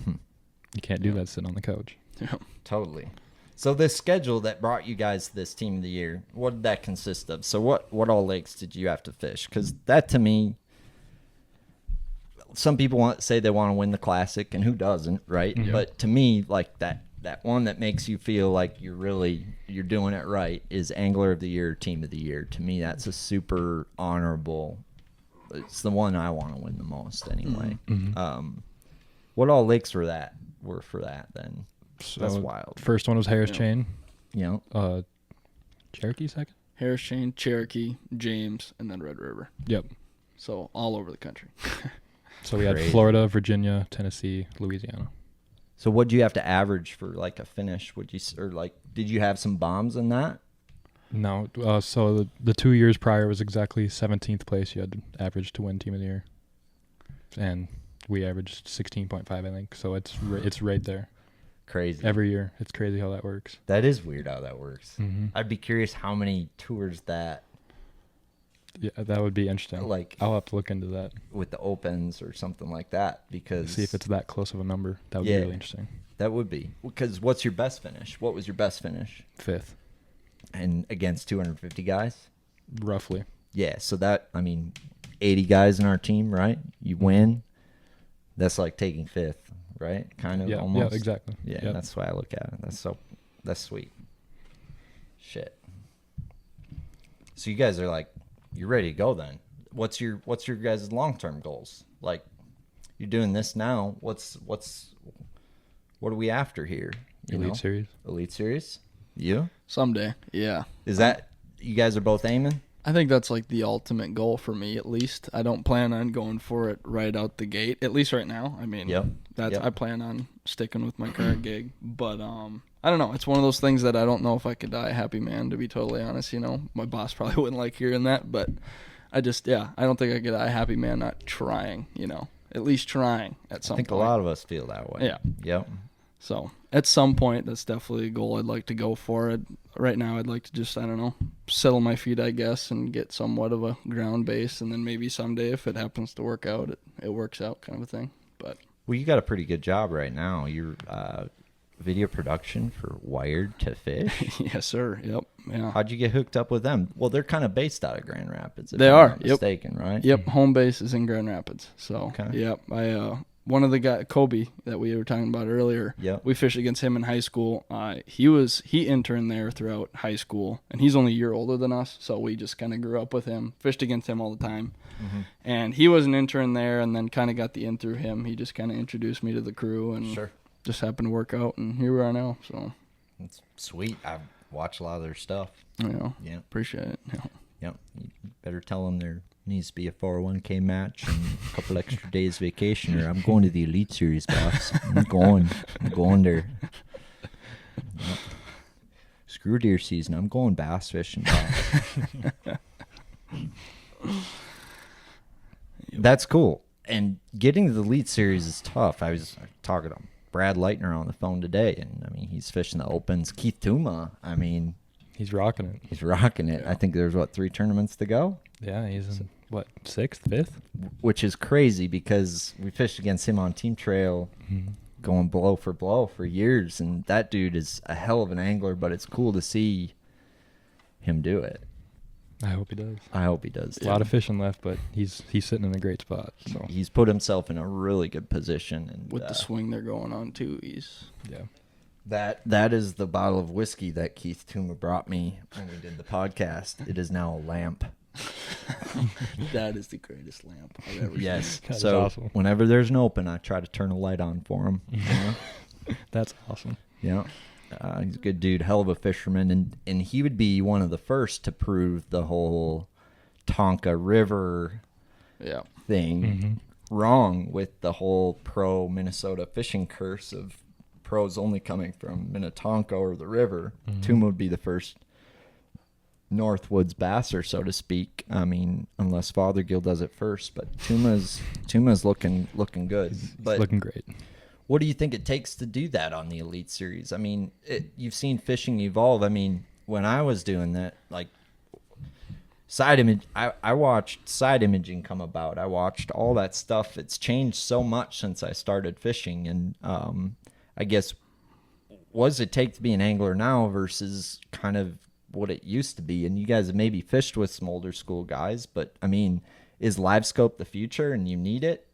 You can't do that sitting on the couch. yeah. Totally. So this schedule that brought you guys this team of the year, what did that consist of? So what all lakes did you have to fish? Because that to me, some people say they want to win the classic, and who doesn't, right? But to me, like that one that makes you feel like you're doing it right is Angler of the Year, Team of the Year. To me, that's a super honorable. It's the one I want to win the most anyway. What all lakes were for that then? So That's wild. First one was Harris Yeah. Chain. You know, Cherokee second? Harris Chain, Cherokee, James, and then Red River. Yep. So all over the country. So we had Crazy. Florida, Virginia, Tennessee, Louisiana. so what'd you have to average for like a finish? Did you have some bombs in that? No, so the 2 years prior was exactly 17th place you had to average to win Team of the Year. And we averaged 16.5, I think. So it's right there. Crazy. Every year. It's crazy how that works. That is weird how that works. Mm-hmm. I'd be curious how many tours that, Yeah, that would be interesting. like I'll have to look into that. with the opens or something like that, because See if it's that close of a number. That would be Yeah. really interesting. that would be. Because what's your best finish? What was your best finish? 5th, And against 250 guys? roughly. Yeah, so that, I mean, 80 guys in our team, right? You win. That's like taking 5th, right? Kind of Yeah, almost. yeah, exactly. Yeah, Yep. that's why I look at it. That's sweet. Shit. So you guys are like, you're ready to go then. What's your guys' long-term goals? Like, you're doing this now. What are we after here? You Elite know? Series. Elite Series? You? Someday. Yeah. Is that, you guys are both aiming? I think that's like the ultimate goal for me, at least. I don't plan on going for it right out the gate, at least right now. I mean, Yep. I plan on sticking with my current gig, but I don't know. It's one of those things that I don't know if I could die a happy man, to be totally honest. You know, my boss probably wouldn't like hearing that, but I don't think I could die a happy man not trying. You know, at least trying at some I think point. a lot of us feel that way. Yeah. Yep. So at some point, that's definitely a goal I'd like to go for. Right now, I'd like to just, I don't know, settle my feet, I guess, and get somewhat of a ground base. And then maybe someday, if it happens to work out, it works out kind of a thing. But Well, you got a pretty good job right now. You're video production for Wired to Fish. yes, sir. Yep. Yeah. How'd you get hooked up with them? Well, they're kind of based out of Grand Rapids. If They I'm are, not yep. mistaken, right? Yep. Home base is in Grand Rapids. So, Okay. yep. One of the guys, Kobe, that we were talking about earlier, Yep. we fished against him in high school. He interned there throughout high school, and he's only a year older than us, so we just kind of grew up with him, fished against him all the time. Mm-hmm. And he was an intern there, and then kind of got the in through him. He just kind of introduced me to the crew, and Sure. just happened to work out, and here we are now. So, It's sweet. I watch a lot of their stuff. Yeah. appreciate it. Yeah. Yep. You better tell them there needs to be a 401k match and a couple extra days vacation, or I'm going to the Elite Series, boss. I'm going there. Yep. Screw deer season. I'm going bass fishing, boss. That's cool. And getting to the Elite Series is tough. I was talking to Brad Leitner on the phone today, and I mean, he's fishing the opens. Keith Tuma, I mean, He's rocking it. he's rocking it. I think there's 3 tournaments to go. Yeah, he's in, what, 6th, 5th? which is crazy because we fished against him on Team Trail, going blow for years, and that dude is a hell of an angler. But it's cool to see him do it. I hope he does. I hope he does. A lot of fishing left, but he's sitting in a great spot. So He's put himself in a really good position, and With the swing they're going on too, he's yeah. that is the bottle of whiskey that Keith Tuma brought me when we did the podcast. It is now a lamp. that is the greatest lamp I've ever Yes. That is So awesome. whenever there's an open, I try to turn a light on for him. You know? That's awesome. Yeah. He's a good dude, hell of a fisherman, and he would be one of the first to prove the whole Tonka River seen. Yeah. thing wrong with the whole pro Minnesota fishing curse of pros only coming from Minnetonka or the river. Tuma would be the first Northwoods basser, so to speak. I mean, unless Fothergill does it first, but Tuma's looking good. But It's looking great. what do you think it takes to do that on the Elite Series? I mean, you've seen fishing evolve. I mean, when I was doing that, like side image, I watched side imaging come about. I watched all that stuff. It's changed so much since I started fishing, and I guess what does it take to be an angler now versus kind of what it used to be? And you guys have maybe fished with some older school guys, but I mean, is livescope the future and you need it?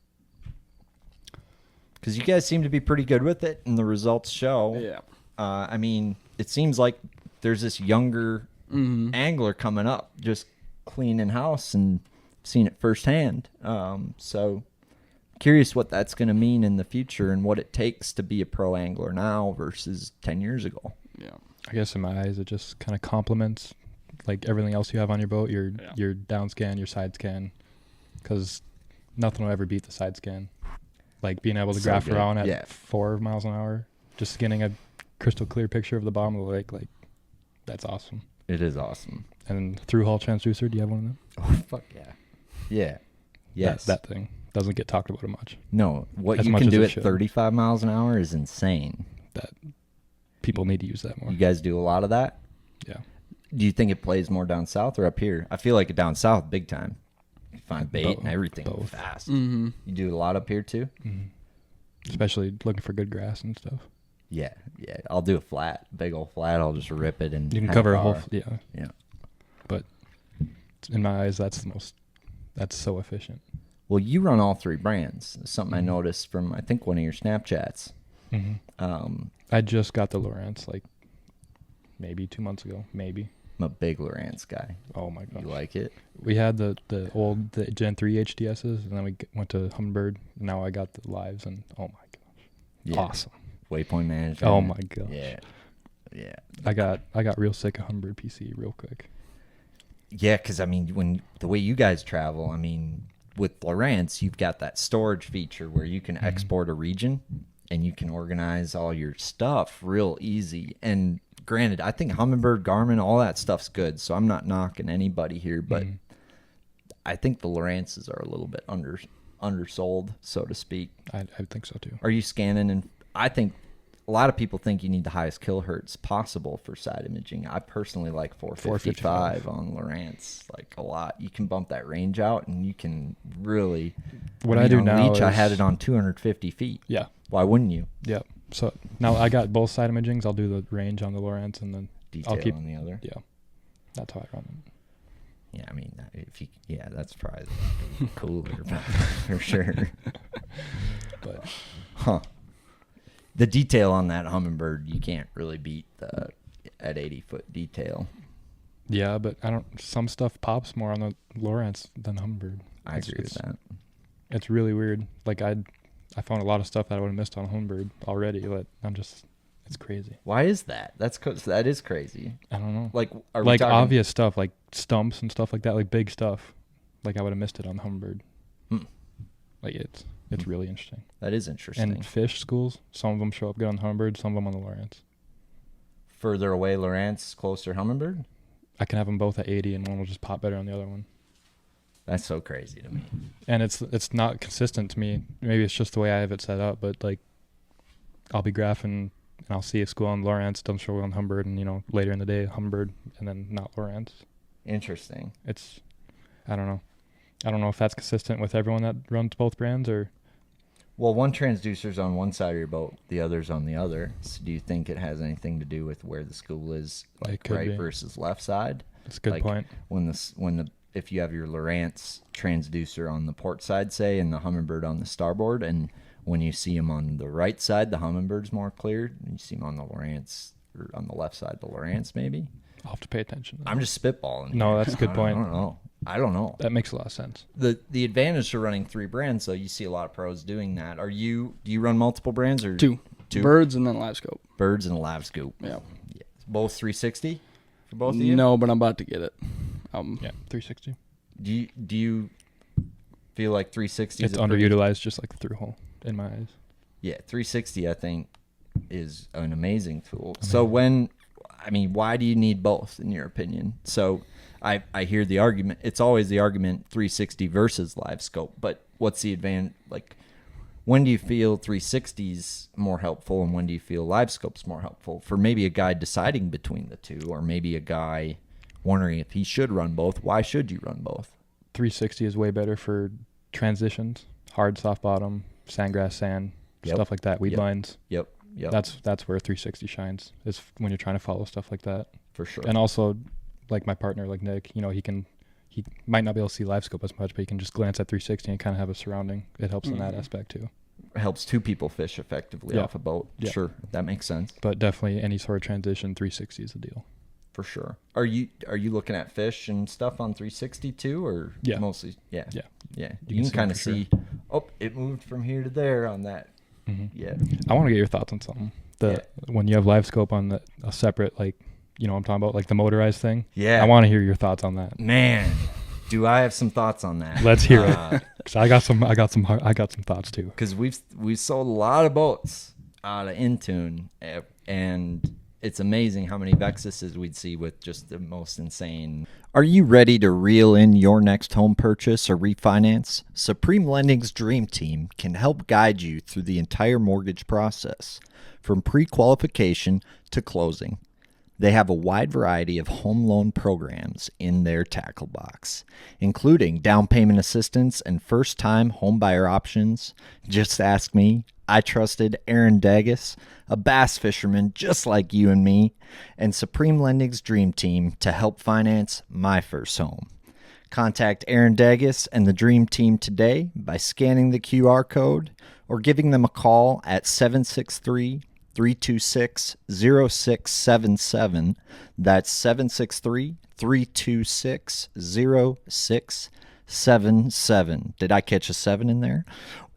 Because you guys seem to be pretty good with it, and the results show. Yeah. I mean, it seems like there's this younger angler coming up, just cleaning house, and seen it firsthand. So curious what that's going to mean in the future and what it takes to be a pro angler now versus 10 years ago. Yeah. I guess in my eyes, it just kind of complements like everything else you have on your boat, your down scan, your side scan, because nothing will ever beat the side scan. Like being able to So graph good. around at Yeah. 4 miles an hour, just getting a crystal clear picture of the bottom of the lake, like that's awesome. It is awesome. And through hull transducer, do you have one of them? Oh, fuck yeah. Yeah. Yes. That thing doesn't get talked about much. No, what As you much can as do it at should. 35 miles an hour is insane. That people need to use that more. You guys do a lot of that? Yeah. Do you think it plays more down south or up here? I feel like it down south big time. You find bait Both. and everything Both. fast. Mm-hmm. You do a lot up here too? Especially looking for good grass and stuff. Yeah. I'll do a flat, big old flat. I'll just rip it and You can have cover a bar. whole, yeah. Yeah. But in my eyes, that's so efficient. Well, you run all three brands. It's something I noticed from I think one of your Snapchats. I just got the Lowrance like maybe 2 months ago, maybe. I'm a big Lowrance guy. Oh my gosh. You like it? We had the Gen 3 HDSs, and then we went to Humminbird. Now I got the lives, and oh my gosh, Yeah. awesome. Waypoint management. Oh my gosh. Yeah. I got real sick of Humminbird PC real quick. Yeah, because I mean, when the way you guys travel, I mean, with Lowrance, you've got that storage feature where you can export a region and you can organize all your stuff real easy. And granted, I think Humminbird, Garmin, all that stuff's good, so I'm not knocking anybody here, but I think the Lowrances are a little bit undersold, so to speak. I think so too. Are you scanning? And I think a lot of people think you need the highest kilohertz possible for side imaging. I personally like 455 on Lowrance, like a lot. You can bump that range out, and you can really. What I do on now Leech, I is- had it on 250 feet. Yeah. Why wouldn't you? Yep. So now I got both side imagings. I'll do the range on the Lowrance, and then Detail I'll keep on the other. Yeah. That's how I run it. Yeah, I mean, that's probably cooler for sure. But Huh. The detail on that Humminbird, you can't really beat the at 80-foot detail. yeah, but some stuff pops more on the Lowrance than Humminbird. I agree with that. It's really weird. Like I found a lot of stuff that I would have missed on Humminbird already, but it's crazy. Why is that? That is crazy. I don't know. Like, are we Like talking, obvious stuff, like stumps and stuff like that, like big stuff. Like I would have missed it on Humminbird. Like it's really interesting. That is interesting. And fish schools, some of them show up good on the Humminbird, some of them on the Lowrance. Further away, Lowrance, closer Humminbird? I can have them both at 80, and one will just pop better on the other one. That's so crazy to me. And it's not consistent to me. Maybe it's just the way I have it set up, but like I'll be graphing and I'll see a school on Lowrance, doesn't show on Humminbird, and later in the day Humminbird, and then not Lowrance. Interesting. It's I don't know if that's consistent with everyone that runs both brands or. Well, one transducer's on one side of your boat, the other's on the other. So do you think it has anything to do with where the school is, like could right be. versus left side? That's a good Like, point. If you have your Lowrance transducer on the port side, say, and the Humminbird on the starboard, and when you see them on the right side, the Humminbird's more clear, and you see them on the Lowrance, or on the left side, the Lowrance maybe. I'll have to pay attention to that. I'm just spitballing. No, here. that's a good point. I don't know. That makes a lot of sense. The advantage to running 3 brands, though, you see a lot of pros doing that. Do you run multiple brands or Two birds and then livescope. Birds and a livescope? Yeah. Both 360 for both of you? No, but I'm about to get it. Yeah, 360. Do you feel like 360 It's underutilized, just like the through hole in my eyes. Yeah, 360 I think is an amazing tool. So why do you need both in your opinion? So I hear the argument. It's always the argument 360 versus livescope, but what's the advantage? Like, when do you feel 360's more helpful, and when do you feel livescope's more helpful for maybe a guy deciding between the two, or maybe a guy wondering if he should run both? Why should you run both? 360 is way better for transitions, hard, soft bottom, sandgrass, sand, stuff like that, weed lines. Yep. That's where 360 shines, is when you're trying to follow stuff like that. For sure. And also, like my partner, like Nick, he might not be able to see livescope as much, but he can just glance at 360 and kind of have a surrounding. It helps in that aspect too. It helps 2 people fish effectively off a boat. Yeah. Sure, that makes sense. But definitely any sort of transition, 360 is the deal. For sure. Are you looking at fish and stuff on 360 too, or mostly? Yeah. You can kind of see. Oh, it moved from here to there on that. Mm-hmm. Yeah. I want to get your thoughts on something. When you have livescope on a separate, like, you know what I'm talking about, like the motorized thing. Yeah. I want to hear your thoughts on that. Man, do I have some thoughts on that? Let's hear it. 'Cause I got some thoughts too. Because we've sold a lot of boats out of Intune, and it's amazing how many Vexuses we'd see with just the most insane. Are you ready to reel in your next home purchase or refinance? Supreme Lending's Dream Team can help guide you through the entire mortgage process, from pre-qualification to closing. They have a wide variety of home loan programs in their tackle box, including down payment assistance and first-time homebuyer options. Just ask me. I trusted Aaron Dagas, a bass fisherman just like you and me, and Supreme Lending's Dream Team to help finance my first home. Contact Aaron Dagas and the Dream Team today by scanning the QR code or giving them a call at 763-326-0677. That's 763-326-0677. Did I catch a 7 in there?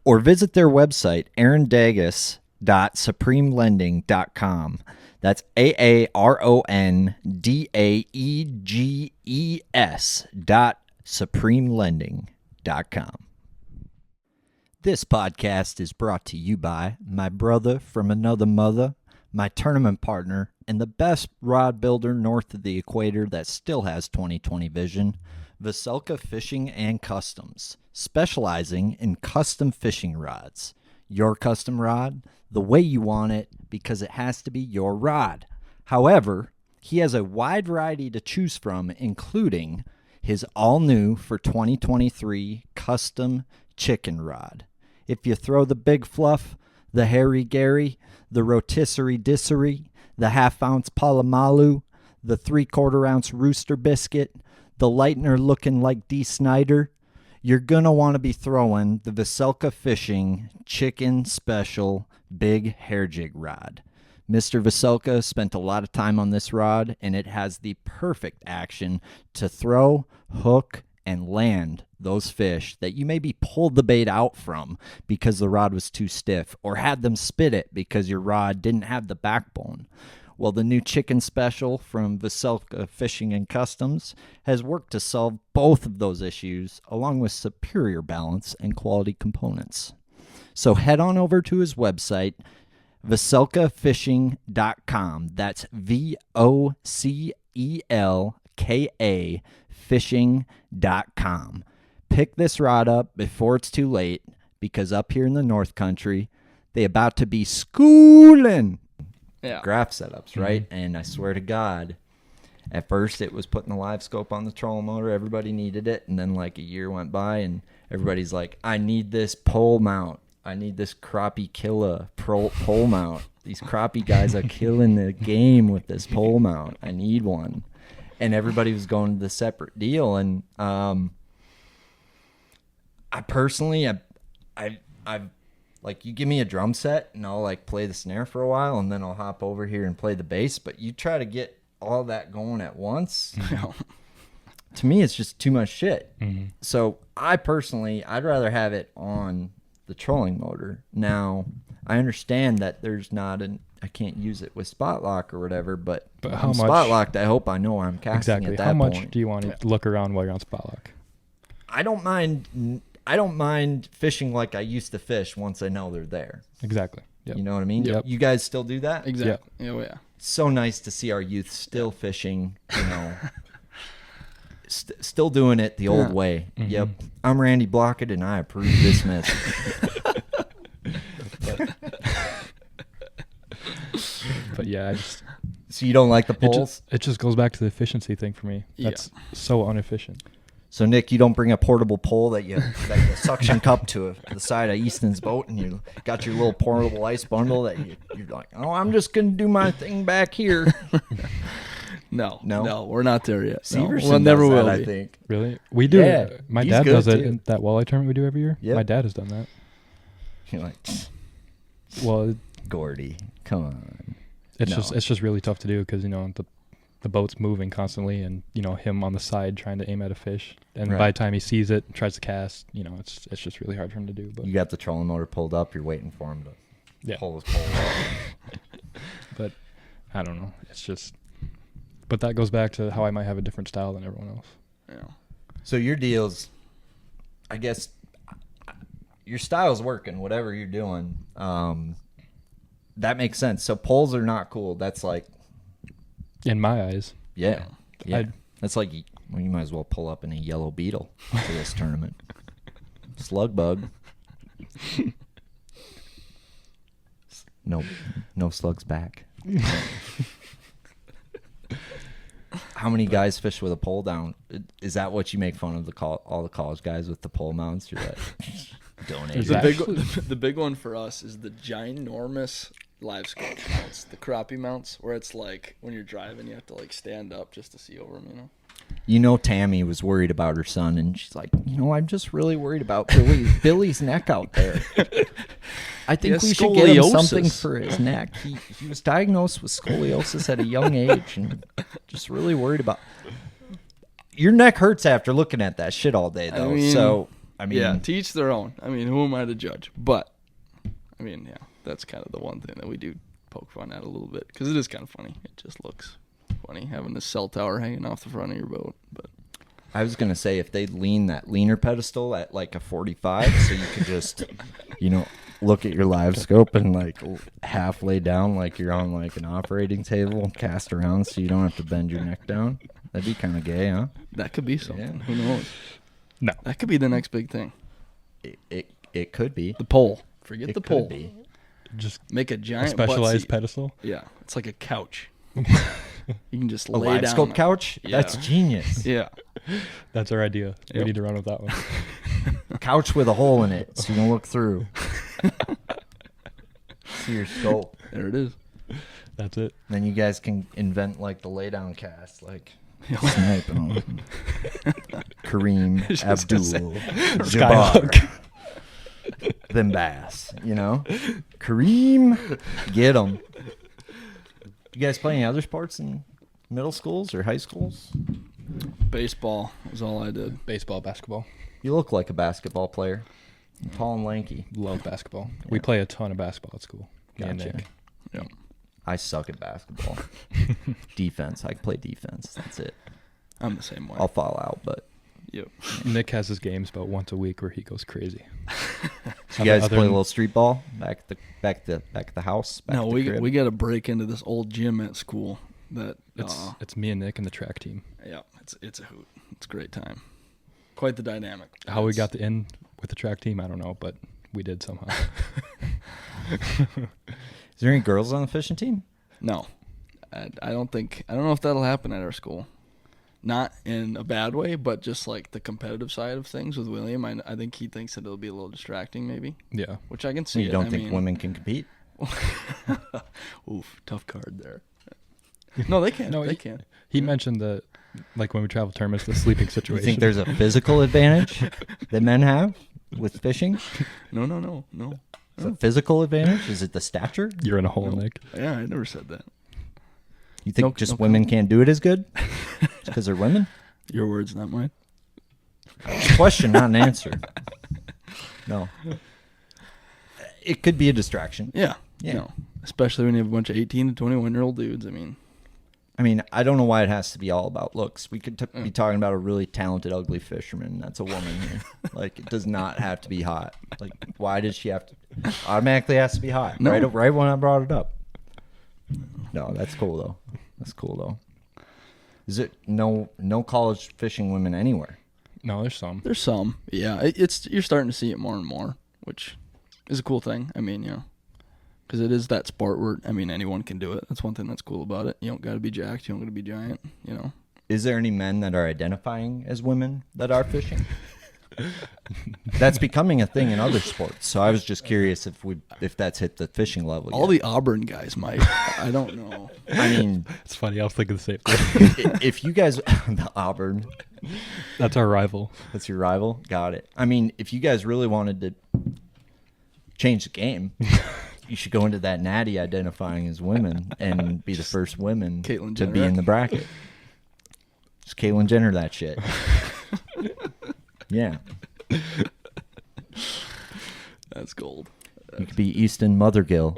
Or visit their website, aarondages.supremelending.com. That's AARONDAEGES.supremelending.com. This podcast is brought to you by my brother from another mother, my tournament partner, and the best rod builder north of the equator that still has 20/20 vision, Veselka Fishing and Customs, specializing in custom fishing rods. Your custom rod, the way you want it, because it has to be your rod. However, he has a wide variety to choose from, including his all-new for 2023 custom chicken rod. If you throw the big fluff, the hairy Gary, the rotisserie dissery, the half-ounce Palomalu, the 3/4-ounce rooster biscuit, the lightener looking like D. Snyder, you're going to want to be throwing the Veselka Fishing Chicken Special Big Hair Jig Rod. Mr. Veselka spent a lot of time on this rod, and it has the perfect action to throw, hook, and land those fish that you maybe pulled the bait out from because the rod was too stiff, or had them spit it because your rod didn't have the backbone. Well, the new Chicken Special from Veselka Fishing and Customs has worked to solve both of those issues, along with superior balance and quality components. So head on over to his website, veselkafishing.com. That's VOCELKA fishing.com. Pick this rod up before it's too late, because up here in the North Country, they about to be schooling graph setups, right? And I swear to God, At first, it was putting the live scope on the trolling motor. Everybody needed it. And then like a year went by and everybody's like, I need this pole mount. I need this crappie killer pole mount. These crappie guys are killing the game with this pole mount. I need one. And everybody was going to the separate deal. And I personally, I've like, you give me a drum set and I'll like play the snare for a while and then I'll hop over here and play the bass. But you try to get all that going at once. To me, it's just too much shit. Mm-hmm. So I personally, I'd rather have it on the trolling motor. Now, I understand that there's not I can't use it with spot lock or whatever, but how much spot locked, I hope I know where I'm casting exactly at that how much point. do you want to look around while you're on spot lock? I don't mind fishing like I used to fish once I know they're there. Exactly. Yep. You know what I mean? Yep. You guys still do that? Exactly. Yep. Oh, yeah. So nice to see our youth still fishing, you know, still doing it the old way. Mm-hmm. Yep. I'm Randy Blockett, and I approve this message. But yeah, so you don't like the poles? It just goes back to the efficiency thing for me. That's so inefficient. So Nick, you don't bring a portable pole that you suction cup to the side of Easton's boat, and you got your little portable ice bundle that you're like, oh, I'm just gonna do my thing back here. No, we're not there yet. Severson we'll never does will that, be. I think. Really? We do. Yeah, my he's dad good, does it too. in that walleye tournament we do every year. Yep. My dad has done that. You're like, Well, Gordy, come on. it's just really tough to do because the boat's moving constantly, and him on the side trying to aim at a fish, and by the time he sees it, tries to cast, it's just really hard for him to do. But You got the trolling motor pulled up. You're waiting for him to pull his pole up. But I don't know. It's just. But that goes back to how I might have a different style than everyone else. Yeah. So your deal's, I guess, your style's working, whatever you're doing. That makes sense. So poles are not cool. That's like, in my eyes. yeah. That's like, well, you might as well pull up in a yellow beetle for this tournament. Slug bug. No slugs back. How many guys fish with a pole down? Is that what you make fun of all the college guys with the pole mounts? You're like, donate. The big one for us is the ginormous live scope mounts, the crappie mounts, where it's like when you're driving, you have to like stand up just to see over them. Tammy was worried about her son, and she's like, I'm just really worried about Billy's neck out there. I think we should get him something for his neck. He was diagnosed with scoliosis at a young age, and just really worried about. Your neck hurts after looking at that shit all day, though. Yeah, to each their own. Who am I to judge? But that's kind of the one thing that we do poke fun at a little bit because it is kind of funny. It just looks funny having this cell tower hanging off the front of your boat. But I was gonna say if they'd lean that leaner pedestal at like a 45, so you could just, look at your live scope and like half lay down like you're on like an operating table and cast around so you don't have to bend your neck down. That'd be kind of gay, huh? That could be something. Yeah. Who knows? No. That could be the next big thing. It could be. The pole. Forget It the could pole. be. Just make a giant specialized butt seat. pedestal. Yeah, it's like a couch. You can just A lay live down. scope couch? Yeah. That's genius. Yeah. That's our idea. We need to run with that one. Couch with a hole in it so you can look through. See your scope. There it is. That's it. Then you guys can invent like the lay down cast, like sniping Kareem Abdul Jabbar. Then Bass, Kareem, get him. You guys play any other sports in middle schools or high schools? Baseball was all I did. Baseball, basketball. You look like a basketball player. Tall and lanky. Love basketball. Yeah. We play a ton of basketball at school. Me and Gotcha. Nick. Yeah. I suck at basketball. Defense. I can play defense. That's it. I'm the same way. I'll fall out, but Yep. Nick has his games about once a week where he goes crazy. you guys play a little street ball back at the house. No, we got to break into this old gym at school. That it's me and Nick and the track team. Yeah, it's a hoot. It's a great time. Quite the dynamic. How we got the in with the track team, I don't know, but we did somehow. Is there any girls on the fishing team? No, I don't know if that'll happen at our school. Not in a bad way, but just like the competitive side of things with William. I think he thinks that it'll be a little distracting, maybe. Yeah. Which I can see. You don't think women can compete? Oof, tough card there. No, they can. They can. He mentioned that, like when we travel tournaments, the sleeping You situation. think there's a physical advantage that men have with fishing? No. Is it a physical advantage? Is it the stature? You're in a hole, Nick. Yeah, I never said that. You think women can't do it as good? Because they're women? Your words, not mine. Question, not an answer. No. It could be a distraction. Yeah. Yeah. No. Especially when you have a bunch of 18 to 21-year-old dudes. I mean, I don't know why it has to be all about looks. We could be talking about a really talented, ugly fisherman. That's a woman here. Like, it does not have to be hot. Like, why does she have to? Automatically has to be hot. No. Right when I brought it up. No, that's cool though. That's cool though. Is it no college fishing women anywhere? No, there's some. there's some. Yeah, you're starting to see it more and more, which is a cool thing. I mean, because it is that sport where, anyone can do it. That's one thing that's cool about it. You don't got to be jacked. You don't got to be giant, Is there any men that are identifying as women that are fishing? That's becoming a thing in other sports. So I was just curious if that's hit the fishing level All the Auburn guys might. I don't know. It's funny. I was thinking the same thing. if you guys, the Auburn, That's our rival. that's your rival. Got it. If you guys really wanted to change the game, you should go into that natty identifying as women and be the first women Caitlyn to Jenner. be in the bracket. Just Caitlyn Jenner that shit. Yeah. That's gold. You could be Easton Fothergill.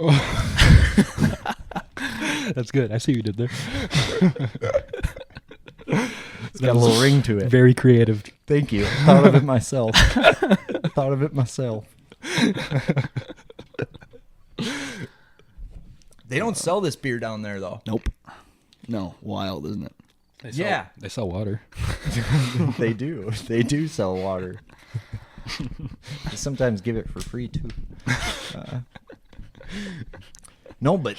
That's good. I see what you did there. It's got a little ring to it. Very creative. Thank you. Thought of it myself. They don't sell this beer down there, though. Nope. No, wild, isn't it? They sell water. They do. They do sell water. They sometimes give it for free, too. No, but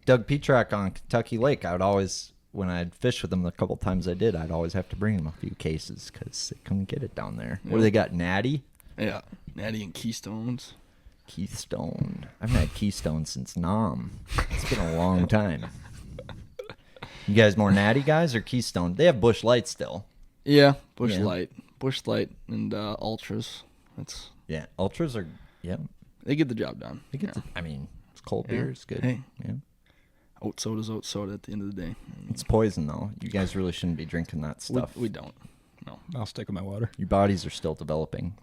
Doug Petrak on Kentucky Lake, I would always, when I'd fish with him the couple times I did, I'd always have to bring him a few cases because they couldn't get it down there. What do they got, Natty? Yeah. Natty and Keystones. Keystone. I haven't had Keystone since Nam. It's been a long time. You guys more Natty guys or Keystone? They have Bush Light still. Yeah, Bush Light and Ultras. Yeah, Ultras are, They get the job done. They get it's cold beer. It's good. Hey. Yeah. Oat soda's oat soda at the end of the day. It's poison, though. You guys really shouldn't be drinking that stuff. We don't. No. I'll stick with my water. Your bodies are still developing.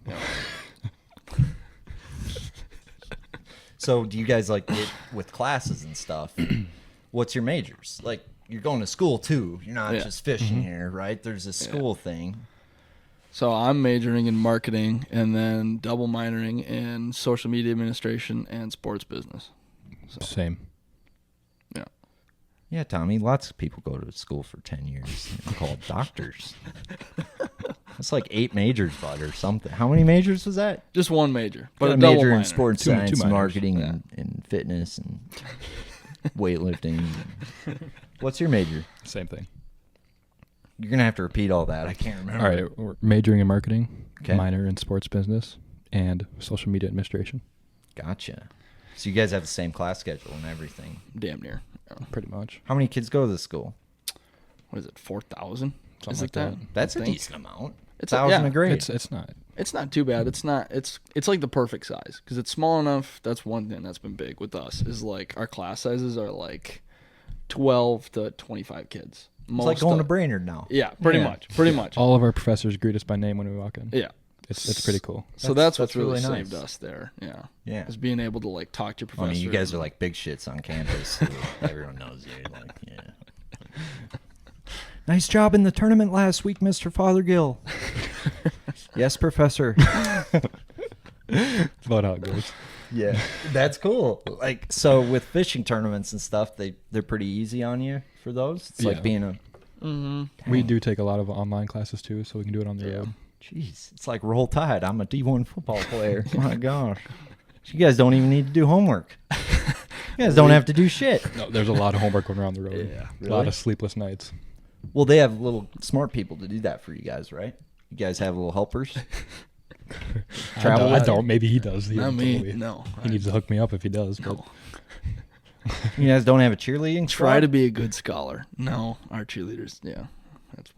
So do you guys like get with classes and stuff? What's your majors? Like, you're going to school too. You're not just fishing here, right? There's a school thing. So I'm majoring in marketing and then double minoring in social media administration and sports business. So, Same. yeah. Yeah, Tommy, lots of people go to school for 10 years. They're called doctors. That's like 8 majors, bud, or something. How many majors was that? Just one major, But but a double major minor. in sports Two science, minors. marketing, Yeah. and fitness, and weightlifting. What's your major? Same thing. You're going to have to repeat all that. I can't remember. All right. We're majoring in marketing, Okay. minor in sports business, and social media administration. Gotcha. So you guys have the same class schedule and everything. Damn near. Yeah. Pretty much. How many kids go to this school? What is it? 4,000? Something Is like it that? that. That's I a think. decent amount. It's 1,000 yeah. a grade. It's not. It's not too bad. It's not. It's like the perfect size because it's small enough. That's one thing that's been big with us is like our class sizes are like 12 to 25 kids. It's like going to Brainerd now. Yeah, pretty much. All of our professors greet us by name when we walk in. Yeah. It's pretty cool. So that's what's that's really really saved nice. us there. Yeah. Yeah. Is being able to like talk to your I professor. mean, you guys are like big shits on campus. So everyone knows you. Like, yeah. Nice job in the tournament last week, Mr. Fothergill. Yes, Professor. That's about how it goes. Yeah, that's cool. Like, so with fishing tournaments and stuff, they're pretty easy on you for those. It's like Yeah. being a We do take a lot of online classes too, so we can do it on the road. jeez. It's like Roll Tide. I'm a D1 football player. My gosh, you guys don't even need to do homework. You guys don't have to do shit. No, there's a lot of homework going around the road. Yeah. A lot of sleepless nights. Well, they have little smart people to do that for you guys, right? You guys have little helpers. Travel I with don't. Maybe he does. He Not hasn't me. told me. No. He needs to hook me up if he does. But No. You guys don't have a cheerleading Try squad? to be a good scholar. No, our cheerleaders. Yeah, that's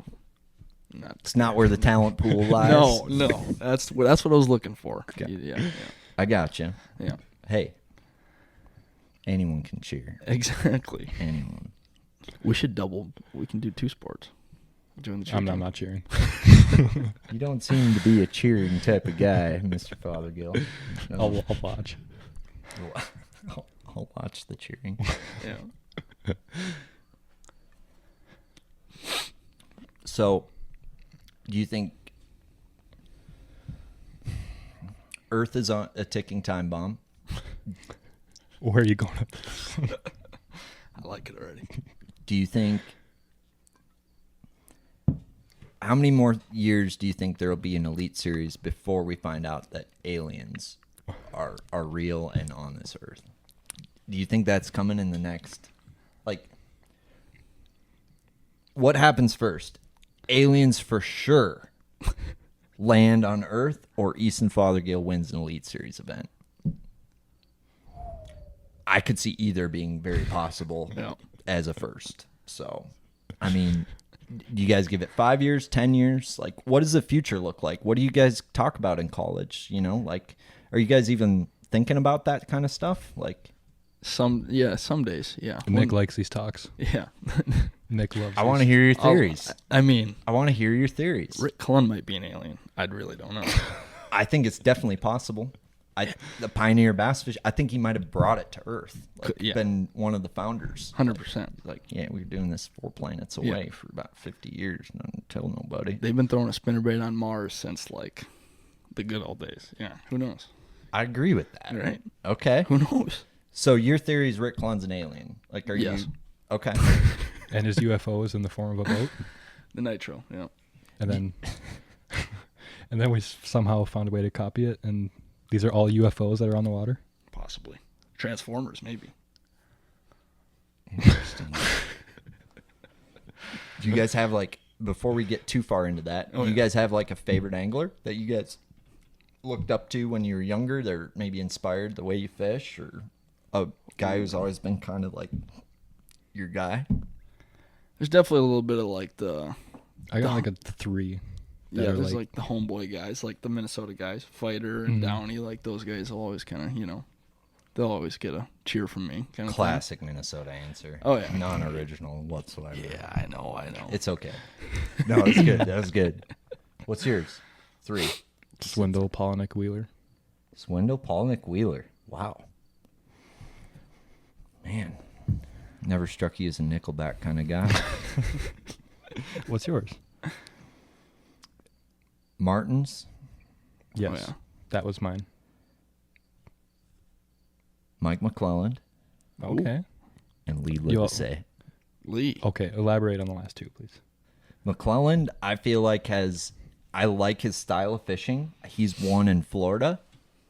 not. It's not where the talent pool lies. No. That's what I was looking for. Okay. Yeah. I got you. Yeah. Hey, anyone can cheer. Exactly. Anyone. We should double. We can do 2 sports. Doing the cheer I'm team. not cheering. You don't seem to be a cheering type of guy, Mr. Fothergill. No. I'll watch. I'll watch the cheering. Yeah. So, do you think Earth is on a ticking time bomb? Where are you going? I like it already. Do you think... How many more years do you think there will be an Elite Series before we find out that aliens are real and on this Earth? Do you think that's coming in the next... Like, what happens first? Aliens for sure land on Earth, or Easton Fothergill wins an Elite Series event? I could see either being very possible Yeah. as a first. So, I mean, do you guys give it 5 years, 10 years? Like, what does the future look like? What do you guys talk about in college? You know, like, are you guys even thinking about that kind of stuff? Like, Some days. Yeah. Nick likes these talks. Yeah. Nick loves. I want to hear your theories. I mean, I want to hear your theories. Rick Cullen might be an alien. I really don't know. I think it's definitely possible. The pioneer bass fish, I think he might have brought it to Earth. Like, Yeah. been one of the founders. 100%. Like, yeah, we were doing this 4 planets away for about 50 years. Don't tell nobody. They've been throwing a spinnerbait on Mars since like the good old days. Yeah. Who knows? I agree with that. Right. Okay. Who knows? So your theory is Rick Clunn's an alien. Like, are Yes. you... Okay. And his UFO is in the form of a boat. The nitro. Yeah. And then, and then we somehow found a way to copy it. And these are all UFOs that are on the water. Possibly. Transformers, maybe. Interesting. Do you guys have, like, before we get too far into that, do you guys have, like, a favorite angler that you guys looked up to when you were younger that maybe inspired the way you fish, or a guy who's always been kind of like your guy? There's definitely a little bit of like the I got like a 3. that yeah. are There's like the homeboy guys, like the Minnesota guys, Fighter and Downey. Like those guys will always kind of they'll always get a cheer from me. Kind of Classic Minnesota answer. Oh, yeah. Non-original whatsoever. Yeah, I know. It's okay. No, it's good. That was good. What's yours? 3. Swindle, Polnick, Wheeler. Swindle, Polnick, Wheeler. Wow. Man. Never struck you as a Nickelback kind of guy. What's yours? Martin's, Yes, yeah. that was mine. Mike McClelland, Okay. and Lee You all- Livesey. Lee. Okay, elaborate on the last 2, please. McClelland, I feel like I like his style of fishing. He's won in Florida.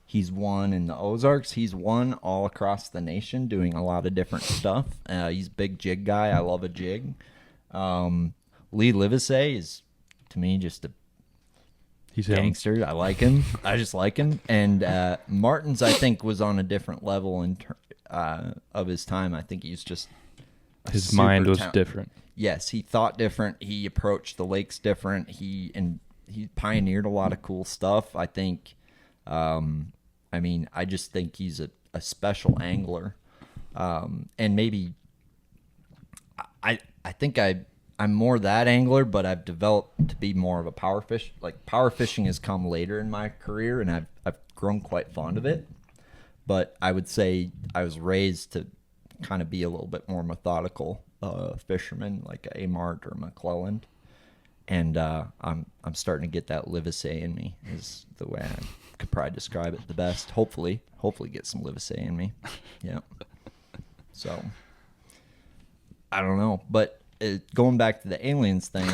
He's won in the Ozarks. He's won all across the nation doing a lot of different stuff. He's a big jig guy. I love a jig. Lee Livesey is, to me, just a He's him. gangster. I like him. I just like him. And Martin's, I think, was on a different level of his time. I think he's just His super mind was talent- different. Yes, he thought different. He approached the lakes different. He pioneered a lot of cool stuff. I think. I just think he's a special angler, and maybe I think I'm more that angler, but I've developed to be more of a power fish. Like, power fishing has come later in my career, and I've grown quite fond of it. But I would say I was raised to kind of be a little bit more methodical fisherman, like a Mart or McClelland. And I'm starting to get that Livesey in me, is the way I could probably describe it the best. Hopefully get some Livesey in me. Yeah. So I don't know, but going back to the aliens thing,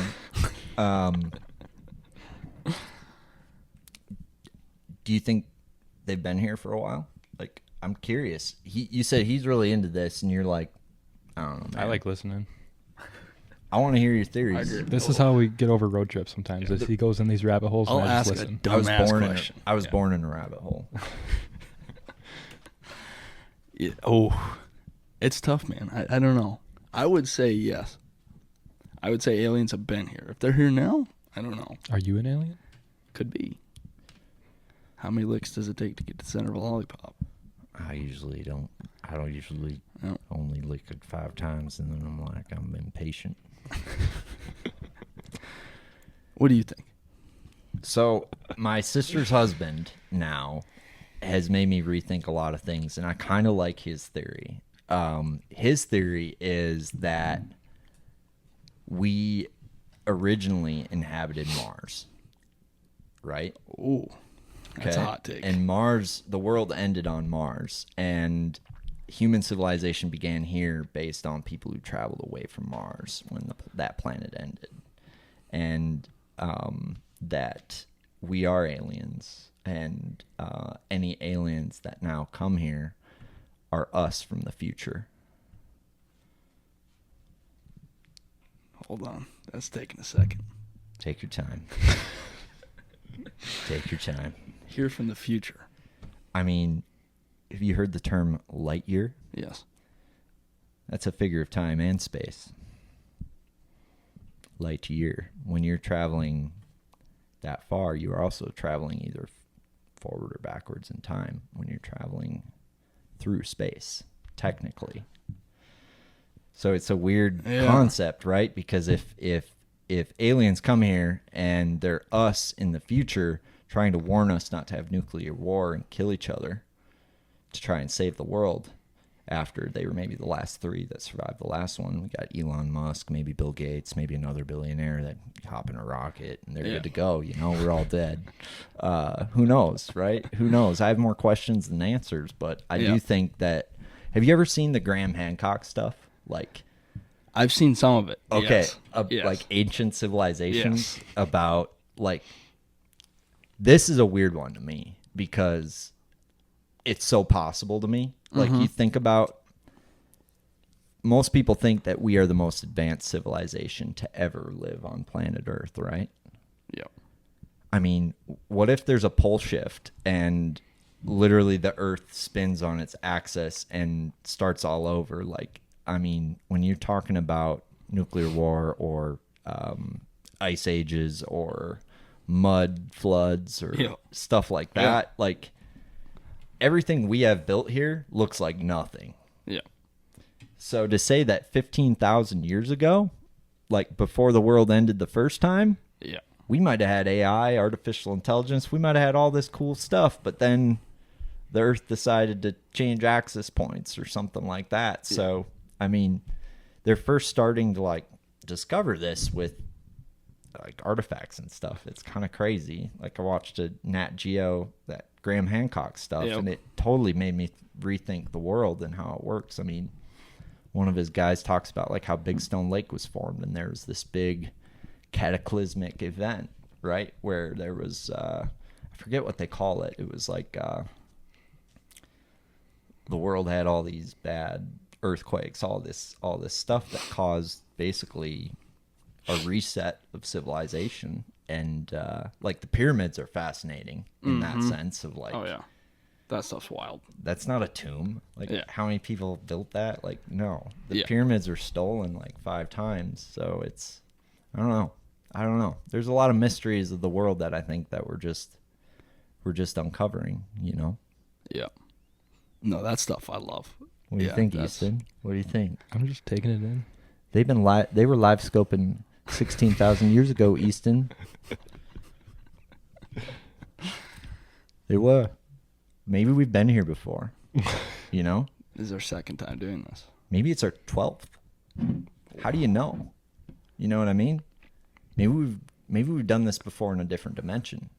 do you think they've been here for a while? Like, I'm curious. You said he's really into this, and you're like, I don't know, man. I like listening. I want to hear your theories. This is how we get over road trips sometimes. Is he goes in these rabbit holes I'll and I ask just a listen. dumbass question. I was born in a rabbit hole. It's tough, man. I don't know. I would say yes. I would say aliens have been here. If they're here now, I don't know. Are you an alien? Could be. How many licks does it take to get to the center of a lollipop? I don't usually No. only lick it 5 times, and then I'm like, I'm impatient. What do you think? So my sister's husband now has made me rethink a lot of things, and I kind of like his theory. His theory is that we originally inhabited Mars, right? Ooh, that's a hot take. And Mars, the world ended on Mars, and human civilization began here based on people who traveled away from Mars when that planet ended. And that we are aliens, and any aliens that now come here are us from the future. Hold on. That's taking a second. Take your time. Take your time. Here from the future. I mean, have you heard the term light year? Yes. That's a figure of time and space. Light year. When you're traveling that far, you are also traveling either forward or backwards in time when you're traveling through space, technically. So it's a weird concept, right? Because if aliens come here and they're us in the future trying to warn us not to have nuclear war and kill each other to try and save the world after they were maybe the last 3 that survived the last one. We got Elon Musk, maybe Bill Gates, maybe another billionaire that hop in a rocket and they're good to go. You know, we're all dead. Who knows, right? Who knows? I have more questions than answers, but I do think that. Have you ever seen the Graham Hancock stuff? Like, I've seen some of it. okay, Yes. like ancient civilizations about like. This is a weird one to me because it's so possible to me. Like, you think about, most people think that we are the most advanced civilization to ever live on planet Earth, right? Yep. I mean, what if there's a pole shift and literally the Earth spins on its axis and starts all over? Like, I mean, when you're talking about nuclear war or ice ages or mud floods or stuff like that, like, everything we have built here looks like nothing. Yeah. So to say that 15,000 years ago, like before the world ended the first time, we might have had AI, artificial intelligence. We might have had all this cool stuff, but then the Earth decided to change axis points or something like that. So, I mean, they're first starting to like discover this with like artifacts and stuff. It's kind of crazy. Like, I watched a Nat Geo, that Graham Hancock stuff, and it totally made me rethink the world and how it works. I mean, one of his guys talks about like how Big Stone Lake was formed, and there was this big cataclysmic event, right, where there was I forget what they call it. It was like the world had all these bad earthquakes, all this stuff that caused basically a reset of civilization. And like the pyramids are fascinating in that sense of like, that stuff's wild. That's not a tomb. Like, how many people built that? Like, no, the pyramids are stolen like 5 times. So it's, I don't know. There's a lot of mysteries of the world that I think that we're just uncovering, you know? Yeah. No, that stuff I love. What do you think, Easton? What do you think? I'm just taking it in. They were live scoping 16,000 years ago, Easton. They were. Maybe we've been here before. You know? This is our second time doing this. Maybe it's our 12th. How do you know? You know what I mean? Maybe we've done this before in a different dimension.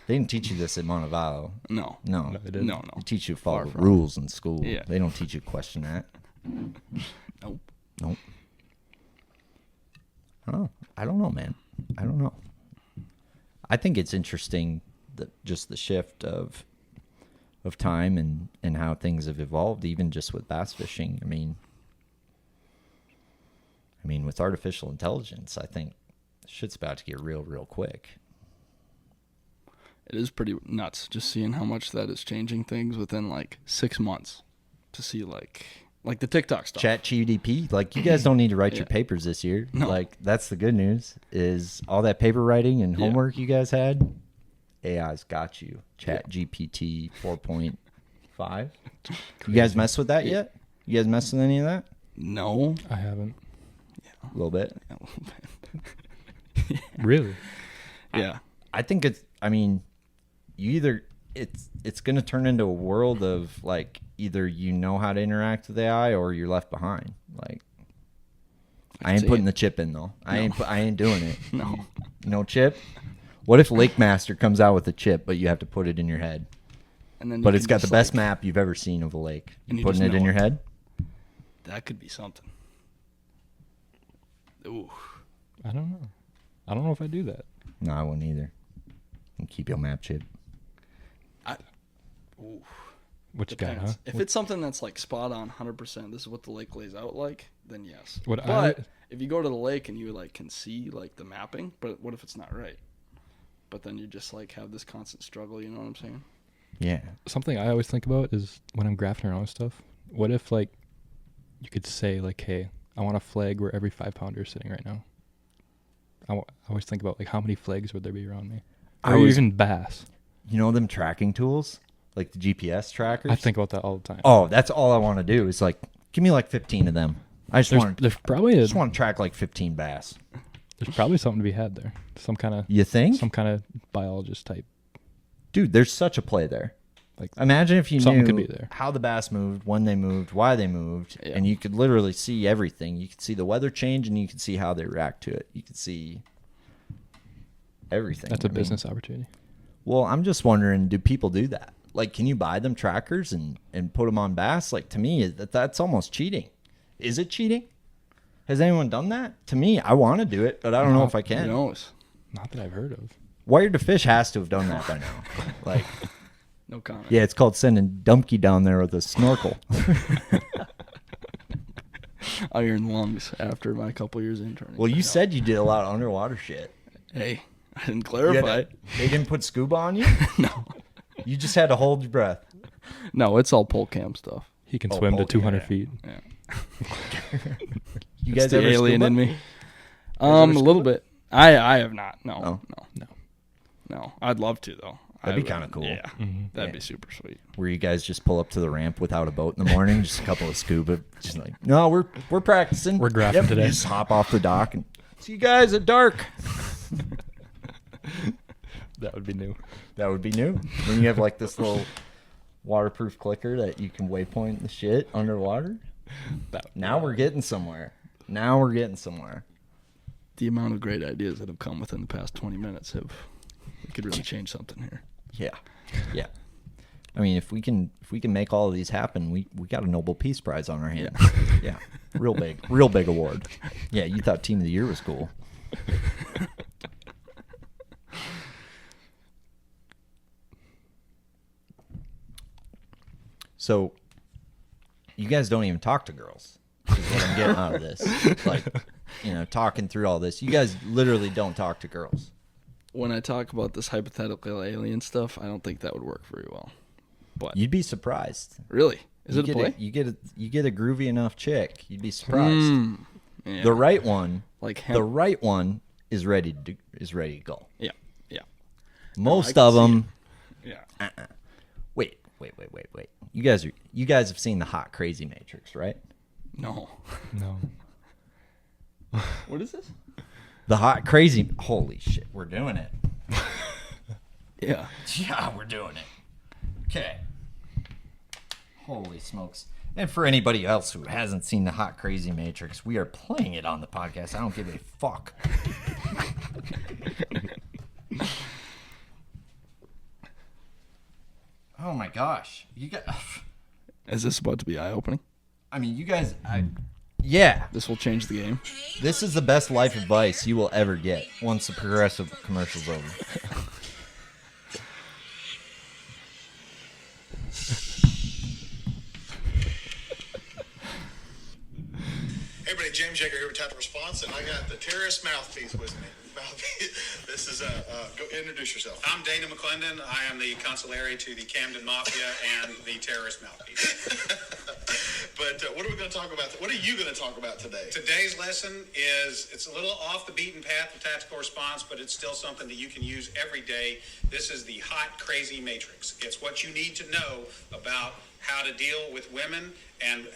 They didn't teach you this at Montevallo. No, they didn't. No. They teach you to follow the rules in school. Yeah. They don't teach you to question that. Nope. Oh, I don't know, man. I don't know. I think it's interesting just the shift of time and how things have evolved, even just with bass fishing. I mean, with artificial intelligence, I think shit's about to get real quick. It is pretty nuts just seeing how much that is changing things within like 6 months. To see like the TikTok stuff. ChatGPT, like you guys don't need to write your papers this year. No. Like that's the good news is all that paper writing and homework you guys had, AI's got you. ChatGPT 4.5. You guys mess with that yet? You guys mess with any of that? No. I haven't. A little bit. Yeah, a little bit. Really? Yeah. I think it's going to turn into a world of like either you know how to interact with AI or you're left behind. Like I ain't putting the chip in though. I ain't doing it. No chip. What if Lake Master comes out with a chip, but you have to put it in your head? And then But it's got the best map you've ever seen of a lake. And you Putting just it in know your head? That could be something. Ooh. I don't know. I don't know if I do that. No, I wouldn't either. And keep your map chip. Ooh. What you got, Depends. huh? If it's something that's like spot on 100%, this is what the lake lays out like, then yes. What But if you go to the lake and you like can see like the mapping, but what if it's not right? But then you just like have this constant struggle, you know what I'm saying? Yeah. Something I always think about is when I'm graphing around with stuff, what if like you could say like, hey, I want a flag where every 5-pounder is sitting right now. I always think about like how many flags would there be around me? Or even bass. You know them tracking tools? Like the GPS trackers? I think about that all the time. Oh, that's all I want to do is like, give me like 15 of them. I just want to track like 15 bass. There's probably something to be had there. Some kind of You think? some kind of biologist type. Dude, there's such a play there. Like imagine if you something knew could be there. how the bass moved, when they moved, why they moved, and you could literally see everything. You could see the weather change, and you could see how they react to it. You could see everything. That's a business opportunity. Well, I'm just wondering, do people do that? Like, can you buy them trackers and put them on bass? Like, to me, that's almost cheating. Is it cheating? Has anyone done that? To me, I want to do it, but I don't know if I can. Who knows? Not that I've heard of. Wired to Fish has to have done that by now. Like, No comment. yeah, it's called sending Dumke down there with a snorkel. Iron lungs after my couple years interning. Well, you said you did a lot of underwater shit. Hey, I didn't clarify. They didn't put scuba on you? No. You just had to hold your breath. No, it's all pole cam stuff. He can swim to 200 feet. Yeah. You It's guys the ever alien scuba? in me. ever A little scuba? bit. I have not. No. No. No. I'd love to though. That'd be kind of cool. Yeah. Mm-hmm. That'd Yeah. be super sweet. Where you guys just pull up to the ramp without a boat in the morning, just a couple of scuba, just like, no, we're practicing. We're graphing today. You just hop off the dock and see you guys at dark. That would be new. That would be new. Then you have like this little waterproof clicker that you can waypoint the shit underwater. Now we're getting somewhere. The amount of great ideas that have come within the past 20 minutes we could really change something here. Yeah. I mean, if we can make all of these happen, we got a Nobel Peace Prize on our hands. Yeah. Real big award. Yeah, you thought Team of the Year was cool. So, you guys don't even talk to girls. Is what I'm getting out of this. Like, talking through all this. You guys literally don't talk to girls. When I talk about this hypothetical alien stuff, I don't think that would work very well. But You'd be surprised. really, is it a play? You get a groovy enough chick. You'd be surprised. Yeah. The right one, Like the right one is ready to go. Yeah. Most I of can see them. Yeah. Wait. You guys have seen the Hot Crazy Matrix, right? No. No. What is this? The Hot Crazy. Holy shit, we're doing it. Yeah. Yeah, we're doing it. Okay. Holy smokes. And for anybody else who hasn't seen the Hot Crazy Matrix, we are playing it on the podcast. I don't give a fuck. Oh my gosh. You got. Is this about to be eye-opening? I mean, you guys. Yeah. This will change the game. This is the best life advice you will ever get once the progressive commercial's over. Hey everybody, James Jager here with Tactical Response, and I got the terrorist mouthpiece with me. This is go introduce yourself. I'm Dana McClendon. I am the consigliere to the Camden Mafia and the terrorist mouthpiece. But what are we going to talk about? What are you going to talk about today? Today's lesson it's a little off the beaten path of tactical response, but it's still something that you can use every day. This is the hot, crazy matrix. It's what you need to know about how to deal with women and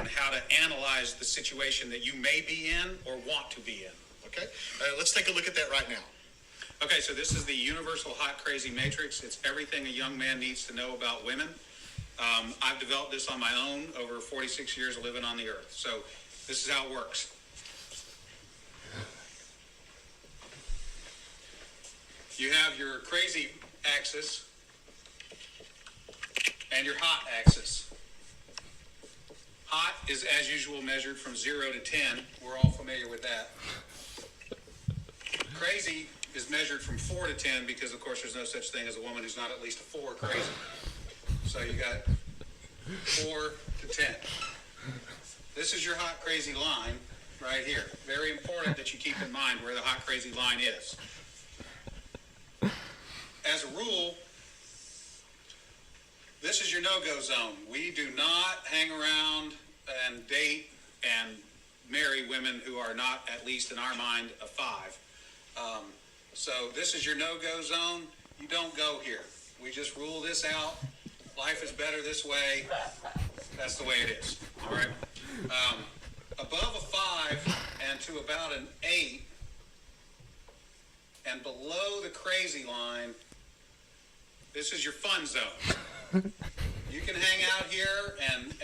how to analyze the situation that you may be in or want to be in. Okay, let's take a look at that right now. Okay, so this is the universal hot, crazy matrix. It's everything a young man needs to know about women. I've developed this on my own over 46 years of living on the earth. So this is how it works. You have your crazy axis and your hot axis. Hot is, as usual, measured from 0 to 10. We're all familiar with that. Crazy is measured from 4 to 10 because, of course, there's no such thing as a woman who's not at least a 4 crazy. So you got 4 to 10. This is your hot, crazy line right here. Very important that you keep in mind where the hot, crazy line is. As a rule, this is your no-go zone. We do not hang around and date and marry women who are not, at least in our mind, a 5. So this is your no-go zone. You don't go here. We just rule this out. Life is better this way. That's the way it is. All right. Above a 5 and to about an 8 and below the crazy line, this is your fun zone. You can hang out here and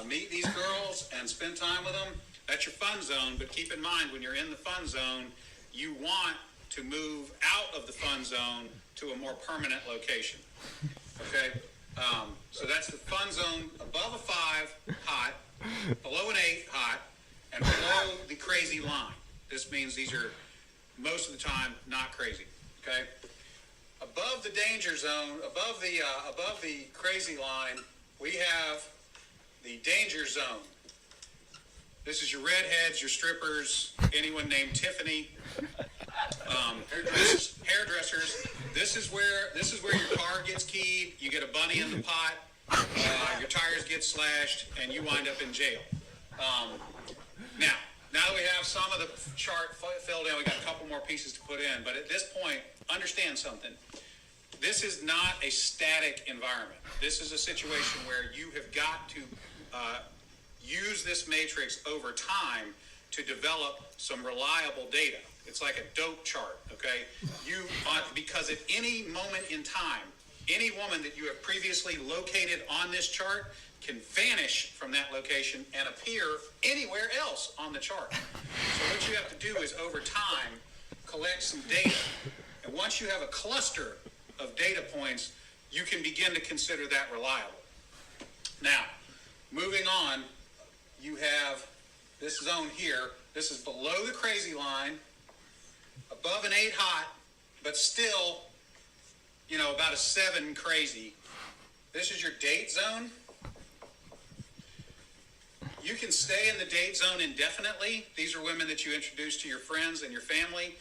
meet these girls and spend time with them. That's your fun zone. But keep in mind, when you're in the fun zone, you want to move out of the fun zone to a more permanent location. Okay? So that's the fun zone above a 5, hot, below an 8, hot, and below the crazy line. This means these are, most of the time, not crazy. Okay? Above the danger zone, above the crazy line, we have the danger zone. This is your redheads, your strippers, anyone named Tiffany, hairdressers. This is where your car gets keyed. You get a bunny in the pot. Your tires get slashed, and you wind up in jail. Now that we have some of the chart filled in, we got a couple more pieces to put in. But at this point, understand something. This is not a static environment. This is a situation where you have got to use this matrix over time to develop some reliable data. It's like a dope chart, okay? Because at any moment in time, any woman that you have previously located on this chart can vanish from that location and appear anywhere else on the chart. So what you have to do is, over time, collect some data. And once you have a cluster of data points, you can begin to consider that reliable. Now, moving on, you have this zone here. This is below the crazy line, above an 8 hot, but still, about a 7 crazy. This is your date zone. You can stay in the date zone indefinitely. These are women that you introduce to your friends and your family.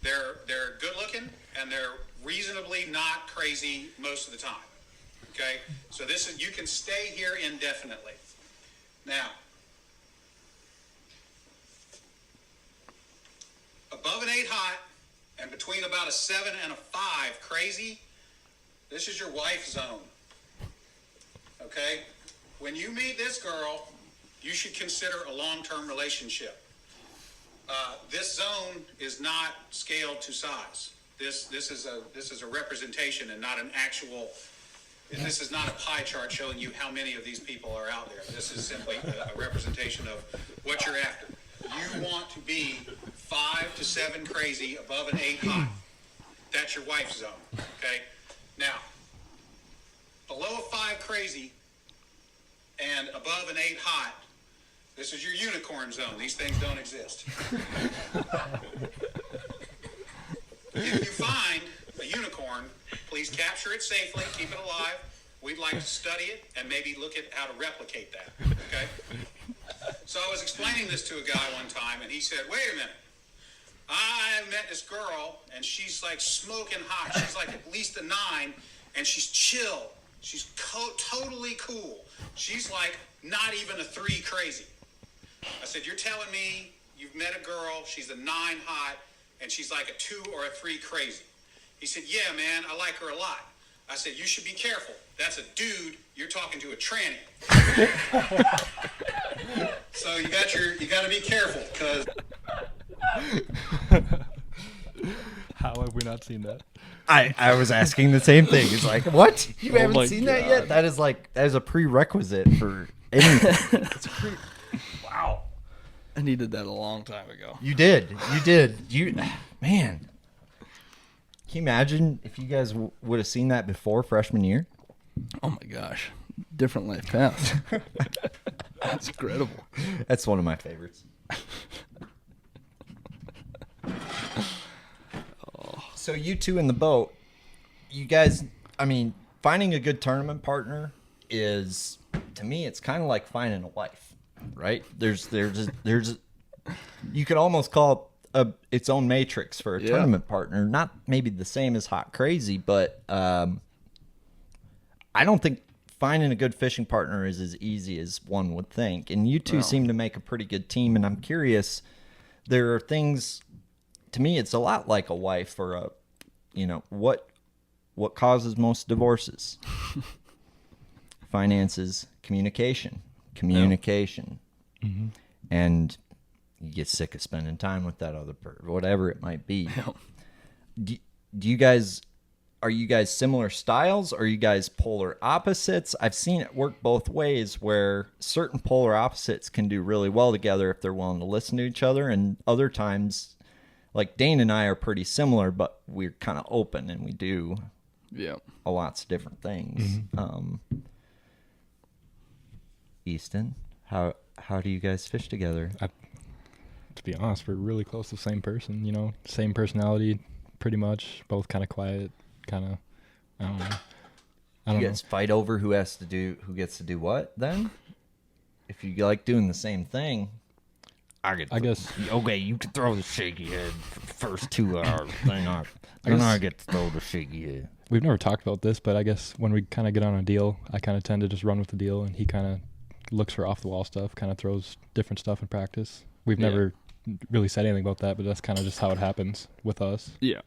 They're good looking and they're reasonably not crazy most of the time. Okay, so you can stay here indefinitely. Now, above an 8 hot and between about a 7 and a 5 crazy, this is your wife zone. Okay, when you meet this girl, you should consider a long-term relationship. This zone is not scaled to size. This is a representation and not an actual. This is not a pie chart showing you how many of these people are out there. This is simply a representation of what you're after. You want to be 5 to 7 crazy above an 8 hot. That's your wife zone. Okay. Now, below a 5 crazy and above an 8 hot, this is your unicorn zone. These things don't exist. If you find a unicorn, please capture it safely, keep it alive. We'd like to study it and maybe look at how to replicate that. Okay? So I was explaining this to a guy one time, and he said, "Wait a minute. I met this girl, and she's like smoking hot. She's like at least a 9, and she's chill. She's totally cool. She's like not even a 3 crazy." I said, "You're telling me you've met a girl, she's a 9 hot, and she's like a 2 or a 3 crazy?" He said, "Yeah, man, I like her a lot." I said, "You should be careful. That's a dude. You're talking to a tranny." So you got to be careful, because How have we not seen that? I was asking the same thing. It's like, what? You Oh haven't my seen that God. yet? That is a prerequisite for anything. Wow. And he did that a long time ago. You did. Man. Can you imagine if you guys would have seen that before freshman year? Oh my gosh. Different life path. That's incredible. That's one of my favorites. So you two in the boat, you guys, I mean, finding a good tournament partner is, to me, it's kind of like finding a wife, right? There's you could almost call it its own matrix for a tournament partner. Not maybe the same as Hot Crazy, but I don't think finding a good fishing partner is as easy as one would think. And you two seem to make a pretty good team. And I'm curious, there are things, to me, it's a lot like a wife or a, what causes most divorces? Finances, communication. Mm-hmm. And you get sick of spending time with that other person, whatever it might be. Do you guys, are you guys similar styles? Or are you guys polar opposites? I've seen it work both ways, where certain polar opposites can do really well together if they're willing to listen to each other, and other times, like Dane and I are pretty similar, but we're kind of open and we do a lots of different things. Mm-hmm. Easton, how do you guys fish together? To be honest, we're really close to the same person, same personality, pretty much, both kind of quiet, kind of, I don't know. You guys fight over who gets to do what then? If you like doing the same thing, I guess. Okay, you can throw the shaky head for the first 2 hours. Then I get to throw the shaky head. We've never talked about this, but I guess when we kind of get on a deal, I kind of tend to just run with the deal, and he kind of looks for off-the-wall stuff, kind of throws different stuff in practice. We've never really said anything about that, but that's kind of just how it happens with us. Yeah.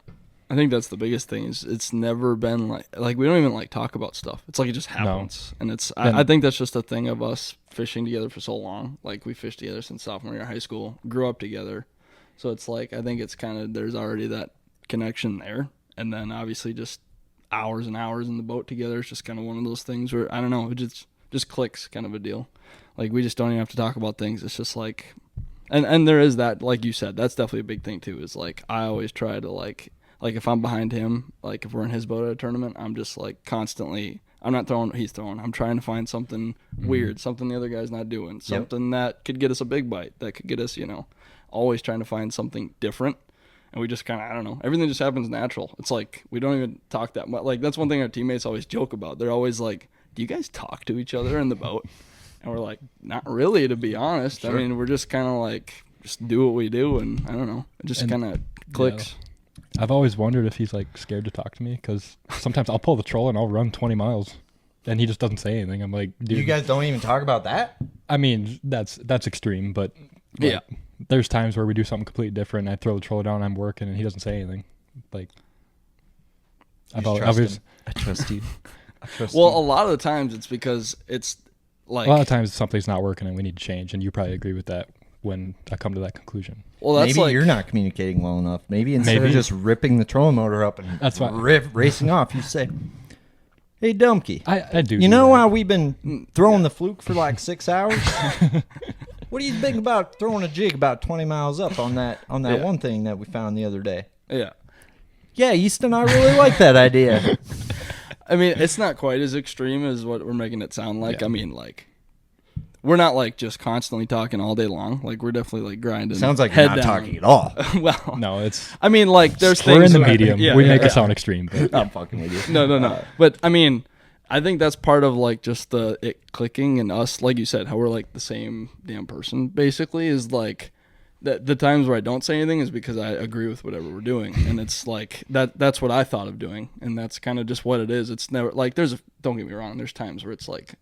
I think that's the biggest thing, is it's never been like we don't even talk about stuff. It's like it just happens. No. And it's I think that's just a thing of us fishing together for so long. Like, we fished together since sophomore year of high school, grew up together. So it's like, I think it's kind of, there's already that connection there. And then obviously just hours and hours in the boat together is just kind of one of those things where, I don't know, it just clicks, kind of a deal. Like, we just don't even have to talk about things. It's just like, and there is that, like you said, that's definitely a big thing too, is like, I always try to like if I'm behind him, like if we're in his boat at a tournament, I'm just like constantly, I'm not throwing what he's throwing. I'm trying to find something weird, something the other guy's not doing, something that could get us a big bite, that could get us, always trying to find something different. And we just kind of, I don't know, everything just happens natural. It's like, we don't even talk that much. Like, that's one thing our teammates always joke about. They're always like, do you guys talk to each other in the boat? And we're like, not really, to be honest. Sure. I mean, we're just kind of like, just do what we do. And I don't know, it just kind of clicks. I've always wondered if he's like scared to talk to me, because sometimes I'll pull the troll and I'll run 20 miles and he just doesn't say anything. I'm like, dude. You guys don't even talk about that? I mean, that's extreme, but like, there's times where we do something completely different. I throw the troll down, I'm working, and he doesn't say anything. Like, I trust you. Well, a lot of the times it's because it's like, a lot of times something's not working and we need to change, and you probably agree with that when I come to that conclusion. Well, that's maybe you're not communicating well enough. Maybe instead of just ripping the trolling motor up and racing off, you say, "Hey, Dumke, I do. You know how we've been throwing the fluke for like 6 hours? What do you think about throwing a jig about 20 miles up on that one thing that we found the other day?" Yeah, Easton, I really like that idea. I mean, it's not quite as extreme as what we're making it sound like. I mean, like, we're not like just constantly talking all day long. Like, we're definitely like grinding. Sounds like you're not talking at all. Well, no, it's. I mean, like, there's we're things. in the medium. We make it sound extreme. But I'm fucking with you. No. But I mean, I think that's part of like just the it clicking and us, like you said, how we're like the same damn person basically, is like the times where I don't say anything is because I agree with whatever we're doing, and it's like that's what I thought of doing, and that's kind of just what it is. It's never like don't get me wrong, there's times where it's like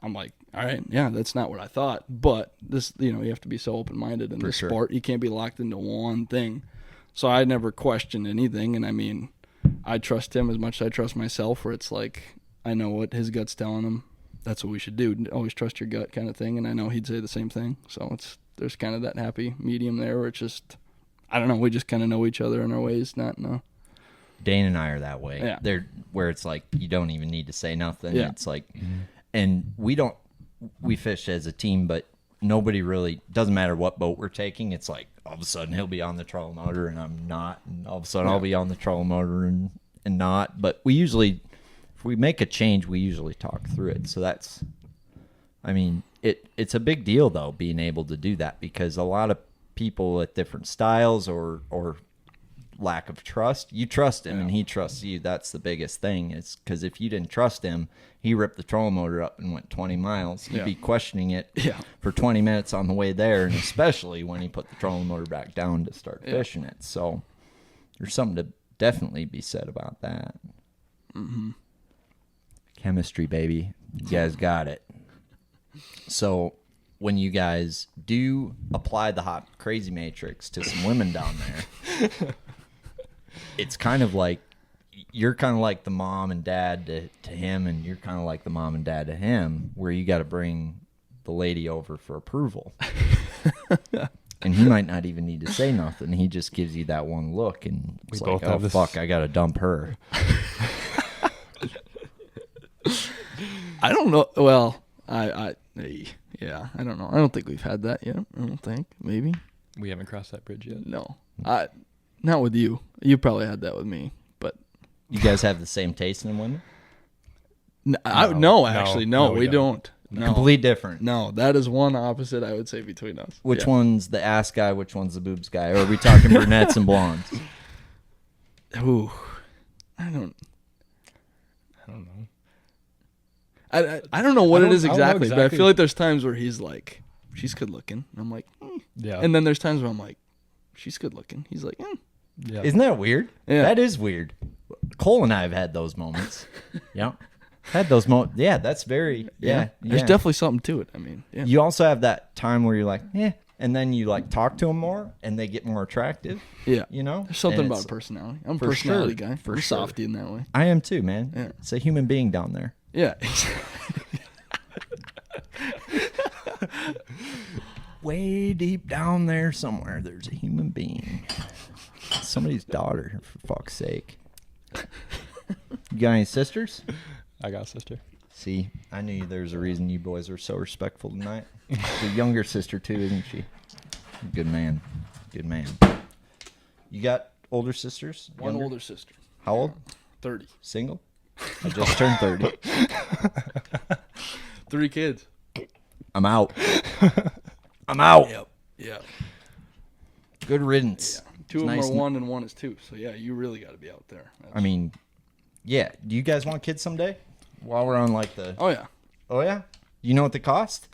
I'm like, all right, yeah, that's not what I thought, but this, you know, you have to be so open-minded in this sport. You can't be locked into one thing. So I never questioned anything, and I mean, I trust him as much as I trust myself, where it's like I know what his gut's telling him. That's what we should do. Always trust your gut kind of thing, and I know he'd say the same thing. So there's kind of that happy medium there where it's just, I don't know, we just kind of know each other in our ways, Dane and I are that way. Yeah. They're where it's like you don't even need to say nothing. Yeah. It's like, and we fish as a team, but nobody really, doesn't matter what boat we're taking. It's like all of a sudden he'll be on the trolling motor and I'm not, and all of a sudden I'll be on the trolling motor and not. But we usually, if we make a change, we usually talk through it. So that's, I mean, it's a big deal though, being able to do that, because a lot of people with different styles or lack of trust, you trust him and he trusts you. That's the biggest thing, is because if you didn't trust him, he ripped the trolling motor up and went 20 miles. You'd be questioning it for 20 minutes on the way there, and especially when he put the trolling motor back down to start fishing it. So there's something to definitely be said about that. Chemistry, baby. You guys got it. So when you guys do apply the hot crazy matrix to some women down there, it's kind of like you're kind of like the mom and dad to him, and you're kind of like the mom and dad to him, where you got to bring the lady over for approval. And he might not even need to say nothing. He just gives you that one look, and it's like, oh, fuck, I got to dump her. I don't know. Well, I don't know. I don't think we've had that yet. I don't think. Maybe. We haven't crossed that bridge yet. No. Not with you. You probably had that with me, but You guys have the same taste in women? No, actually, we don't. No. Complete different. No, that is one opposite, I would say, between us. Which one's the ass guy? Which one's the boobs guy? Or are we talking brunettes and blondes? Ooh, I don't know. I don't know what it is exactly, but I feel like there's times where he's like, she's good looking. And I'm like, yeah. And then there's times where I'm like, she's good looking. He's like, yeah. Isn't that weird? Yeah. That is weird. Cole and I have had those moments. Yeah. Had those moments. Yeah, that's very, yeah. There's definitely something to it. I mean, yeah. You also have that time where you're like, and then you like talk to them more and they get more attractive. Yeah. You know? There's something about personality. I'm a personality guy. For I'm sure. softy in that way. I am too, man. Yeah. It's a human being down there. Yeah. Way deep down there somewhere, there's a human being. Somebody's daughter, for fuck's sake. You got any sisters? I got a sister. See, I knew there's a reason you boys are so respectful tonight. The younger sister, too, isn't she? Good man. Good man. You got older sisters? One Younger? older sister. How old? 30. Single? I just turned 30. 3 kids. I'm out. I'm out. Yep. Yeah. Good riddance. Yeah. 2 of them are 1 and 1 is 2. So, yeah, you really got to be out there. I mean, yeah. Do you guys want kids someday? While we're on like the... Oh, yeah. Oh, yeah? You know what they cost?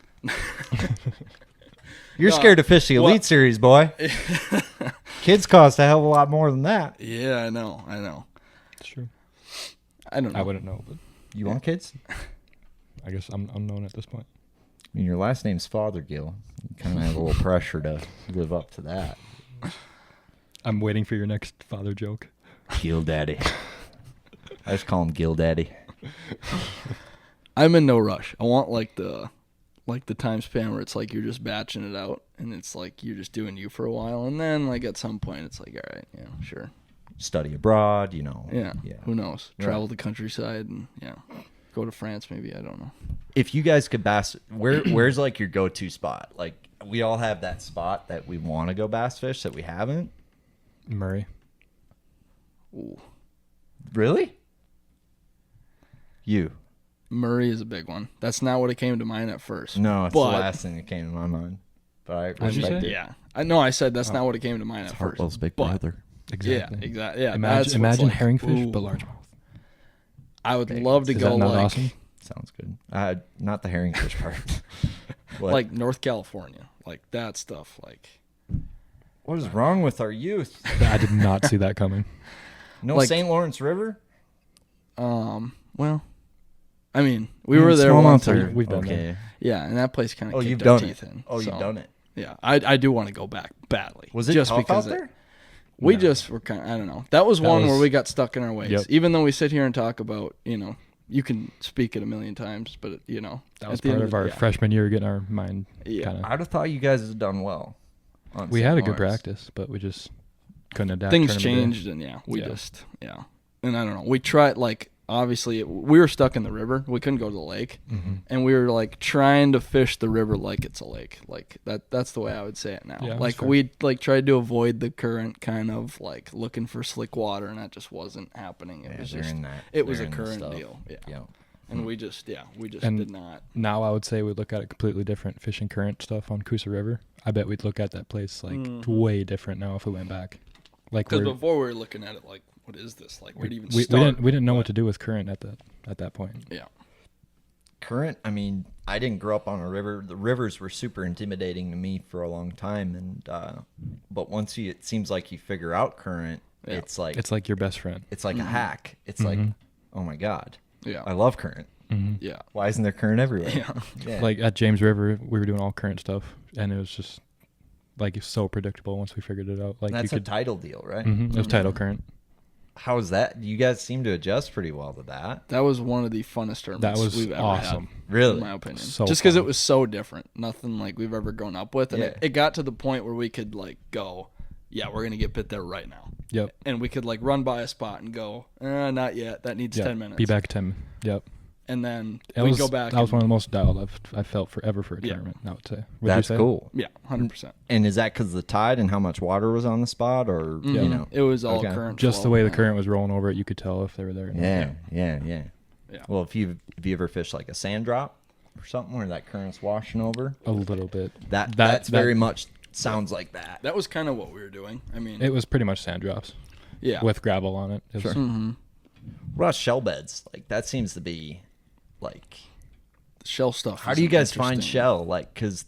You're scared to fish the Elite Series, boy. Kids cost a hell of a lot more than that. Yeah, I know. It's true. I don't know. I wouldn't know, but You want kids? I guess I'm unknown at this point. I mean, your last name's Fothergill. You kind of have a little pressure to live up to that. I'm waiting for your next father joke. Gill Daddy. I just call him Gill Daddy. I'm in no rush. I want like the time span where it's like you're just batching it out and it's like you're just doing you for a while, and then like at some point it's like, all right, yeah, sure. Study abroad, you know. Yeah. Who knows? Travel the countryside and go to France maybe, I don't know. If you guys could bass, where's like your go-to spot? Like we all have that spot that we want to go bass fish that we haven't. Murray. Ooh. Really? You. Murray is a big one. That's not what it came to mind at first. No, it's the last thing that came to my mind. But I respect it. Yeah. I said that's not what it came to mind at first. Hartwell's big brother. Exactly. Yeah, exactly. Yeah. Imagine like, herringfish, but largemouth. I would love to Is go that not like awesome? Sounds good. Not the herring fish part. What? Like North California, like that stuff. Like, what is wrong with our youth? I did not see that coming. No Like- St. Lawrence River? well, I mean, we were there Smallmouth once. are- We've done okay. that. Yeah, and that place kind of Oh, you've kicked our done teeth it. in. Oh, you've so, done it. Yeah, I do want to go back badly. Was it just tough because out there? we just were kind of, I don't know. That was one where was- we got stuck in our ways. Yep. Even though we sit here and talk about, you can speak it a million times, but That was at the end part of our freshman year, getting our mind Yeah. kind of. I'd have thought you guys had done well. on We St. had a good Lawrence. practice, but we just couldn't adapt. things tournament day. changed, and and I don't know. We tried, like, obviously we were stuck in the river. We couldn't go to the lake, and we were like trying to fish the river like it's a lake. Like that's the way I would say it now. Yeah, that's like fair. we like tried to avoid the current, kind of like looking for slick water, and that just wasn't happening. It Yeah, was they're just in that. it was they're a in the current stuff. deal. Yeah. Yeah. And we just And- did not. Now I would say we'd look at it completely different. Fishing current stuff on Coosa River. I bet we'd look at that place like way different now if we went back. Like Because we're, before we were looking at it like, what is this? Like, where do you even we start? didn't know what to do with current at that point. Yeah. Current, I mean, I didn't grow up on a river. The rivers were super intimidating to me for a long time, and but once it seems like you figure out current, Yeah. it's like It's like your best friend. it's like a hack. It's like, oh my god, Yeah. I love current. Yeah. Why isn't there current everywhere? Yeah. Yeah. Like at James River, we were doing all current stuff, and it was just like it's so predictable once we figured it out. Like that's you a could, tidal deal, right? it was tidal current. How is that? You guys seem to adjust pretty well to that. That was one of the funnest tournaments That was we've ever awesome. had. Really? In my opinion. So Just because it fun. was so different. Nothing like we've ever grown up with. And Yeah. it got to the point where we could like go, yeah, we're going to get bit there right now. Yep. And we could like run by a spot and go, not yet. That needs 10 minutes. Be back at 10. Yep. And then That we'd was, go back. That was and- one of the most dialed I felt forever for a Yeah. tournament. I would say. Would That's you say? cool. Yeah, 100%. And is that because of the tide and how much water was on the spot, or you know? It was all Okay. current. Just the flow, way the man. current was rolling over it, you could tell if they were there. Or not. Yeah. Yeah. Well, if you ever fished like a sand drop or something where that current's washing over, A little bit. that's very much sounds like that. That was kind of what we were doing. I mean, It was pretty much sand drops yeah. with gravel on it. It was- What about shell beds? Like that seems to be like. The shell stuff. How is do you guys find interesting. shell? Like, because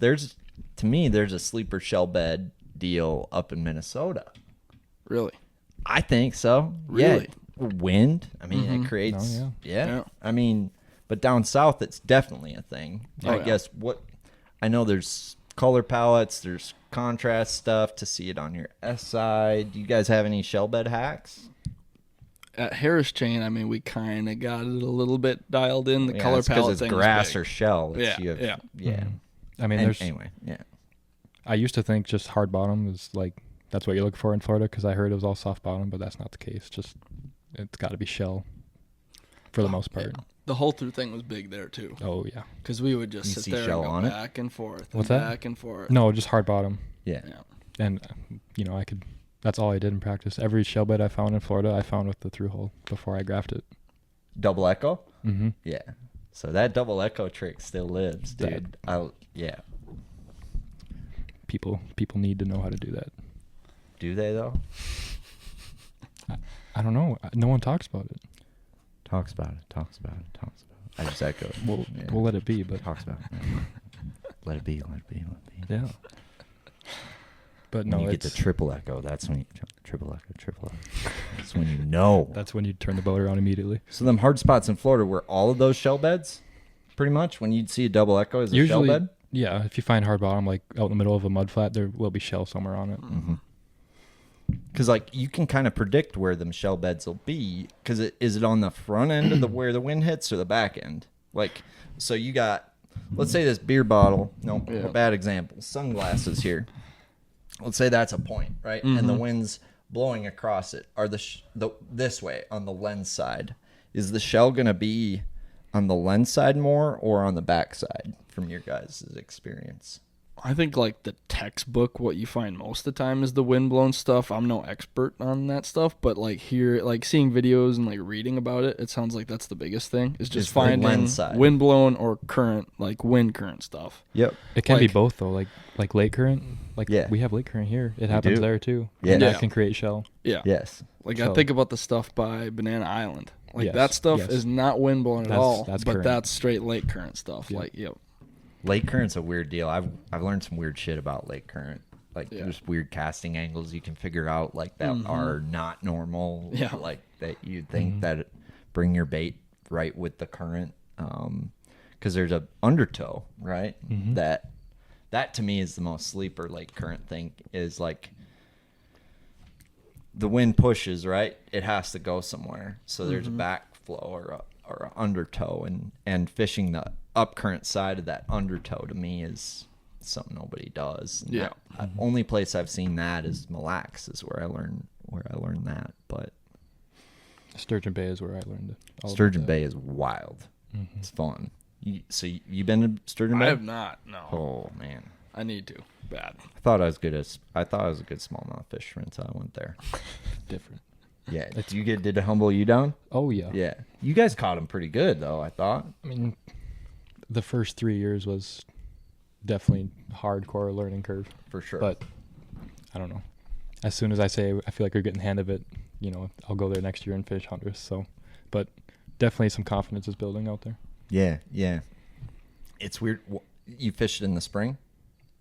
to me, there's a sleeper shell bed deal up in Minnesota. Really? I think so. Really? Yeah. Wind. I mean, it creates. Oh, Yeah. I mean, but down south, it's definitely a thing. Oh, I yeah. guess I know there's color palettes, there's contrast stuff to see it on your S side. Do you guys have any shell bed hacks? At Harris Chain, I mean, we kind of got it a little bit dialed in. The Yeah, color it's 'cause palette it's thing grass is or big. shell. It's, Yeah, you have, yeah. I mean, there's. Anyway, yeah. I used to think just hard bottom is like that's what you're looking for in Florida because I heard it was all soft bottom, but that's not the case. Just it's got to be shell for the most part. The Holter thing was big there too, Oh yeah. because we would just You sit see there shell and go on it? back and forth, What's and that? back and forth. No, just hard bottom, Yeah. Yeah. and I could. That's all I did in practice. Every shell bed I found in Florida, I found with the through hole before I graphed it. Double echo? Mm-hmm. Yeah. So that double echo trick still lives, dude. Yeah. People need to know how to do that. Do they though? I don't know. No one talks about it. Talks about it. I just echoed. We'll let it be, but Talks about it. Let it be. yeah. But When no, you get it's the triple echo, that's when you triple echo. That's when you know. that's when you turn the boat around immediately. So them hard spots in Florida were all of those shell beds, pretty much. When you'd see a double echo as a shell Usually, bed. yeah. If you find hard bottom, like out in the middle of a mud flat, there will be shell somewhere on it. Mm-hmm. Because like you can kind of predict where them shell beds will be. Because is it on the front end of where the wind hits or the back end? Like, so you got, let's say this beer bottle. No, Yeah. bad example. Sunglasses here. Let's say that's a point, right? And the wind's blowing across it. Are this way on the lens side? Is the shell gonna be on the lens side more or on the back side from your guys' experience? I think like the textbook, what you find most of the time is the windblown stuff. I'm no expert on that stuff, but like seeing videos and like reading about it, it sounds like that's the biggest thing is just It's the finding lens side. windblown or current, like wind current stuff. Yep. It can be Like- both though, like lake current. Like Yeah. we have lake current here. It happens do. there too. Yeah. And Yeah. that can create shell. Yeah. Yes. Like I So- think about the stuff by Banana Island. Like Yes, that stuff yes. is not wind blowing at That's- all, that's but current. that's straight lake current stuff. Yep. Like, yep. Lake current's a weird deal. I've learned some weird shit about lake current. Like Yeah. there's weird casting angles you can figure out like that are not normal. Yeah. Like that you'd think that bring your bait right with the current. Because there's a undertow, right? That to me is the most sleeper lake current thing is like the wind pushes, right? It has to go somewhere. So there's a backflow or an undertow, and fishing the upcurrent side of that undertow to me is something nobody does. And Yeah. that, only place I've seen that is Mille Lacs is where I learned that. But Sturgeon Bay is where I learned it. all about Sturgeon that. Bay is wild. It's fun. So you been to Sturgeon Bay? I have not. No, Oh man, I need to. Bad. I thought I was good as I thought I was a good smallmouth fisherman until I went there. Different. Yeah, did it humble you down? Oh yeah. Yeah, you guys caught them pretty good though. I thought. I mean, the first 3 years was definitely hardcore learning curve. For sure. But I don't know. As soon as I say I feel like you're getting the hand of it, I'll go there next year and fish hunters. So, but definitely some confidence is building out there. Yeah. It's weird. You fished in the spring?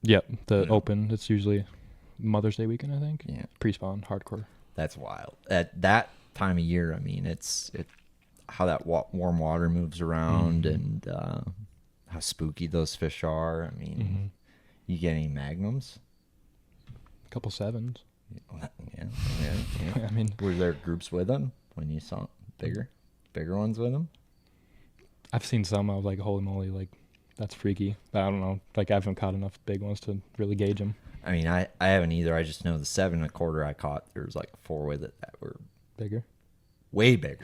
Yep, the open. It's usually Mother's Day weekend, I think. Yeah. Pre-spawn, hardcore. That's wild. At that time of year, I mean, it's how that warm water moves around and how spooky those fish are. I mean, you get any magnums? A couple sevens. Yeah. I mean, Were there groups with them when you saw bigger ones with them? I've seen some. I was like, holy moly, like that's freaky. But I don't know. Like I haven't caught enough big ones to really gauge them. I mean, I haven't either. I just know the 7.25 I caught. There was like 4 with it that were Bigger. way bigger.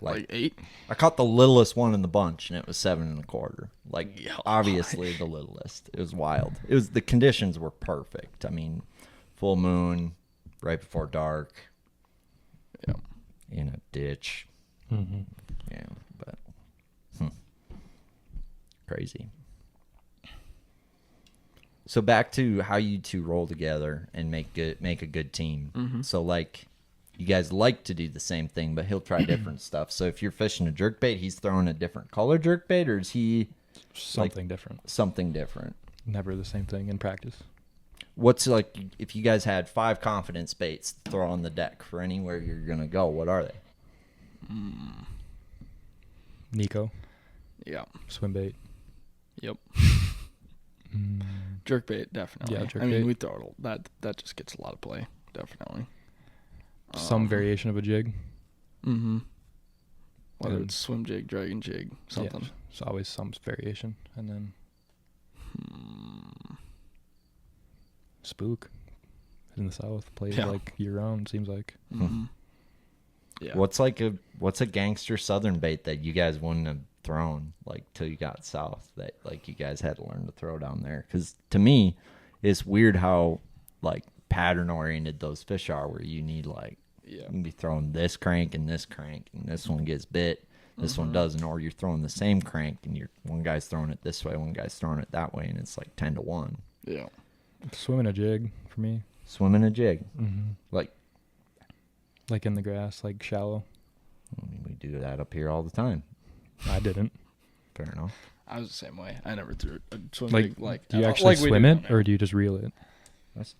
Like 8. I caught the littlest one in the bunch, and it was 7.25. Like Yeah. obviously the littlest. It was wild. It was the conditions were perfect. I mean, full moon, right before dark, Yeah. in a ditch. Yeah, but crazy. So back to how you two roll together and make a good team. So like you guys like to do the same thing, but he'll try different stuff. So if you're fishing a jerkbait, he's throwing a different color jerkbait, or is he Something different. something different? Never the same thing in practice. What's like if you guys had 5 confidence baits to throw on the deck for anywhere you're gonna go? What are they? Nico, Yeah. swim bait. Yep. Jerkbait, definitely. Yeah, I mean, jerkbait. we throw it. That just gets a lot of play, definitely. Some variation of a jig. Whether And- it's swim jig, dragon jig, something. Yeah, it's always some variation. And then spook in the south plays Yeah. like year round, seems like. Yeah. What's a gangster southern bait that you guys wouldn't have thrown like till you got south that like you guys had to learn to throw down there? Because to me, it's weird how like pattern oriented those fish are, where you need like you can be throwing this crank, and this one gets bit, this one doesn't, or you're throwing the same crank and one guy's throwing it this way, one guy's throwing it that way, and it's like 10-1. Yeah. Swimming a jig for me, Swimming a jig, like in the grass, like shallow. I mean, we do that up here all the time. I didn't. Fair enough. I was the same way. I never threw a swim Like, jig like do you at all. actually Like we swim do it, down there. or do you just reel it?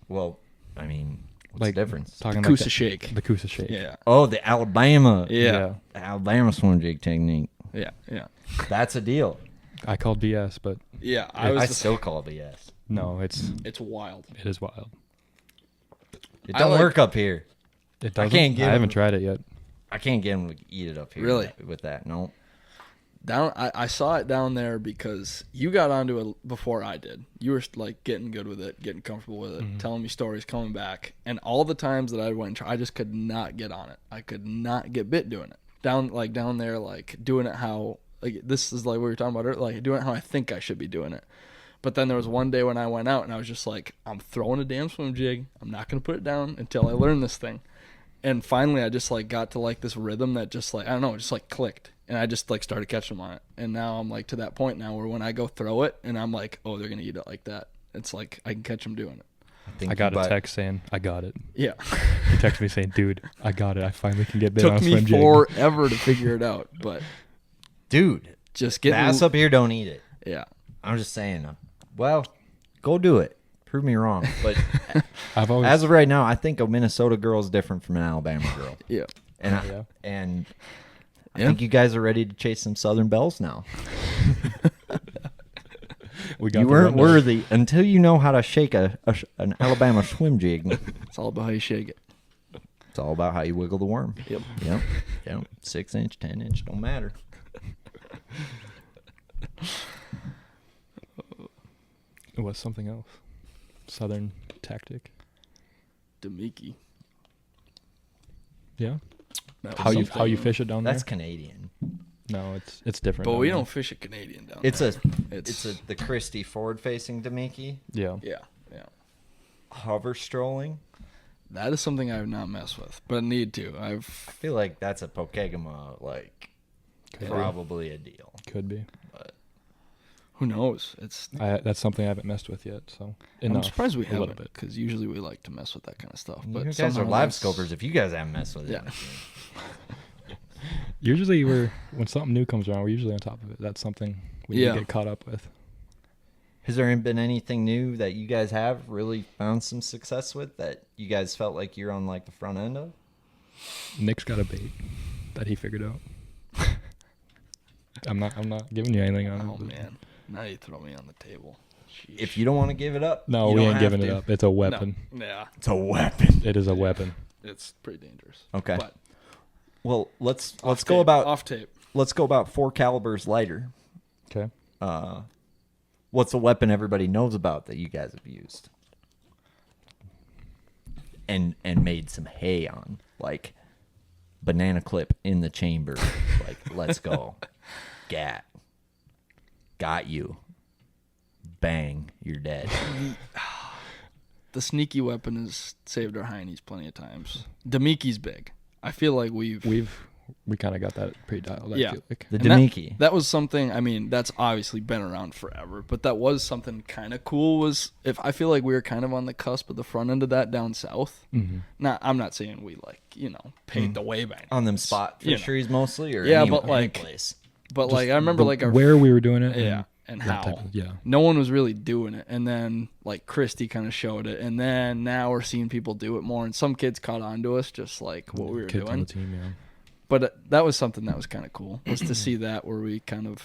Well, I mean, what's Like the difference? talking Coosa like shake. the Coosa shake. Yeah. Oh, the Alabama. Yeah. The Alabama swim jig technique. Yeah. Yeah. That's a deal. I called BS, but Yeah. I still call it BS. no, it's wild. it is wild. It I don't like- work up here. It doesn't. can't get I haven't him. tried it yet. I can't get them to eat it up here. Really? With that, no. I saw it down there because you got onto it before I did. You were like getting good with it, getting comfortable with it, telling me stories, coming back, and all the times that I went and tried, I just could not get on it. I could not get bit doing it. Down there, like doing it how like this is like what we were talking about earlier, like doing it how I think I should be doing it. But then there was one day when I went out and I was just like, I'm throwing a damn swim jig. I'm not gonna put it down until I learn this thing. And finally, I just like got to like this rhythm that just like I don't know, it just like clicked, and I just like started catching them on it. And now I'm like to that point now where when I go throw it, and I'm like, oh, they're gonna eat it like that. It's like I can catch them doing it. think I got you a buy- text saying, I got it. Yeah. He texted me saying, dude, I got it. I finally can get bit on Took a me swim jig. forever to figure it out, but Dude, just getting bass up here don't eat it. Yeah. I'm just saying. Well, go do it. Prove me wrong. But I've always as of right now, I think a Minnesota girl is different from an Alabama girl. Yeah. And Yeah. I think you guys are ready to chase some Southern belles now. we got You the weren't rundown. worthy until you know how to shake an Alabama swim jig. It's all about how you shake it. It's all about how you wiggle the worm. Yep. Yep. 6 inch, 10 inch, don't matter. It was something else. Southern tactic. Dumke. Yeah. That How was you something. fish it down That's there? Canadian. No, it's different. But down we there. don't fish a Canadian down It's there. the Christie forward facing Dumke. Yeah. Yeah. Hover strolling. That is something I have not messed with, but I need to. I feel like that's a Pokegama, like Could probably a deal. Could be. Who knows? It's. That's something I haven't messed with yet. So I'm enough, surprised we a little haven't, bit. because usually we like to mess with that kind of stuff. But You guys are somehow live that's- scopers. If you guys haven't messed with it, Yeah. Usually when something new comes around, we're usually on top of it. That's something we need Yeah. to get caught up with. Has there been anything new that you guys have really found some success with that you guys felt like you're on like the front end of? Nick's got a bait that he figured out. I'm not giving you anything on it. Oh but- man, now you throw me on the table. Sheesh. If you don't want to give it up, No, you we don't ain't have giving it to. up. It's a weapon. No. Yeah, It's a weapon. It is a weapon. it's pretty dangerous. Okay. But Well, let's off go tape, about off tape. let's go about 4 calibers lighter. Okay. What's a weapon everybody knows about that you guys have used and made some hay on, like banana clip in the chamber, like let's go, got you, bang, you're dead. The sneaky weapon has saved our heinies plenty of times. Dumke's big. I feel like we kind of got that pretty dialed. Yeah. I feel like. The And that- Dumke. That was something. I mean, that's obviously been around forever, but that was something kind of cool. Was if I feel like we were kind of on the cusp of the front end of that down south. Mm-hmm. Not, I'm not saying we paved the way by any On them means, spot you know. fisheries mostly, or Yeah, any, but, any like, place. But like I remember like our where we were doing it. yeah and that how type of- yeah. no one was really doing it, and then like Christy kind of showed it, and then now we're seeing people do it more, and some kids caught on to us just like what we were Kids on doing. the team, yeah. But that was something that was kind of cool, was to see that where we kind of,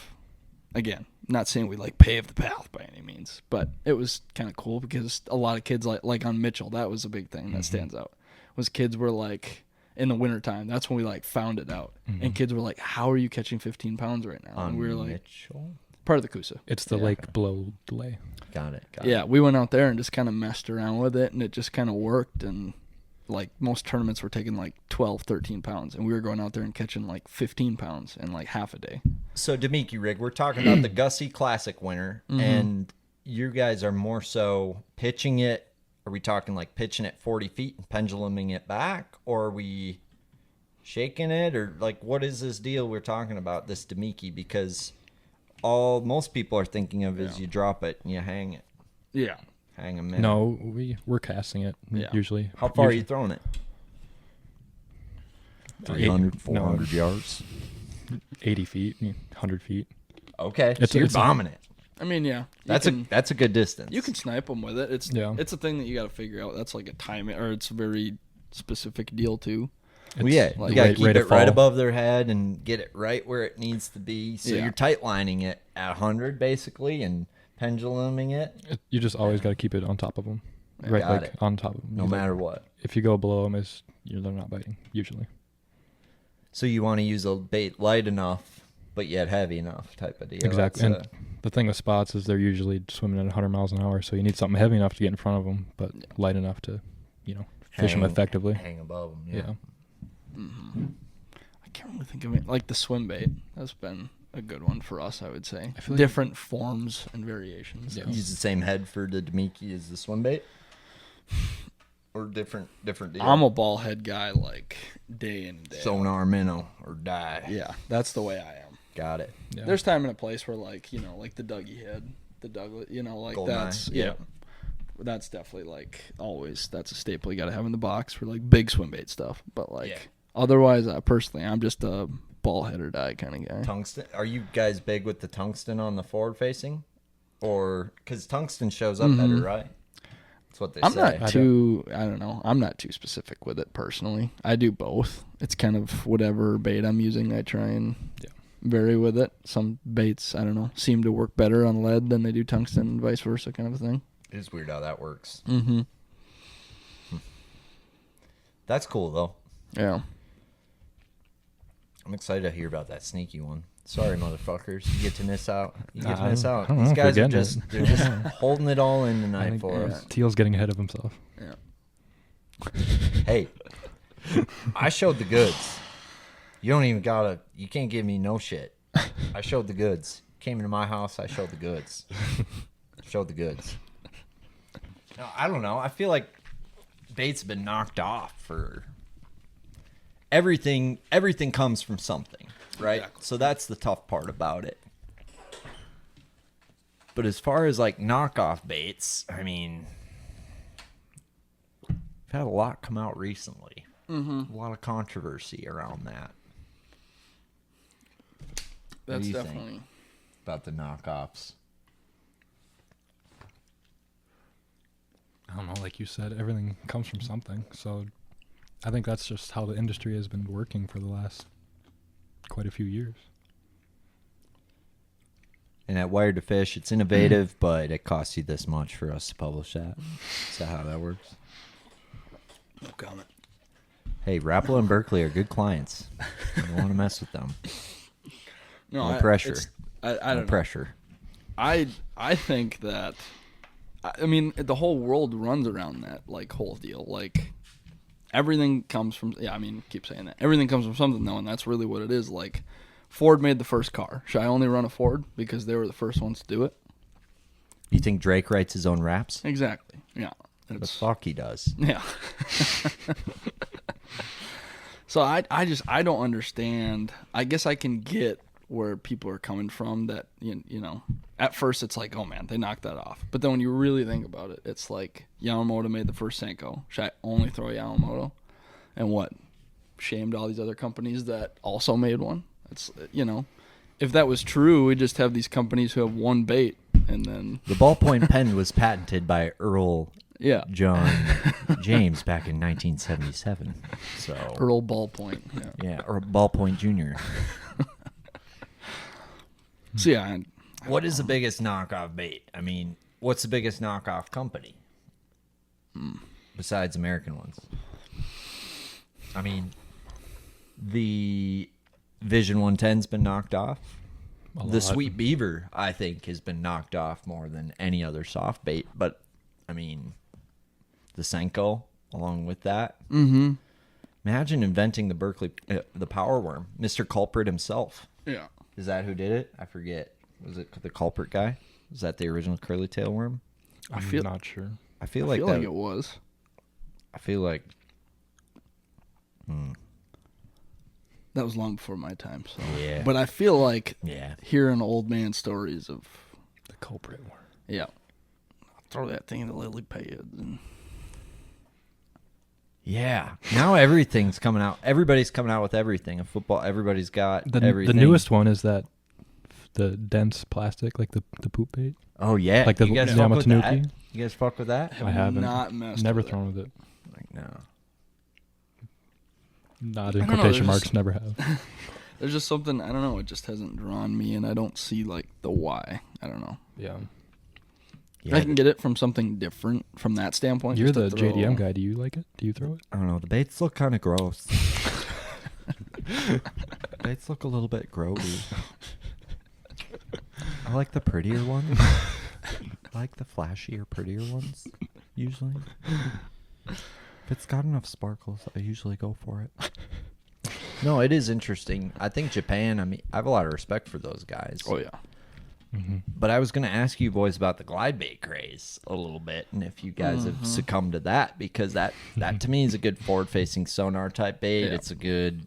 again, not saying we like paved the path by any means, but it was kind of cool because a lot of kids like on Mitchell, that was a big thing that stands out, was kids were like, in the wintertime, that's when we like found it out, and kids were like, how are you catching 15 pounds right now? On And we were like, Mitchell? part of the Coosa. It's the lake below delay. Got it. Yeah, we went out there and just kind of messed around with it, and it just kind of worked. And like most tournaments were taking like 12, 13 pounds, and we were going out there and catching like 15 pounds in like half a day. So Dumke rig, we're talking about the Gussie Classic winner, and you guys are more so pitching it. Are we talking like pitching it 40 feet and penduluming it back, or are we shaking it, or like what is this deal we're talking about, this Dumke? Because most people are thinking of is you drop it and you hang it, Yeah. hang a minute. No, we're casting it Yeah. usually. How far are you Usually- throwing it? 300, 400 yards. 80 feet, 100 feet. Okay, It's- so you're it's- bombing it. I mean, yeah. That's a good distance. You can snipe them with it. It's Yeah. it's a thing that you got to figure out. That's like a timing, or it's a very specific deal too. Well, yeah, like you gotta rate- keep rate it of right fall. above their head and get it right where it needs to be. So Yeah. you're tight lining it at 100 basically and penduluming it You just always got to keep it on top of them. Right, got like it. on top of them. no matter what. If you go below them, they're not biting usually. So you want to use a bait light enough, but yet heavy enough type of deal. Exactly. That's, And the thing with spots is they're usually swimming at 100 miles an hour, so you need something heavy enough to get in front of them, but light enough to, fish them hang- effectively. Hang above them. Yeah. I can't really think of it. Like the swim bait, that's been a good one for us, I would say. I feel like- Different forms and variations. Yeah. Use the same head for the Dumke as the swim bait, or different deal. I'm a ball head guy, like day in and day out. sonar minnow or die. Yeah, that's the way I am. Got it. Yeah. There's time and a place where, like, like the Dougie head, the Douglas, like Goldeneye, that's, yeah. yeah. that's definitely like always, that's a staple you got to have in the box for like big swim bait stuff. But like otherwise, personally, I'm just a ball head or die kind of guy. Tungsten. Are you guys big with the tungsten on the forward facing, or because tungsten shows up better, right? That's what they say. I don't know. I'm not too specific with it personally. I do both. It's kind of whatever bait I'm using, I try and vary with it. Some baits, I don't know, seem to work better on lead than they do tungsten, and vice versa, kind of a thing. It is weird how that works. Mm-hmm. That's cool though. Yeah. I'm excited to hear about that sneaky one. Sorry, motherfuckers. You get to miss out. You get to I miss don't out. know These if guys we're are getting they're just holding it all in tonight for us. Teal's getting ahead of himself. Yeah. Hey, I showed the goods. You can't give me no shit. I showed the goods. Came into my house, I showed the goods. Showed the goods. No, I don't know. I feel like bait's been knocked off for everything. Everything comes from something, right? Exactly. So that's the tough part about it. But as far as like knockoff baits, I mean, we've had a lot come out recently. Mm-hmm. A lot of controversy around that. That's definitely about the knockoffs. I don't know, like you said, everything comes from something. So I think that's just how the industry has been working for the last quite a few years. And at Wired to Fish, it's innovative, but it costs you this much for us to publish that. Is that how that works? No comment. Hey, Rapala and Berkeley are good clients. I don't want to mess with them. No pressure. I don't know. Pressure. I think that, I mean, the whole world runs around that like whole deal. Like everything comes from, keep saying that. Everything comes from something though, and that's really what it is. Like Ford made the first car. Should I only run a Ford because they were the first ones to do it? You think Drake writes his own raps? Exactly. Yeah. The fuck he does. Yeah. So I don't understand. I guess I can get where people are coming from that, you know, at first it's like, oh man, they knocked that off. But then when you really think about it, it's like Yamamoto made the first Senko. Should I only throw Yamamoto? And what? Shamed all these other companies that also made one? It's, you know, if that was true, we'd just have these companies who have one bait and then... The ballpoint pen was patented by Earl John James back in 1977. So Earl Ballpoint. Yeah, or Ballpoint Jr. So yeah, what is the biggest knockoff bait? I mean, what's the biggest knockoff company besides American ones? I mean, the Vision 110's been knocked off. The Sweet Beaver, I think, has been knocked off more than any other soft bait. But I mean, the Senko along with that. Mm-hmm. Imagine inventing the Berkeley, the power worm, Mr. Culprit himself. Yeah. Is that who did it? I forget. Was it the Culprit guy? Was that the original curly tail worm? I'm not sure. I feel like it was. I feel like that was long before my time. So yeah. But I feel like hearing old man stories of the culprit worm. Yeah. I'll throw that thing in the lily pads and. Yeah. Now everything's coming out. Everybody's coming out with everything. In football, everybody's got everything. The newest one is that the dense plastic, like the poop bait. Oh yeah. Like the you guys fuck with that? Tanuki. You guys fuck with that? I haven't. Not messed Never with thrown with it. Like no. Not in quotation marks. Never have. There's just something, I don't know. It just hasn't drawn me, and I don't see like the why. I don't know. Yeah. I can get it from something different from that standpoint. You're the JDM guy. Do you like it? Do you throw it? I don't know. The baits look kind of gross. Baits look a little bit grody. I like the prettier ones. I like the flashier, prettier ones, usually. If it's got enough sparkles, I usually go for it. No, it is interesting. I think Japan, I mean, I have a lot of respect for those guys. Oh, yeah. Mm-hmm. But I was going to ask you boys about the glide bait craze a little bit, and if you guys have succumbed to that, because that to me is a good forward-facing sonar type bait. Yeah. It's a good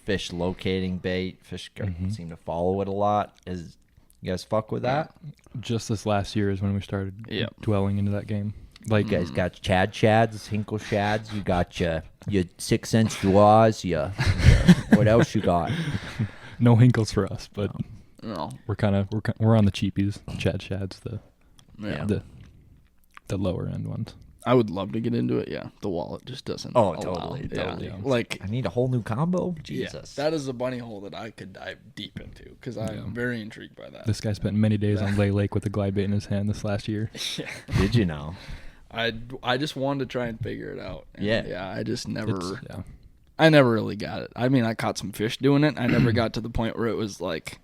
fish locating bait. Fish seem to follow it a lot. You guys fuck with that? Just this last year is when we started dwelling into that game. Like You guys got Chads, Hinkle Shads. You got your 6-inch draws. What else you got? no Hinkles for us, but No. we're on the cheapies, Chads, Yeah. the lower end ones. I would love to get into it. Yeah, the wallet just doesn't. Oh, allow. totally. Yeah. Like, I need a whole new combo. Jesus. yeah, that is a bunny hole that I could dive deep into because I'm very intrigued by that. This guy spent many days on Leech Lake with a glide bait in his hand this last year. Yeah. Did you know? I just wanted to try and figure it out. And yeah, I just never. Yeah. I never really got it. I mean, I caught some fish doing it. I never got to the point where it was like,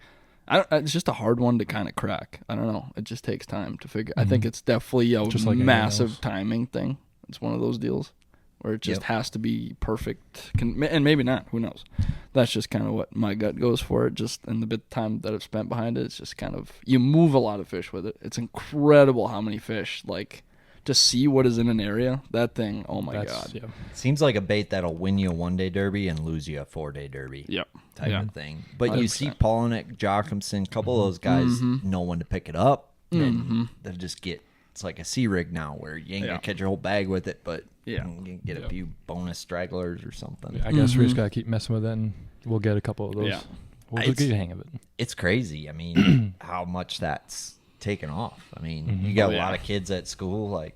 it's just a hard one to kind of crack. I don't know. It just takes time to figure. I think it's definitely a Just like massive timing thing. It's one of those deals where it just has to be perfect, and maybe not. Who knows? That's just kind of what my gut goes for. It just and the bit of time that I've spent behind it, it's just kind of you move a lot of fish with it. It's incredible how many fish like. To see what is in an area, that thing, oh my God. Yeah. Seems like a bait that'll win you a 1-day derby and lose you a 4-day derby. Yep. Type of thing. But 100%. you see Polnick, Jochimson, a couple of those guys know when to pick it up. And they'll just get, it's like a sea rig now where you ain't going to catch your whole bag with it, but you can get a few bonus stragglers or something. I guess we just got to keep messing with it and we'll get a couple of those. Yeah. We'll get a hang of it. It's crazy. I mean, how much that's taken off. I mean, you got a lot of kids at school like.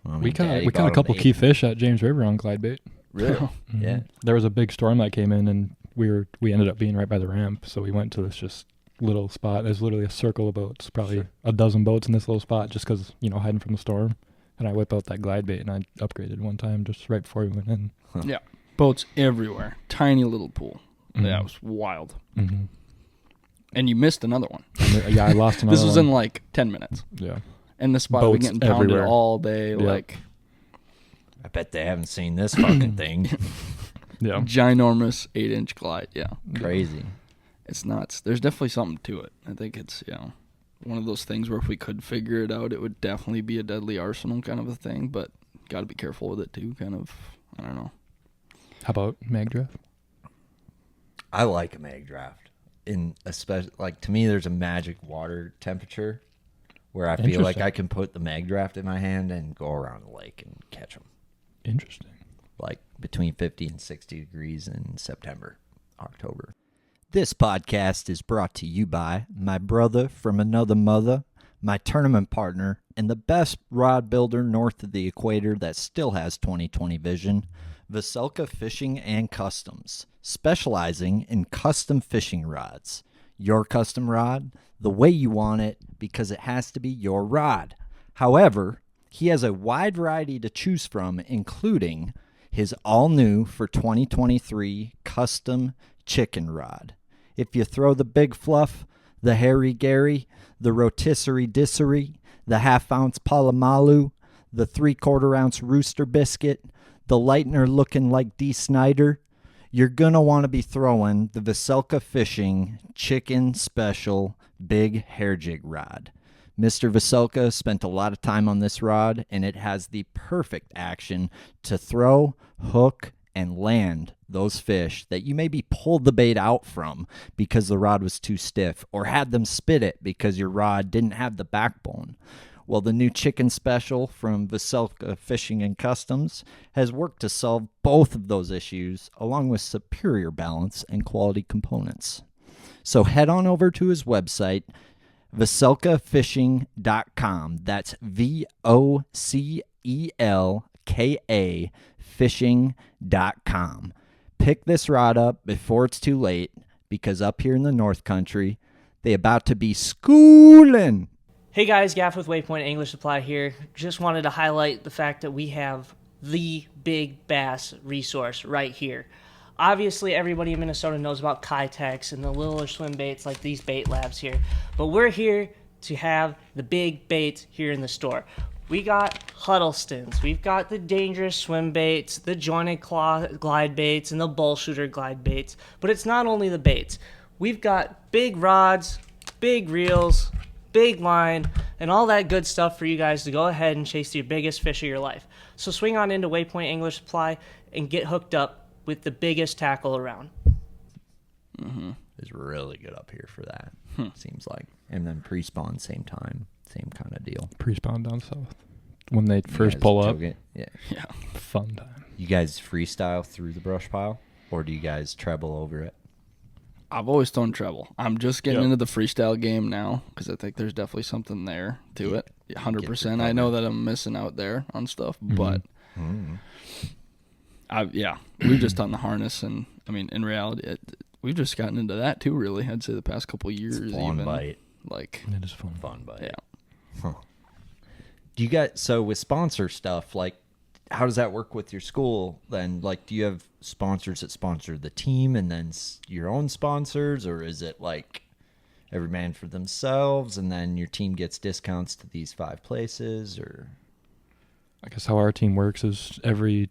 We caught a couple key fish at James River on glide bait. Really? Yeah. There was a big storm that came in, and we ended up being right by the ramp. So we went to this just little spot. There's literally a circle of boats, probably a dozen boats in this little spot, just because hiding from the storm. And I whip out that glide bait, and I upgraded one time just right before we went in. Huh. Yeah, boats everywhere. Tiny little pool. Yeah, it was wild. Mm-hmm. And you missed another one. Yeah, I lost another. This was one. in like 10 minutes. Yeah. And the spot Boats was getting pounded everywhere. all day. Yep. Like I bet they haven't seen this fucking thing. Yeah. ginormous 8-inch glide. Yeah, Crazy. it's nuts. There's definitely something to it. I think it's one of those things where if we could figure it out, it would definitely be a deadly arsenal kind of a thing. But got to be careful with it too. Kind of. I don't know. How about mag draft? I like a mag draft. In especially like to me, there's a magic water temperature where I feel like I can put the mag draft in my hand and go around the lake and catch them. Interesting. Like between 50 and 60 degrees in September, October. This podcast is brought to you by my brother from another mother, my tournament partner, and the best rod builder north of the equator that still has 20/20 vision, Veselka Fishing and Customs, specializing in custom fishing rods. Your custom rod, the way you want it, because it has to be your rod. However, he has a wide variety to choose from, including his all-new for 2023 custom chicken rod. If you throw the big fluff, the hairy Gary, the rotisserie dissery, the half-ounce Palomalu, the 3/4-ounce rooster biscuit, the lightener looking like D. Snyder, you're going to want to be throwing the Veselka Fishing Chicken Special Big Hair Jig Rod. Mr. Veselka spent a lot of time on this rod, and it has the perfect action to throw, hook, and land those fish that you maybe pulled the bait out from because the rod was too stiff, or had them spit it because your rod didn't have the backbone. Well, the new Chicken Special from Veselka Fishing and Customs has worked to solve both of those issues, along with superior balance and quality components. So head on over to his website, veselkafishing.com. That's VOCELKA fishing.com. Pick this rod up before it's too late, because up here in the North Country, they about to be schooling. Hey guys, Gaff with Waypoint English Supply here. Just wanted to highlight the fact that we have the big bass resource right here. Obviously, everybody in Minnesota knows about Kitex and the littler swim baits like these bait labs here. But we're here to have the big baits here in the store. We got Huddlestons, we've got the dangerous swim baits, the jointed claw glide baits, and the bull shooter glide baits. But it's not only the baits. We've got big rods, big reels, big line, and all that good stuff for you guys to go ahead and chase your biggest fish of your life. So swing on into Waypoint English Supply and get hooked up with the biggest tackle around. is really good up here for that. Seems like. And then pre-spawn same time, same kind of deal. Pre-spawn down south. When they You first guys pull up, choke it? Yeah. Yeah. fun time. You guys freestyle through the brush pile, or do you guys treble over it? I've always thrown treble. I'm just getting Yep. into the freestyle game now because I think there's definitely something there to it. 100%. I know that I'm missing out there on stuff, but we've just done the harness, and I mean, in reality, we've just gotten into that too. Really, I'd say the past couple of years, It's fun even bite. like It is fun. Fun bite. yeah. Huh. Do you guys, so with sponsor stuff, like, how does that work with your school then? Like, do you have sponsors that sponsor the team and then your own sponsors, or is it like every man for themselves and then your team gets discounts to these 5 places, or? I guess how our team works is every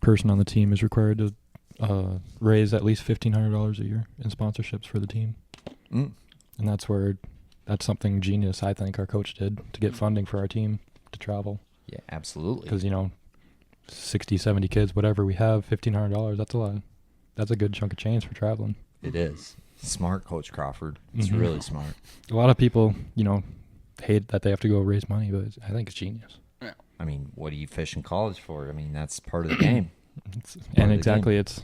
person on the team is required to raise at least $1,500 a year in sponsorships for the team. Mm. And that's something genius, I think, our coach did to get funding for our team to travel. Yeah, absolutely. Because, 60, 70 kids, whatever we have, $1,500, that's a lot. That's a good chunk of change for traveling. It is. Smart, Coach Crawford. It's Mhm. really smart. A lot of people, hate that they have to go raise money, but I think it's genius. I mean, what do you fish in college for? I mean, that's part of the game. And exactly, it's,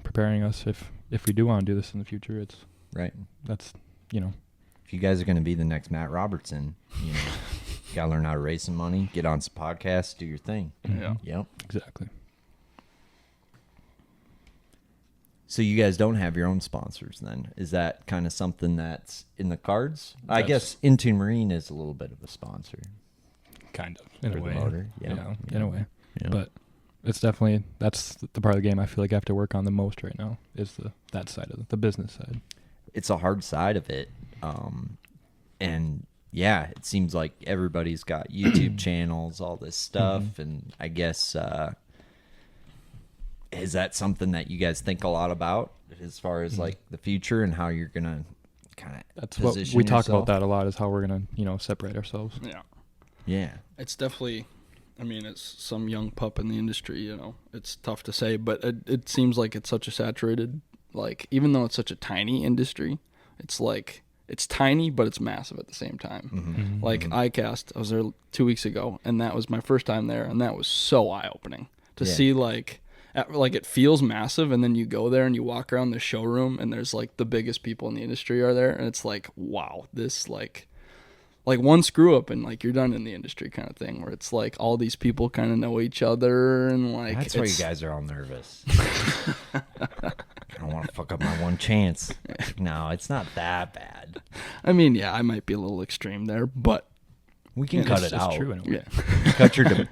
preparing us if we do want to do this in the future, Right. that's. If you guys are going to be the next Matt Robertson, you got to learn how to raise some money, get on some podcasts, do your thing. Yeah. Yep. Exactly. So you guys don't have your own sponsors then? Is that kind of something that's in the cards? I guess Into Marine is a little bit of a sponsor. Kind of, in For a the way. motor, Yeah, yeah, in yeah. a way. Yeah. But it's definitely, that's the part of the game I feel like I have to work on the most right now, is that side of the business side. It's a hard side of it. And yeah, it seems like everybody's got YouTube channels, all this stuff. And I guess, is that something that you guys think a lot about as far as like the future and how you're going to kind of That's what position we talk yourself? about that a lot, is how we're going to, separate ourselves. Yeah. Yeah. It's definitely, it's some young pup in the industry, It's tough to say, but it seems like it's such a saturated, like, even though it's such a tiny industry, it's like, it's tiny, but it's massive at the same time. Like, iCast, I was there 2 weeks ago, and that was my first time there, and that was so eye-opening to see, like, it feels massive, and then you go there and you walk around the showroom, and there's, like, the biggest people in the industry are there, and it's like, wow, this, like one screw up and like you're done in the industry kind of thing, where it's like all these people kind of know each other, and like That's why you guys are all nervous. I don't want to fuck up my one chance. No, it's not that bad. I mean, yeah, I might be a little extreme there, but We can cut it It's out. true in a way. yeah.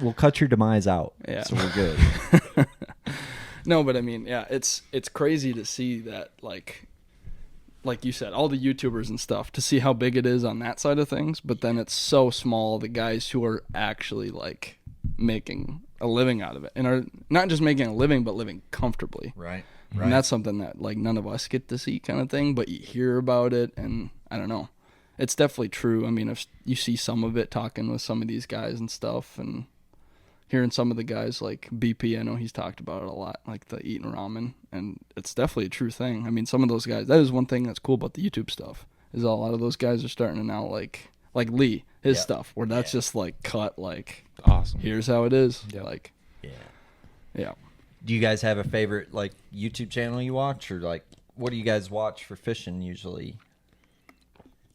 We'll cut your demise out. Yeah. So we're good. No, but I mean, yeah, it's crazy to see that, like you said, all the YouTubers and stuff, to see how big it is on that side of things, but then it's so small, the guys who are actually like making a living out of it, and are not just making a living, but living comfortably. Right. And that's something that like none of us get to see, kind of thing, but you hear about it, and I don't know. It's definitely true. I mean, if you see some of it talking with some of these guys and stuff, and hearing some of the guys like BP, I know he's talked about it a lot, like the eating ramen, and it's definitely a true thing. I mean, some of those guys, that is one thing that's cool about the YouTube stuff, is a lot of those guys are starting to now like Lee, his stuff, where that's just like cut, like, Awesome. here's how it is. Yeah. Like, Yeah. yeah. Do you guys have a favorite like YouTube channel you watch, or like what do you guys watch for fishing usually?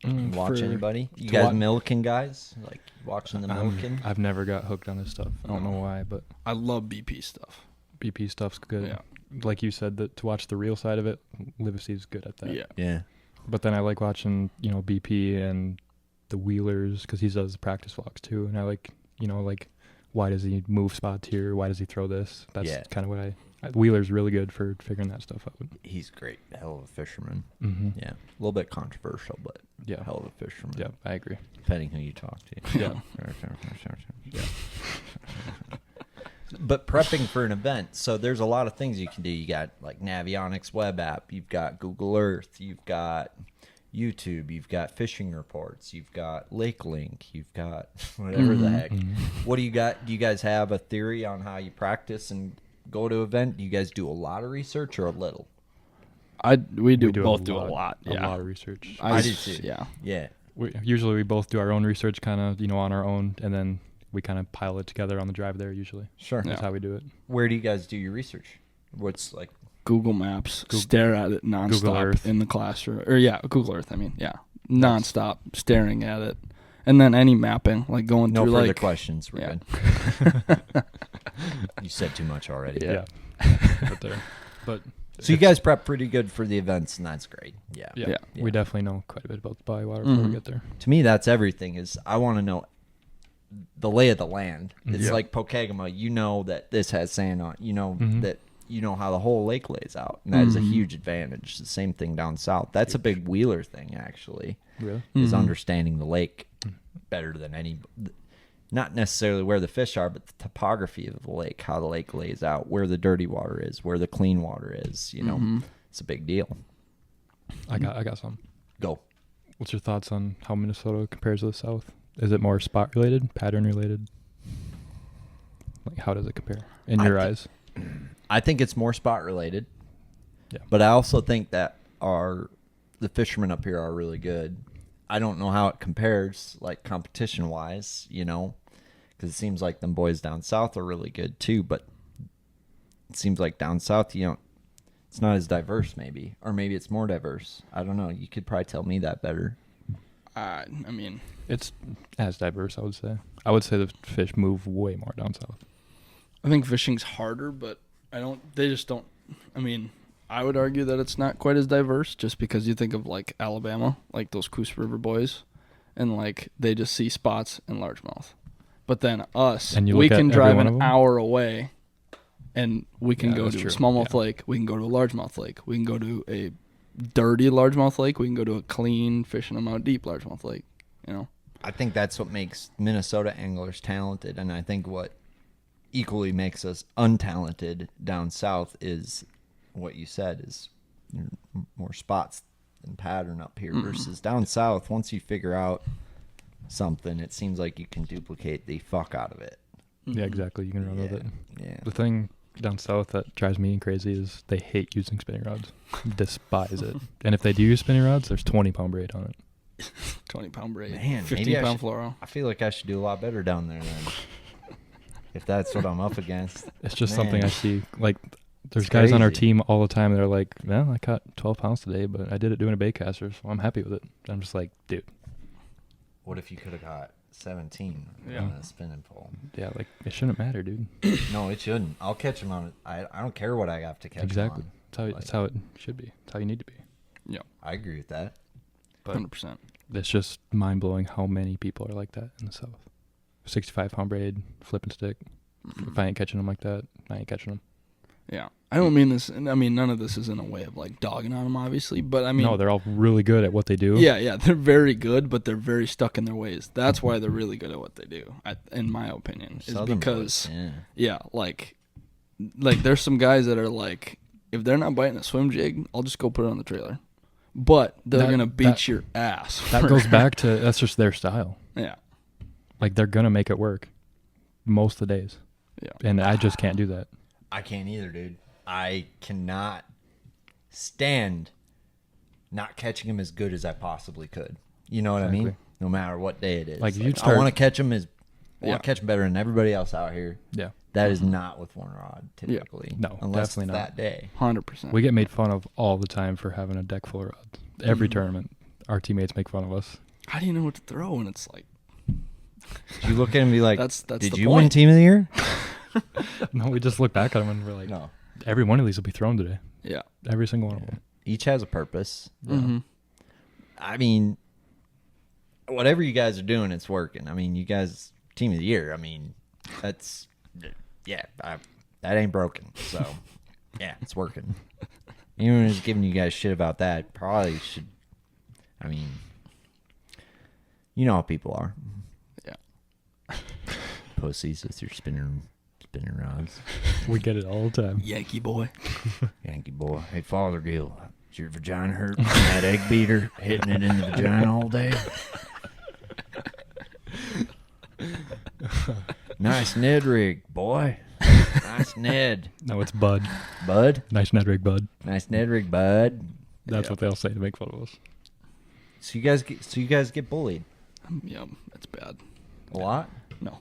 Watch For- anybody? You to guys wa- milking guys? Like watching the milking? I've never got hooked on his stuff. I don't know why, but I love BP stuff. BP stuff's good. Yeah. Like you said, that to watch the real side of it, Livacy's good at that. Yeah. Yeah. But then I like watching, BP and the Wheelers, because he does practice vlogs too. And I like, like, why does he move spots here? Why does he throw this? That's kind of what Wheeler's really good for figuring that stuff out. He's great. Hell of a fisherman. Mm-hmm. Yeah. A little bit controversial, but Yeah. hell of a fisherman. Yeah, I agree. Depending who you talk to. Yeah. Yeah. But prepping for an event, so there's a lot of things you can do. You got like Navionics web app, you've got Google Earth, you've got YouTube, you've got fishing reports, you've got Lake Link, you've got whatever the heck. What do you got? Do you guys have a theory on how you practice and go to an event? Do you guys do a lot of research or a little? We do do both a do a lot, lot. a Yeah. lot of research. I do too. Yeah. Yeah. Usually we both do our own research, kind of, on our own, and then we kind of pile it together on the drive there. Usually, Sure. that's how we do it. Where do you guys do your research? What's like Google Maps, stare at it nonstop Earth. in the classroom. Or Google Earth. Nonstop staring at it, and then any mapping, like going no through further like questions? We're yeah. good. You said too much already. Yeah. But So you guys prep pretty good for the events, and that's great. Yeah. yeah, we definitely know quite a bit about the body water Mm-hmm. before we get there. To me, that's everything. Is I want to know the lay of the land. It's like Pokegama. You know that this has sand on. You know that you know how the whole lake lays out, and that is a huge advantage. The same thing down south. That's a big Wheeler thing, actually. Really? Is understanding the lake better than any. Not necessarily where the fish are, but the topography of the lake, how the lake lays out, where the dirty water is, where the clean water is. It's a big deal. I got some. Go. What's your thoughts on how Minnesota compares to the South? Is it more spot related, pattern related? Like, how does it compare in your eyes? I think it's more spot related. Yeah. But I also think that the fishermen up here are really good. I don't know how it compares, like competition wise, because it seems like them boys down south are really good too. But it seems like down south, it's not as diverse, maybe, or maybe it's more diverse. I don't know. You could probably tell me that better. It's as diverse, I would say. I would say the fish move way more down south. I think fishing's harder, but they just don't. I would argue that it's not quite as diverse, just because you think of like Alabama, like those Coos River boys, and like they just see spots and largemouth. But then us, And you we look at can every drive one of an them? hour away, and we can go that's to true. a smallmouth Yeah. lake, we can go to a largemouth lake, we can go to a dirty largemouth lake, we can go to a clean fishing amount deep largemouth lake. I think that's what makes Minnesota anglers talented, and I think what equally makes us untalented down south is what you said, is more spots and pattern up here versus down south. Once you figure out something, it seems like you can duplicate the fuck out of it. Yeah, exactly. You can run with it. Yeah. The thing down south that drives me crazy is they hate using spinning rods. Despise it. And if they do use spinning rods, there's 20-pound braid on it. 20-pound braid, Man, maybe I 15-pound should- fluoro. I feel like I should do a lot better down there then. If that's what I'm up against. It's just Man. something I see. Like, there's It's guys on our crazy. team all the time. They're like, well, I caught 12 pounds today, but I did it doing a baitcaster, so I'm happy with it. I'm just like, dude. What if you could have got 17 Yeah. on a spinning pole? Yeah, like, it shouldn't matter, dude. No, it shouldn't. I'll catch them on it. I don't care what I have to catch 'em Exactly. on. That's how it should be. It's how you need to be. I agree with that. 100%. It's just mind-blowing how many people are like that in the South. 65-pound braid, flipping stick. If I ain't catching them like that, I ain't catching them. Yeah. I don't mean this, none of this is in a way of like dogging on them, obviously, but No, they're all really good at what they do. yeah, they're very good, but they're very stuck in their ways. That's why they're really good at what they do, in my opinion, is Southern because, boys, like there's some guys that are like, if they're not biting a swim jig, I'll just go put it on the trailer. But they're That- going to beat that- your ass. That goes back to, that's just their style. Yeah. Like, they're going to make it work most of the days. Yeah. And I just can't do that. I can't either, dude. I cannot stand not catching him as good as I possibly could. You know what I mean? Exactly. No matter what day it is. Like, if you'd I start- want to catch him Yeah. better than everybody else out here. Yeah. That is not with one rod, typically. No, unless definitely it's not. that day. 100%. We get made fun of all the time for having a deck full of rods. Every tournament, our teammates make fun of us. How do you know what to throw when it's like, You look at him and be like, That's did the you win point. team of the year? No, we just look back at them and we're like, No. every one of these will be thrown today. yeah. Every single one of them. Each has a purpose. Mm-hmm. I mean, whatever you guys are doing, it's working. I mean, you guys, team of the year. I mean, that's, that ain't broken. So, yeah, it's working. Anyone who's giving you guys shit about that probably should, I mean, you know how people are. Yeah. Pussies with your spinning rods. We get it all the time. Yankee boy. Yankee boy. Hey, Fothergill, is your vagina hurt from that egg beater hitting it in the vagina all day? Nice Ned rig, boy. Nice Ned. No, it's Bud. Bud? Nice net rig, Bud. Nice Ned rig, bud. That's what they'll say to make fun of us. So you guys get bullied Yeah, that's bad. a lot. No.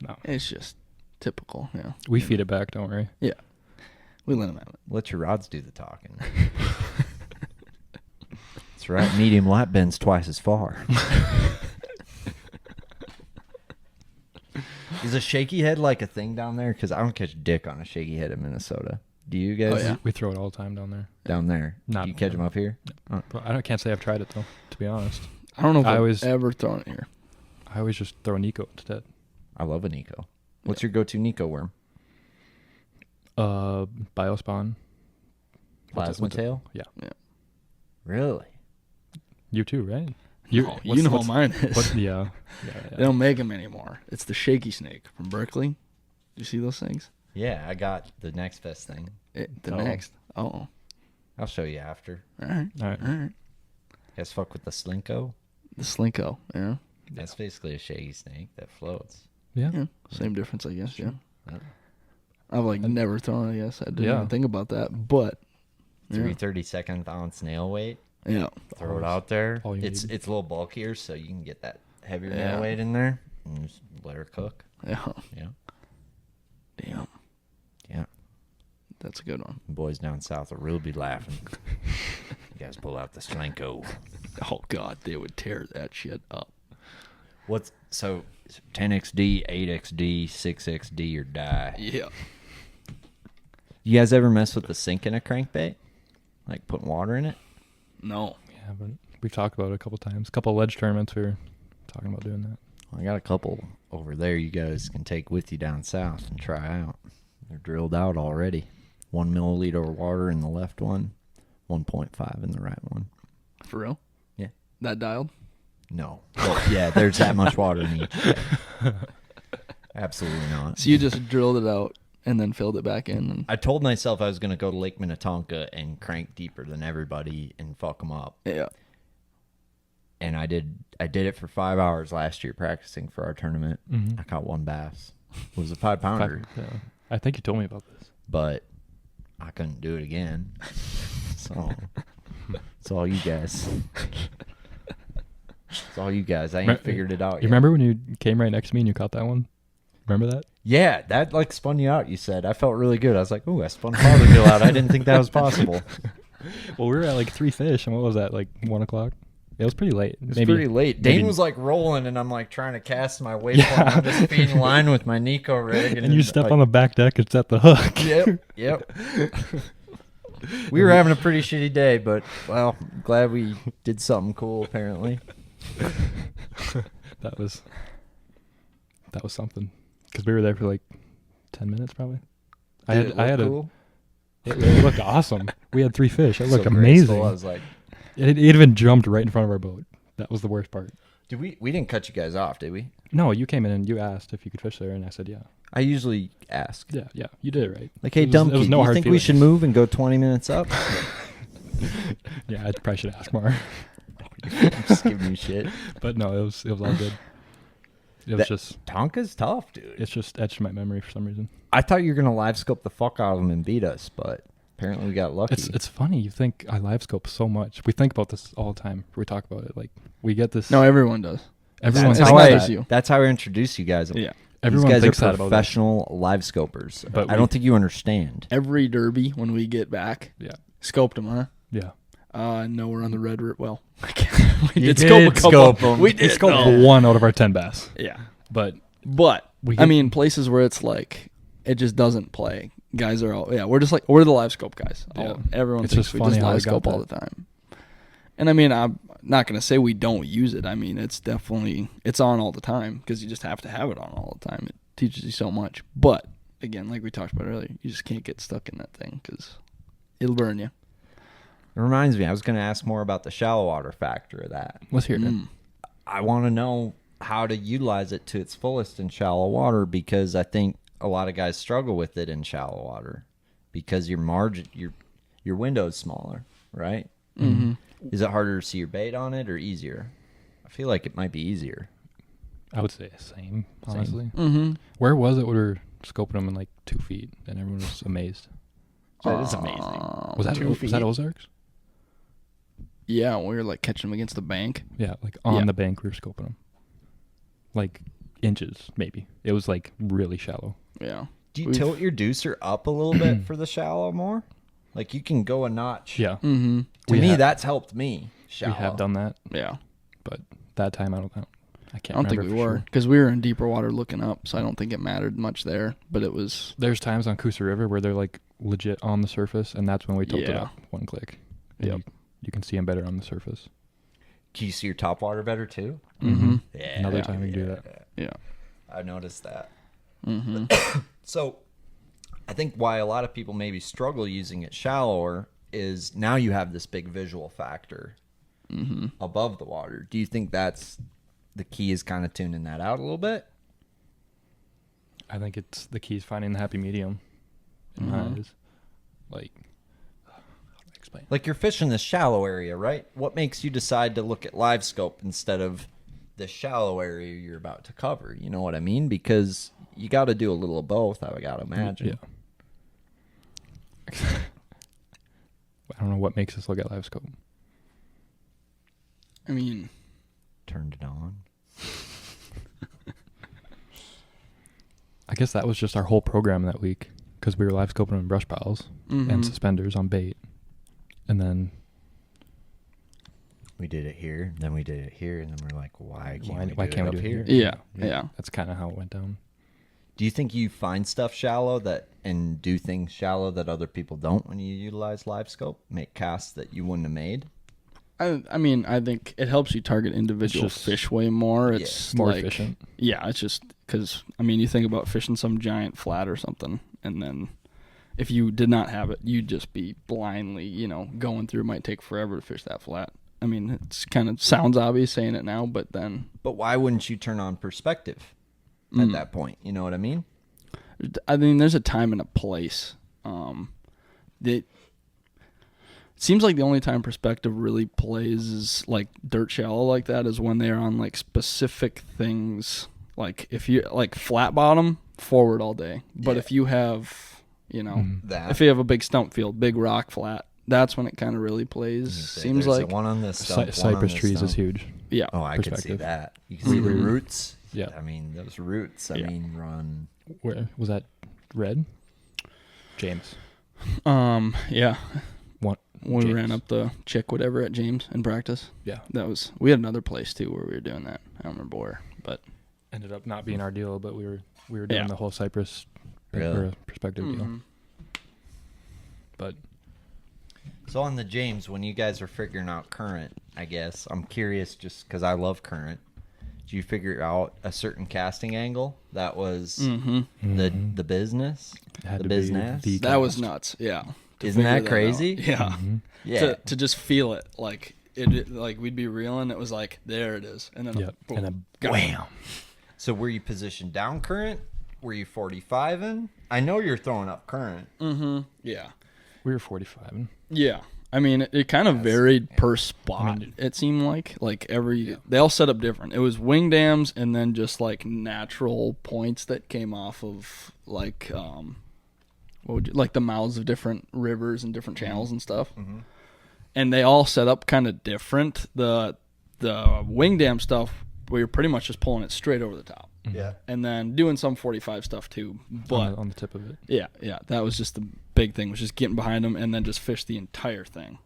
No. It's just typical, yeah. We feed it back, don't worry. Yeah. We let them have it. Let your rods do the talking. That's right. Medium lap bends twice as far. Is a shaky head like a thing down there? Because I don't catch dick on a shaky head in Minnesota. Do you guys? Oh, yeah. We throw it all the time down there. Down there. Not- you catch them up here? Oh. But can't say I've tried it, though, to be honest. I don't know if I I've always- ever thrown it here. I always just throw Nico instead. I love a Nico. What's your go-to Nico worm? Biospawn. Plasma tail? Yeah. Really? You too, right? You know what mine is. Yeah. They don't make them anymore. It's the shaky snake from Berkeley. Do you see those things? Yeah, I got the next best thing. Next. Oh. I'll show you after. All right. All right. You guys fuck with the Slinko? The Slinko, yeah. That's basically a shaky snake that floats. Yeah. Yeah. Same difference, I guess, yeah. Yeah. I've never thrown it, I guess. I didn't Yeah. even think about that. But 3/32 ounce nail weight. yeah. Throw it out there. all you It's need. a little bulkier, so you can get that heavier Yeah. nail weight in there and just let her cook. Yeah. Yeah. Damn. Yeah. That's a good one. The boys down south will really be laughing. You guys pull out the Slinko. Oh God, they would tear that shit up. What's so 10XD, 8XD, 6XD, or die? Yeah. You guys ever mess with the sink in a crankbait? Like putting water in it? No. Yeah, but we've talked about it a couple times. A couple ledge tournaments we were talking about doing that. I got a couple over there you guys can take with you down south and try out. They're drilled out already. 1 milliliter of water in the left one, 1.5 in the right one. For real? Yeah. That dialed? No. Well, yeah, there's that much water in each. Absolutely not. So you just drilled it out and then filled it back in? And I told myself I was going to go to Lake Minnetonka and crank deeper than everybody and fuck them up. yeah. And I did it for 5 hours last year practicing for our tournament. Mhm. I caught one bass. It was a 5-pounder, Yeah. I think you told me about this. but I couldn't do it again. So it's all you guys. It's all you guys. I ain't figured it out yet. You remember when you came right next to me and you caught that one? Remember that? Yeah, that like spun you out, you said. I felt really good. I was like, ooh, I spun Fothergill out. I didn't think that was possible. Well, we were at like 3 fish, and what was that, like 1 o'clock? It was pretty late. It was pretty late. maybe- Dane was like rolling, and I'm like trying to cast my waypoint. Yeah. I'm just feeding line with my Nico rig. And you step like, on the back deck and set the hook. Yep. We were having a pretty shitty day, but, well, glad we did something cool, apparently. That was something. Because we were there for like 10 minutes probably. I had cool? It looked awesome. We had 3 fish. It looked So amazing. graceful. I was like, It even jumped right in front of our boat. That was the worst part. we didn't cut you guys off, did we? No, you came in and you asked if you could fish there, and I said yeah. I usually ask. Yeah, you did it right. Like, hey, It was Dumke, no do you hard think we should feelings. move and go 20 minutes up? Yeah, I probably should ask more. I'm just giving you shit. But no, it was all good. It was just Tonka's tough, dude. it's just etched in my memory for some reason. I thought you were going to live scope the fuck out of him and beat us, but apparently we got lucky. It's funny. You think I live scope so much. We think about this all the time. We talk about it. Like we get this. No, everyone does. everyone That's thinks how I, that. you. that's how I introduce you guys. Yeah. Everyone These guys thinks are that about us. professional live scopers. But I don't think you understand. Every derby when we get back, Yeah. scoped them, huh? Yeah. No, we're on the red route. Well, I can't. We You did scope a did couple. scope 'em. We We did scoped no. 1 out of our 10 bass. Yeah. But But We I get- mean, places where it's like it just doesn't play. Guys are all we're just like we're the live scope guys. Yeah. Everyone It's thinks just we funny just how we live got scope all the that. time. And I mean, I'm not gonna say we don't use it. I mean, it's on all the time because you just have to have it on all the time. It teaches you so much. But again, like we talked about earlier, you just can't get stuck in that thing because it'll burn you. It reminds me, I was going to ask more about the shallow water factor of that. let's hear it. I want to know how to utilize it to its fullest in shallow water because I think a lot of guys struggle with it in shallow water because your margin, your window is smaller, right? Mm-hmm. Is it harder to see your bait on it or easier? I feel like it might be easier. I would say same, honestly. Mm-hmm. Where was it when we were scoping them in like 2 feet and everyone was amazed? That is amazing. Was that 2 feet. was that Ozarks? Yeah, we were like catching them against the bank. Yeah, like on Yeah. the bank, we were scoping them. Like inches, maybe. It was like really shallow. Yeah. Do you tilt your deucer up a little bit for the shallow more? Like you can go a notch. Yeah. Mm-hmm. To me, that's helped me. Shallow. We have done that, Yeah. but that time I can't I don't think remember we for were sure. because we were in deeper water looking up, so I don't think it mattered much there. But it was There's times on Coosa River where they're like legit on the surface, and that's when we tilted Yeah. up one click. And Yep. You can see them better on the surface. Can you see your top water better too? Mm-hmm. Yeah. Another time we can do that. Yeah. I noticed that. Mm-hmm. So, I think why a lot of people maybe struggle using it shallower is now you have this big visual factor above the water. Do you think that's the key is kind of tuning that out a little bit? I think it's the key is finding the happy medium in my eyes. Like, how do I explain? Like you're fishing this shallow area, right? What makes you decide to look at live scope instead of the shallow area you're about to cover? You know what I mean? Because you got to do a little of both, I got to imagine. Yeah. I don't know what makes us look at live scope. I mean, Turned it on. I guess that was just our whole program that week because we were live scoping in brush piles and suspenders on bait, and then We did it here, then we did it here, and then we're like, why can't why we can't do we it do up it here? here? yeah. That's kind of how it went down. Do you think you find stuff shallow that and do things shallow that other people don't when you utilize live scope? Make casts that you wouldn't have made? I mean, I think it helps you target individual just fish way more. It's more like, efficient. Yeah, it's just because, I mean, you think about fishing some giant flat or something, and then if you did not have it, you'd just be blindly, going through. It might take forever to fish that flat. I mean, it's kind of sounds obvious saying it now, but then... But why wouldn't you turn on perspective at that point? You know what I mean? I mean, there's a time and a place. It seems like the only time perspective really plays is like dirt shallow like that is when they're on like specific things. Like if you like flat bottom, forward all day. But if you have, That. if you have a big stump field, big rock flat, that's when it kind of really plays. Seems There's like one on this stump, one on Cypress this trees stump. is huge. yeah. Oh, I could see Perspective. that. You can see the roots. Yeah. I mean, those roots, run. Where was that? Red? James. Yeah. What? When we James. ran up the chick whatever at James in practice. Yeah. We had another place too where we were doing that. I don't remember where, but Ended up not being our deal, but we were doing Yeah. the whole Cypress Really? perspective deal. But So on the James, when you guys were figuring out current, I guess, I'm curious just because I love current. Did you figure out a certain casting angle that was the business? it had The to business? be the that was cast. nuts. Yeah. To Isn't that figure out. crazy? Yeah. Yeah. To just feel it, like it, like we'd be reeling. It was like there it is, and then Yep. boom, And then got it. wham. So were you positioned down current? Were you 45 in? I know you're throwing up current. Yeah. We were 45. Yeah. I mean, it kind of varied per spot. It seemed like they all set up different. It was wing dams and then just like natural points that came off of like like the mouths of different rivers and different channels and stuff. And they all set up kind of different. The wing dam stuff, we were pretty much just pulling it straight over the top. Yeah. And then doing some 45 stuff too. But on the tip of it. yeah, that was just the big thing, was just getting behind them and then just fish the entire thing.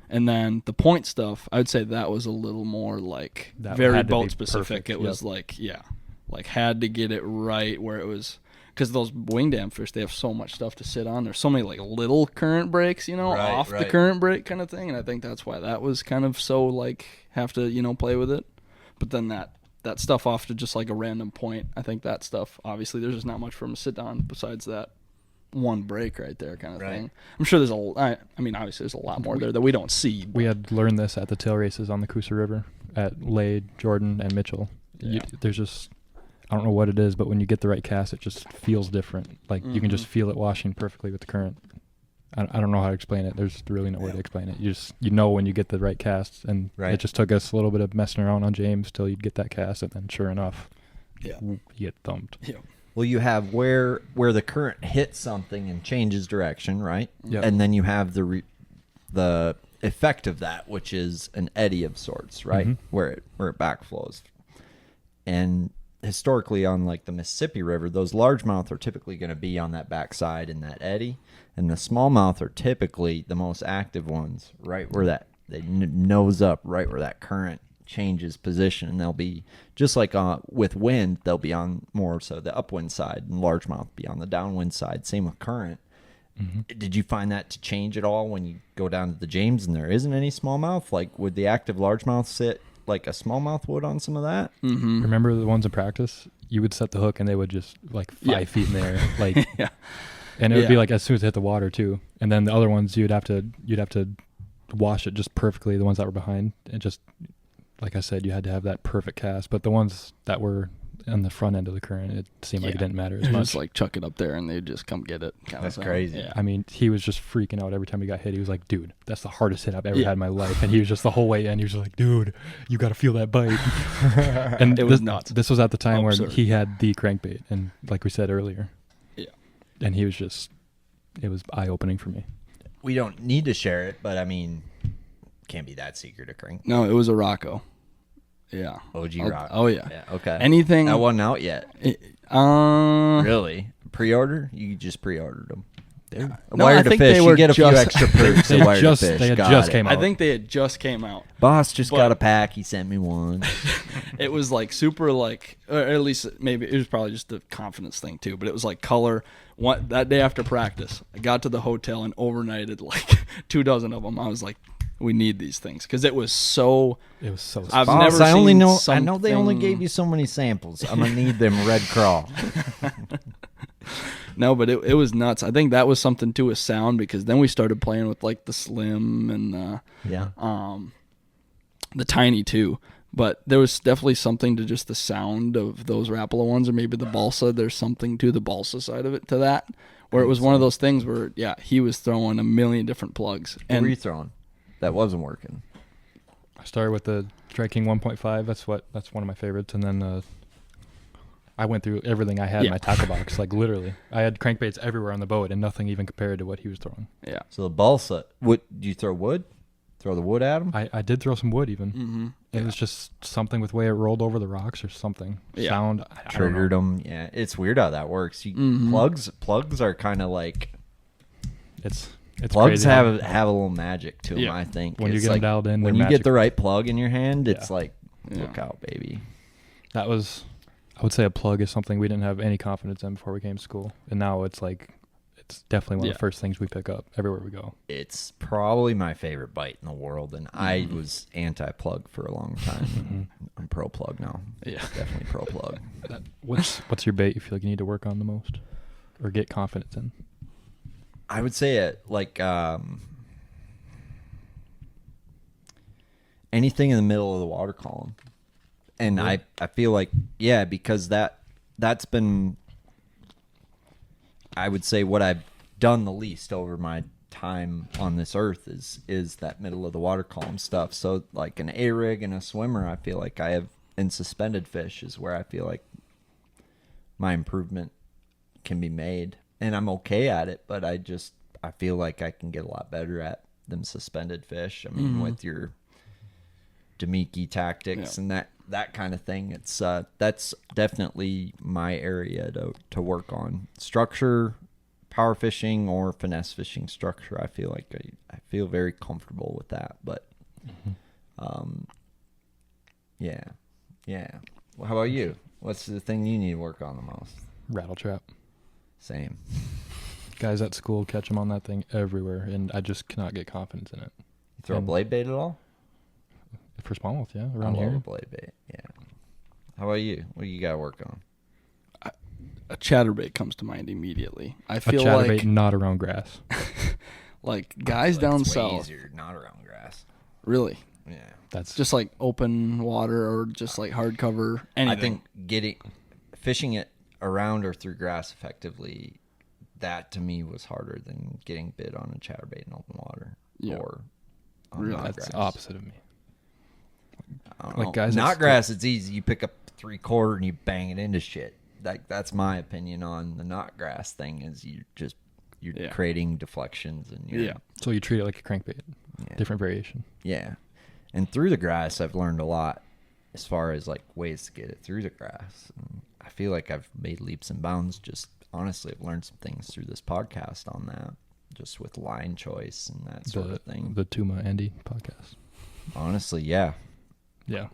And then the point stuff, I would say that was a little more like That very had to be boat specific. perfect, It was like had to get it right where it was, because those wing dam fish, they have so much stuff to sit on. There's so many like little current breaks, off the current break kind of thing. And I think that's why that was kind of so like have to, play with it. But then that stuff off to just like a random point, I think that stuff, obviously there's just not much for them to sit on besides that one break right there kind of thing. I'm sure there's obviously there's a lot more there that we don't see. But We had learned this at the tail races on the Coosa River at Lade, Jordan, and Mitchell. There's just, I don't know what it is, but when you get the right cast, it just feels different. Like you can just feel it washing perfectly with the current. I don't know how to explain it. There's really no way to explain it. You know when you get the right cast, and it just took us a little bit of messing around on James till you'd get that cast, and then sure enough, you get thumped. Yeah. Well, you have where the current hits something and changes direction, right? Yep. And then you have the effect of that, which is an eddy of sorts, right? Where it backflows. And historically on like the Mississippi River, those largemouth are typically going to be on that backside in that eddy, and the smallmouth are typically the most active ones, right where that they nose up, right where that current changes position, and they'll be just like with wind, they'll be on more so the upwind side, and largemouth be on the downwind side. Same with current. Did you find that to change at all when you go down to the James and there isn't any smallmouth? Like, would the active largemouth sit like a smallmouth would on some of that? Remember the ones in practice? You would set the hook and they would just like 5 feet in the air, like, and it would be like as soon as it hit the water too. And then the other ones you'd have to wash it just perfectly. The ones that were behind, and just like I said, you had to have that perfect cast. But the ones that were on the front end of the current, it seemed like it didn't matter as much. Just like chuck it up there and they'd just come get it. That's crazy. Yeah. I mean, he was just freaking out every time he got hit. He was like, dude, that's the hardest hit I've ever had in my life. And he was just the whole way in, he was just like, dude, you got to feel that bite. And it was nuts. This was at the time where Absurd. he had the crankbait, and like we said earlier. Yeah. And he was just, it was eye-opening for me. We don't need to share it, but I mean, can't be that secret a crank. No, it was a Rocco. Yeah. OG Rock. Oh, yeah. Yeah, okay. Anything. That wasn't out yet. Really? Pre-order? You just pre-ordered them. No, Wire I to think fish. they You were get a few just- extra perks. They at Wire just- to fish. they had Got just it. came out. I think they had just came out. Boss just But- got a pack. He sent me one. It was like super like, or at least maybe it was probably just a confidence thing too, but it was like color. That day after practice, I got to the hotel and overnighted like 24 of them. I was like, we need these things because it was so. I've Boss, never I only seen know. something. I know they only gave you so many samples. I'm gonna need them red crawl. No, but it was nuts. I think that was something too with sound, because then we started playing with like the slim and the tiny too. But there was definitely something to just the sound of those Rapala ones, or maybe the balsa. There's something to the balsa side of it, to that, where it was one of those things where he was throwing a million different plugs. What were you throwing? That wasn't working. I started with the Strike King 1.5. That's one of my favorites, and then I went through everything I had in my tackle box. Like literally, I had crankbaits everywhere on the boat, and nothing even compared to what he was throwing. Yeah. So the balsa. What do you throw? Wood? Throw the wood at him? I did throw some wood even. Mm-hmm. It was just something with the way it rolled over the rocks or something. Yeah. Sound. I don't Triggered know. them. Yeah, it's weird how that works. Plugs are kind of like It's plugs crazy. have a little magic to them. Yeah. I think When you It's get 'em like dialed in, when they're you get the magical. right plug in your hand, it's Yeah. like look out, baby. That was, I would say, a plug is something we didn't have any confidence in before we came to school, and now it's like, it's definitely one of the first things we pick up everywhere we go. It's probably my favorite bite in the world, and I was anti-plug for a long time. I'm pro plug now. Yeah. Definitely pro plug. What's your bait you feel like you need to work on the most, or get confidence in? I would say it like anything in the middle of the water column, and I feel like because that's been, I would say, what I've done the least over my time on this earth is that middle of the water column stuff. So like an A-rig and a swimmer, I feel like I have, in suspended fish is where I feel like my improvement can be made, and I'm okay at it, but I feel like I can get a lot better at them suspended fish. I mean, with your Dumke tactics and that kind of thing, it's that's definitely my area to work on. Structure, power fishing, or finesse fishing structure. I feel like I feel very comfortable with that. But yeah. Well, how about you? What's the thing you need to work on the most? Rattle trap. Same. Guys at school catch them on that thing everywhere, and I just cannot get confidence in it. You throw a blade bait at all? For smallmouth, yeah, I around love here. a blade bait. Yeah. How about you? What do you got to work on? A chatterbait comes to mind immediately. I A feel chatterbait like not around grass. like guys down it's way south. easier not around grass. Really, Yeah. That's just like open water or just like hardcover. Anything. I think fishing it around or through grass effectively, that to me was harder than getting bit on a chatterbait in open water or on Really? not that's grass. opposite of me. I don't like know. guys at not school- grass, it's easy. You pick up 3/4 and you bang it into shit. like that's my opinion on the knot grass thing. Is you're creating deflections and So you treat it like a crankbait, different variation. Yeah, and through the grass, I've learned a lot as far as like ways to get it through the grass. And I feel like I've made leaps and bounds. Just honestly, I've learned some things through this podcast on that, just with line choice and that sort of thing. The Tuma Andy podcast. Honestly, yeah. Yeah.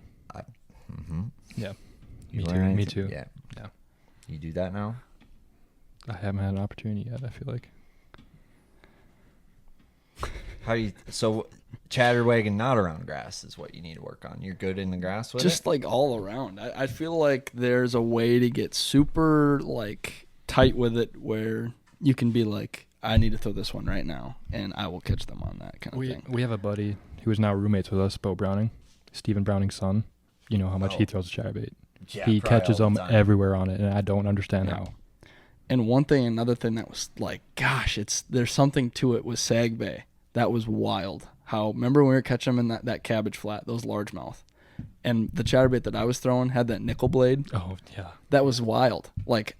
Yeah. You Me too. Yeah. Yeah. You do that now? I haven't had an opportunity yet, I feel like. How do you? So, chatterwagon not around grass is what you need to work on. You're good in the grass with Just it? like all around. I feel like there's a way to get super like tight with it where you can be like, I need to throw this one right now, and I will catch them on that kind of thing. We have a buddy who is now roommates with us, Bo Browning, Stephen Browning's son. You know how much he throws a chatterbait. Yeah, He probably catches all them the time. everywhere on it, and I don't understand how. And another thing that was like, gosh, there's something to it with Sag Bay. That was wild. Remember when we were catching them in that cabbage flat, those largemouth, and the chatterbait that I was throwing had that nickel blade. Oh, yeah. That was wild. Like,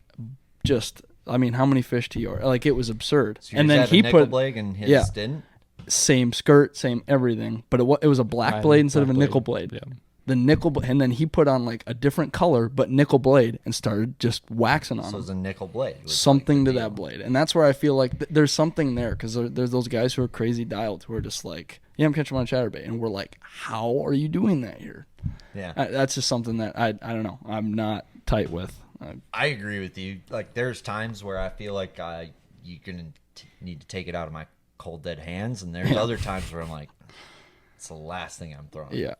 I mean, how many fish to your? Like, it was absurd. So and yours then had he a nickel put blade and his didn't? same skirt, same everything, but it was a black blade instead of a nickel blade. Yeah. The nickel, and then he put on like a different color, but nickel blade, and started just waxing on So it them. was a nickel blade. was Something like to the that deal. blade, and that's where I feel like there's something there, because there's those guys who are crazy dialed who are just like, yeah, I'm catching them on chatterbait, and we're like, how are you doing that here? Yeah. That's just something that I don't know, I'm not tight with. I agree with you. Like, there's times where I feel like you're going to need to take it out of my cold, dead hands, and there's other times where I'm like, it's the last thing I'm throwing. Yeah.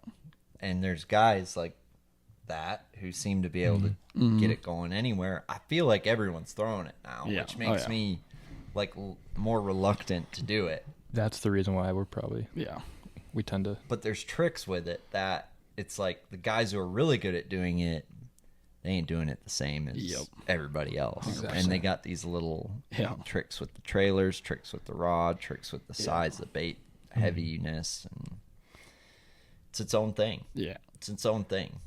And there's guys like that who seem to be able to get it going anywhere. I feel like everyone's throwing it now, Yeah. which makes me like more reluctant to do it. That's the reason why we tend to. But there's tricks with it that it's like the guys who are really good at doing it, they ain't doing it the same as everybody else. Exactly. And they got these little tricks with the trailers, tricks with the rod, tricks with the size of the bait, heaviness, and it's its own thing. Yeah. It's its own thing.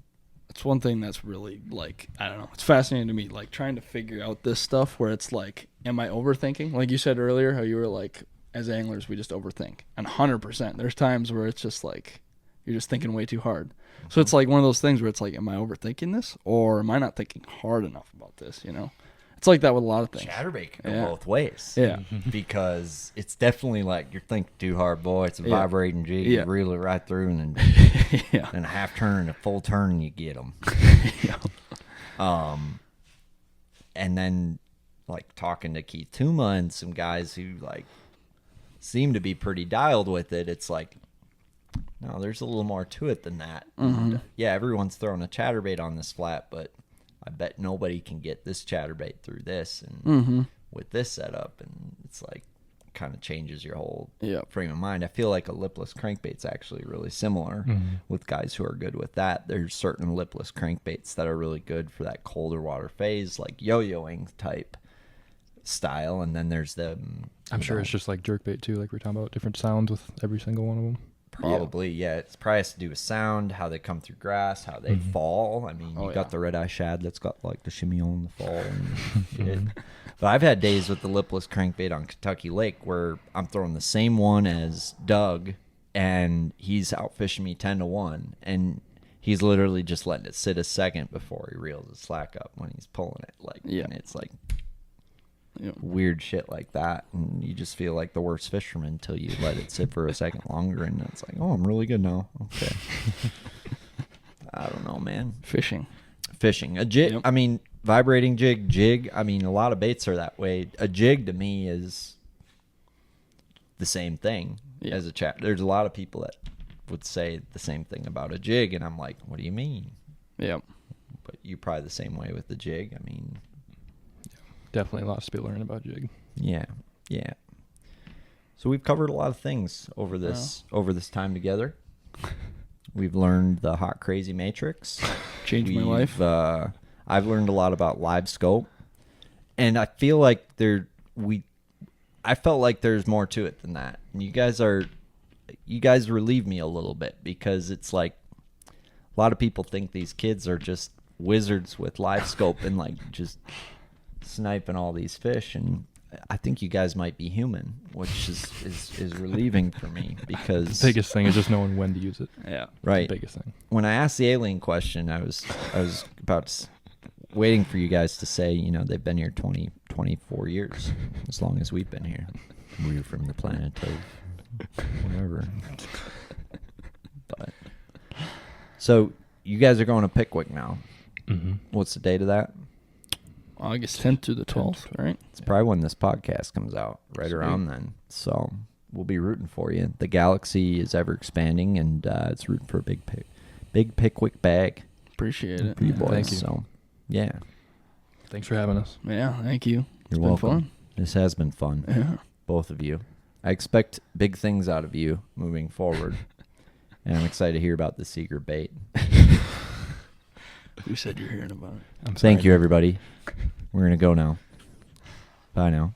It's one thing that's really like, I don't know, it's fascinating to me, like trying to figure out this stuff where it's like, am I overthinking? Like you said earlier, how you were like, as anglers, we just overthink. And 100%. There's times where it's just like, you're just thinking way too hard. So it's like one of those things where it's like, am I overthinking this? Or am I not thinking hard enough about this, you know? It's like that with a lot of things. Chatterbait can go both ways. Yeah. Because it's definitely like you're thinking too hard, boy. It's a vibrating jig. Yeah. You reel it right through, and then and a half turn and a full turn, and you get them. And then like talking to Keith Tuma and some guys who like seem to be pretty dialed with it. It's like, no, there's a little more to it than that. And, yeah, everyone's throwing a chatterbait on this flat, but I bet nobody can get this chatterbait through this and with this setup, and it's like kind of changes your whole frame of mind. I feel like a lipless crankbait's actually really similar with guys who are good with that. There's certain lipless crankbaits that are really good for that colder water phase, like yo-yoing type style, and then there's the I'm sure it's just like jerkbait too, like we're talking about, different sounds with every single one of them. Probably, yeah. It's probably has to do with sound, how they come through grass, how they fall. I mean, you got the red-eye shad that's got like the shimmy on the fall and shit. But I've had days with the lipless crankbait on Kentucky Lake where I'm throwing the same one as Doug, and he's out fishing me 10-1, and he's literally just letting it sit a second before he reels his slack up when he's pulling it. Like, and it's like weird shit like that, and you just feel like the worst fisherman until you let it sit for a second longer, and it's like, oh, I'm really good now. Okay. I don't know, man. Fishing A jig, I mean, vibrating jig, I mean, a lot of baits are that way. A jig to me is the same thing as a chat. There's a lot of people that would say the same thing about a jig, and I'm like, what do you mean? But you're probably the same way with the jig. I mean, definitely lots to be learning about jig. Yeah. So we've covered a lot of things over this time together. We've learned the hot crazy matrix. Changed my life. I've learned a lot about livescope, and I feel like I felt like there's more to it than that. And you guys relieve me a little bit, because it's like a lot of people think these kids are just wizards with livescope and like just sniping all these fish, and I think you guys might be human, which is relieving for me because The biggest thing is just knowing when to use it. Yeah. right. The biggest thing. When I asked the alien question, I was about waiting for you guys to say, you know, they've been here 24 years, as long as we've been here. We're from the planet of whatever. But so you guys are going to Pickwick now. Mm-hmm. What's the date of that? August 10th through the 12th, right? It's probably when this podcast comes out, right Sweet. around then. So we'll be rooting for you. The galaxy is ever expanding, and it's rooting for a big Pickwick bag Appreciate it. for you boys. Thank you. So yeah, Thanks for having us. Yeah, thank you. you're It's welcome. been This has been fun, fun. Yeah. both of you. I expect big things out of you moving forward, and I'm excited to hear about the secret bait. Who said you're hearing about it? I'm sorry. Thank you, everybody. We're gonna go now. Bye now.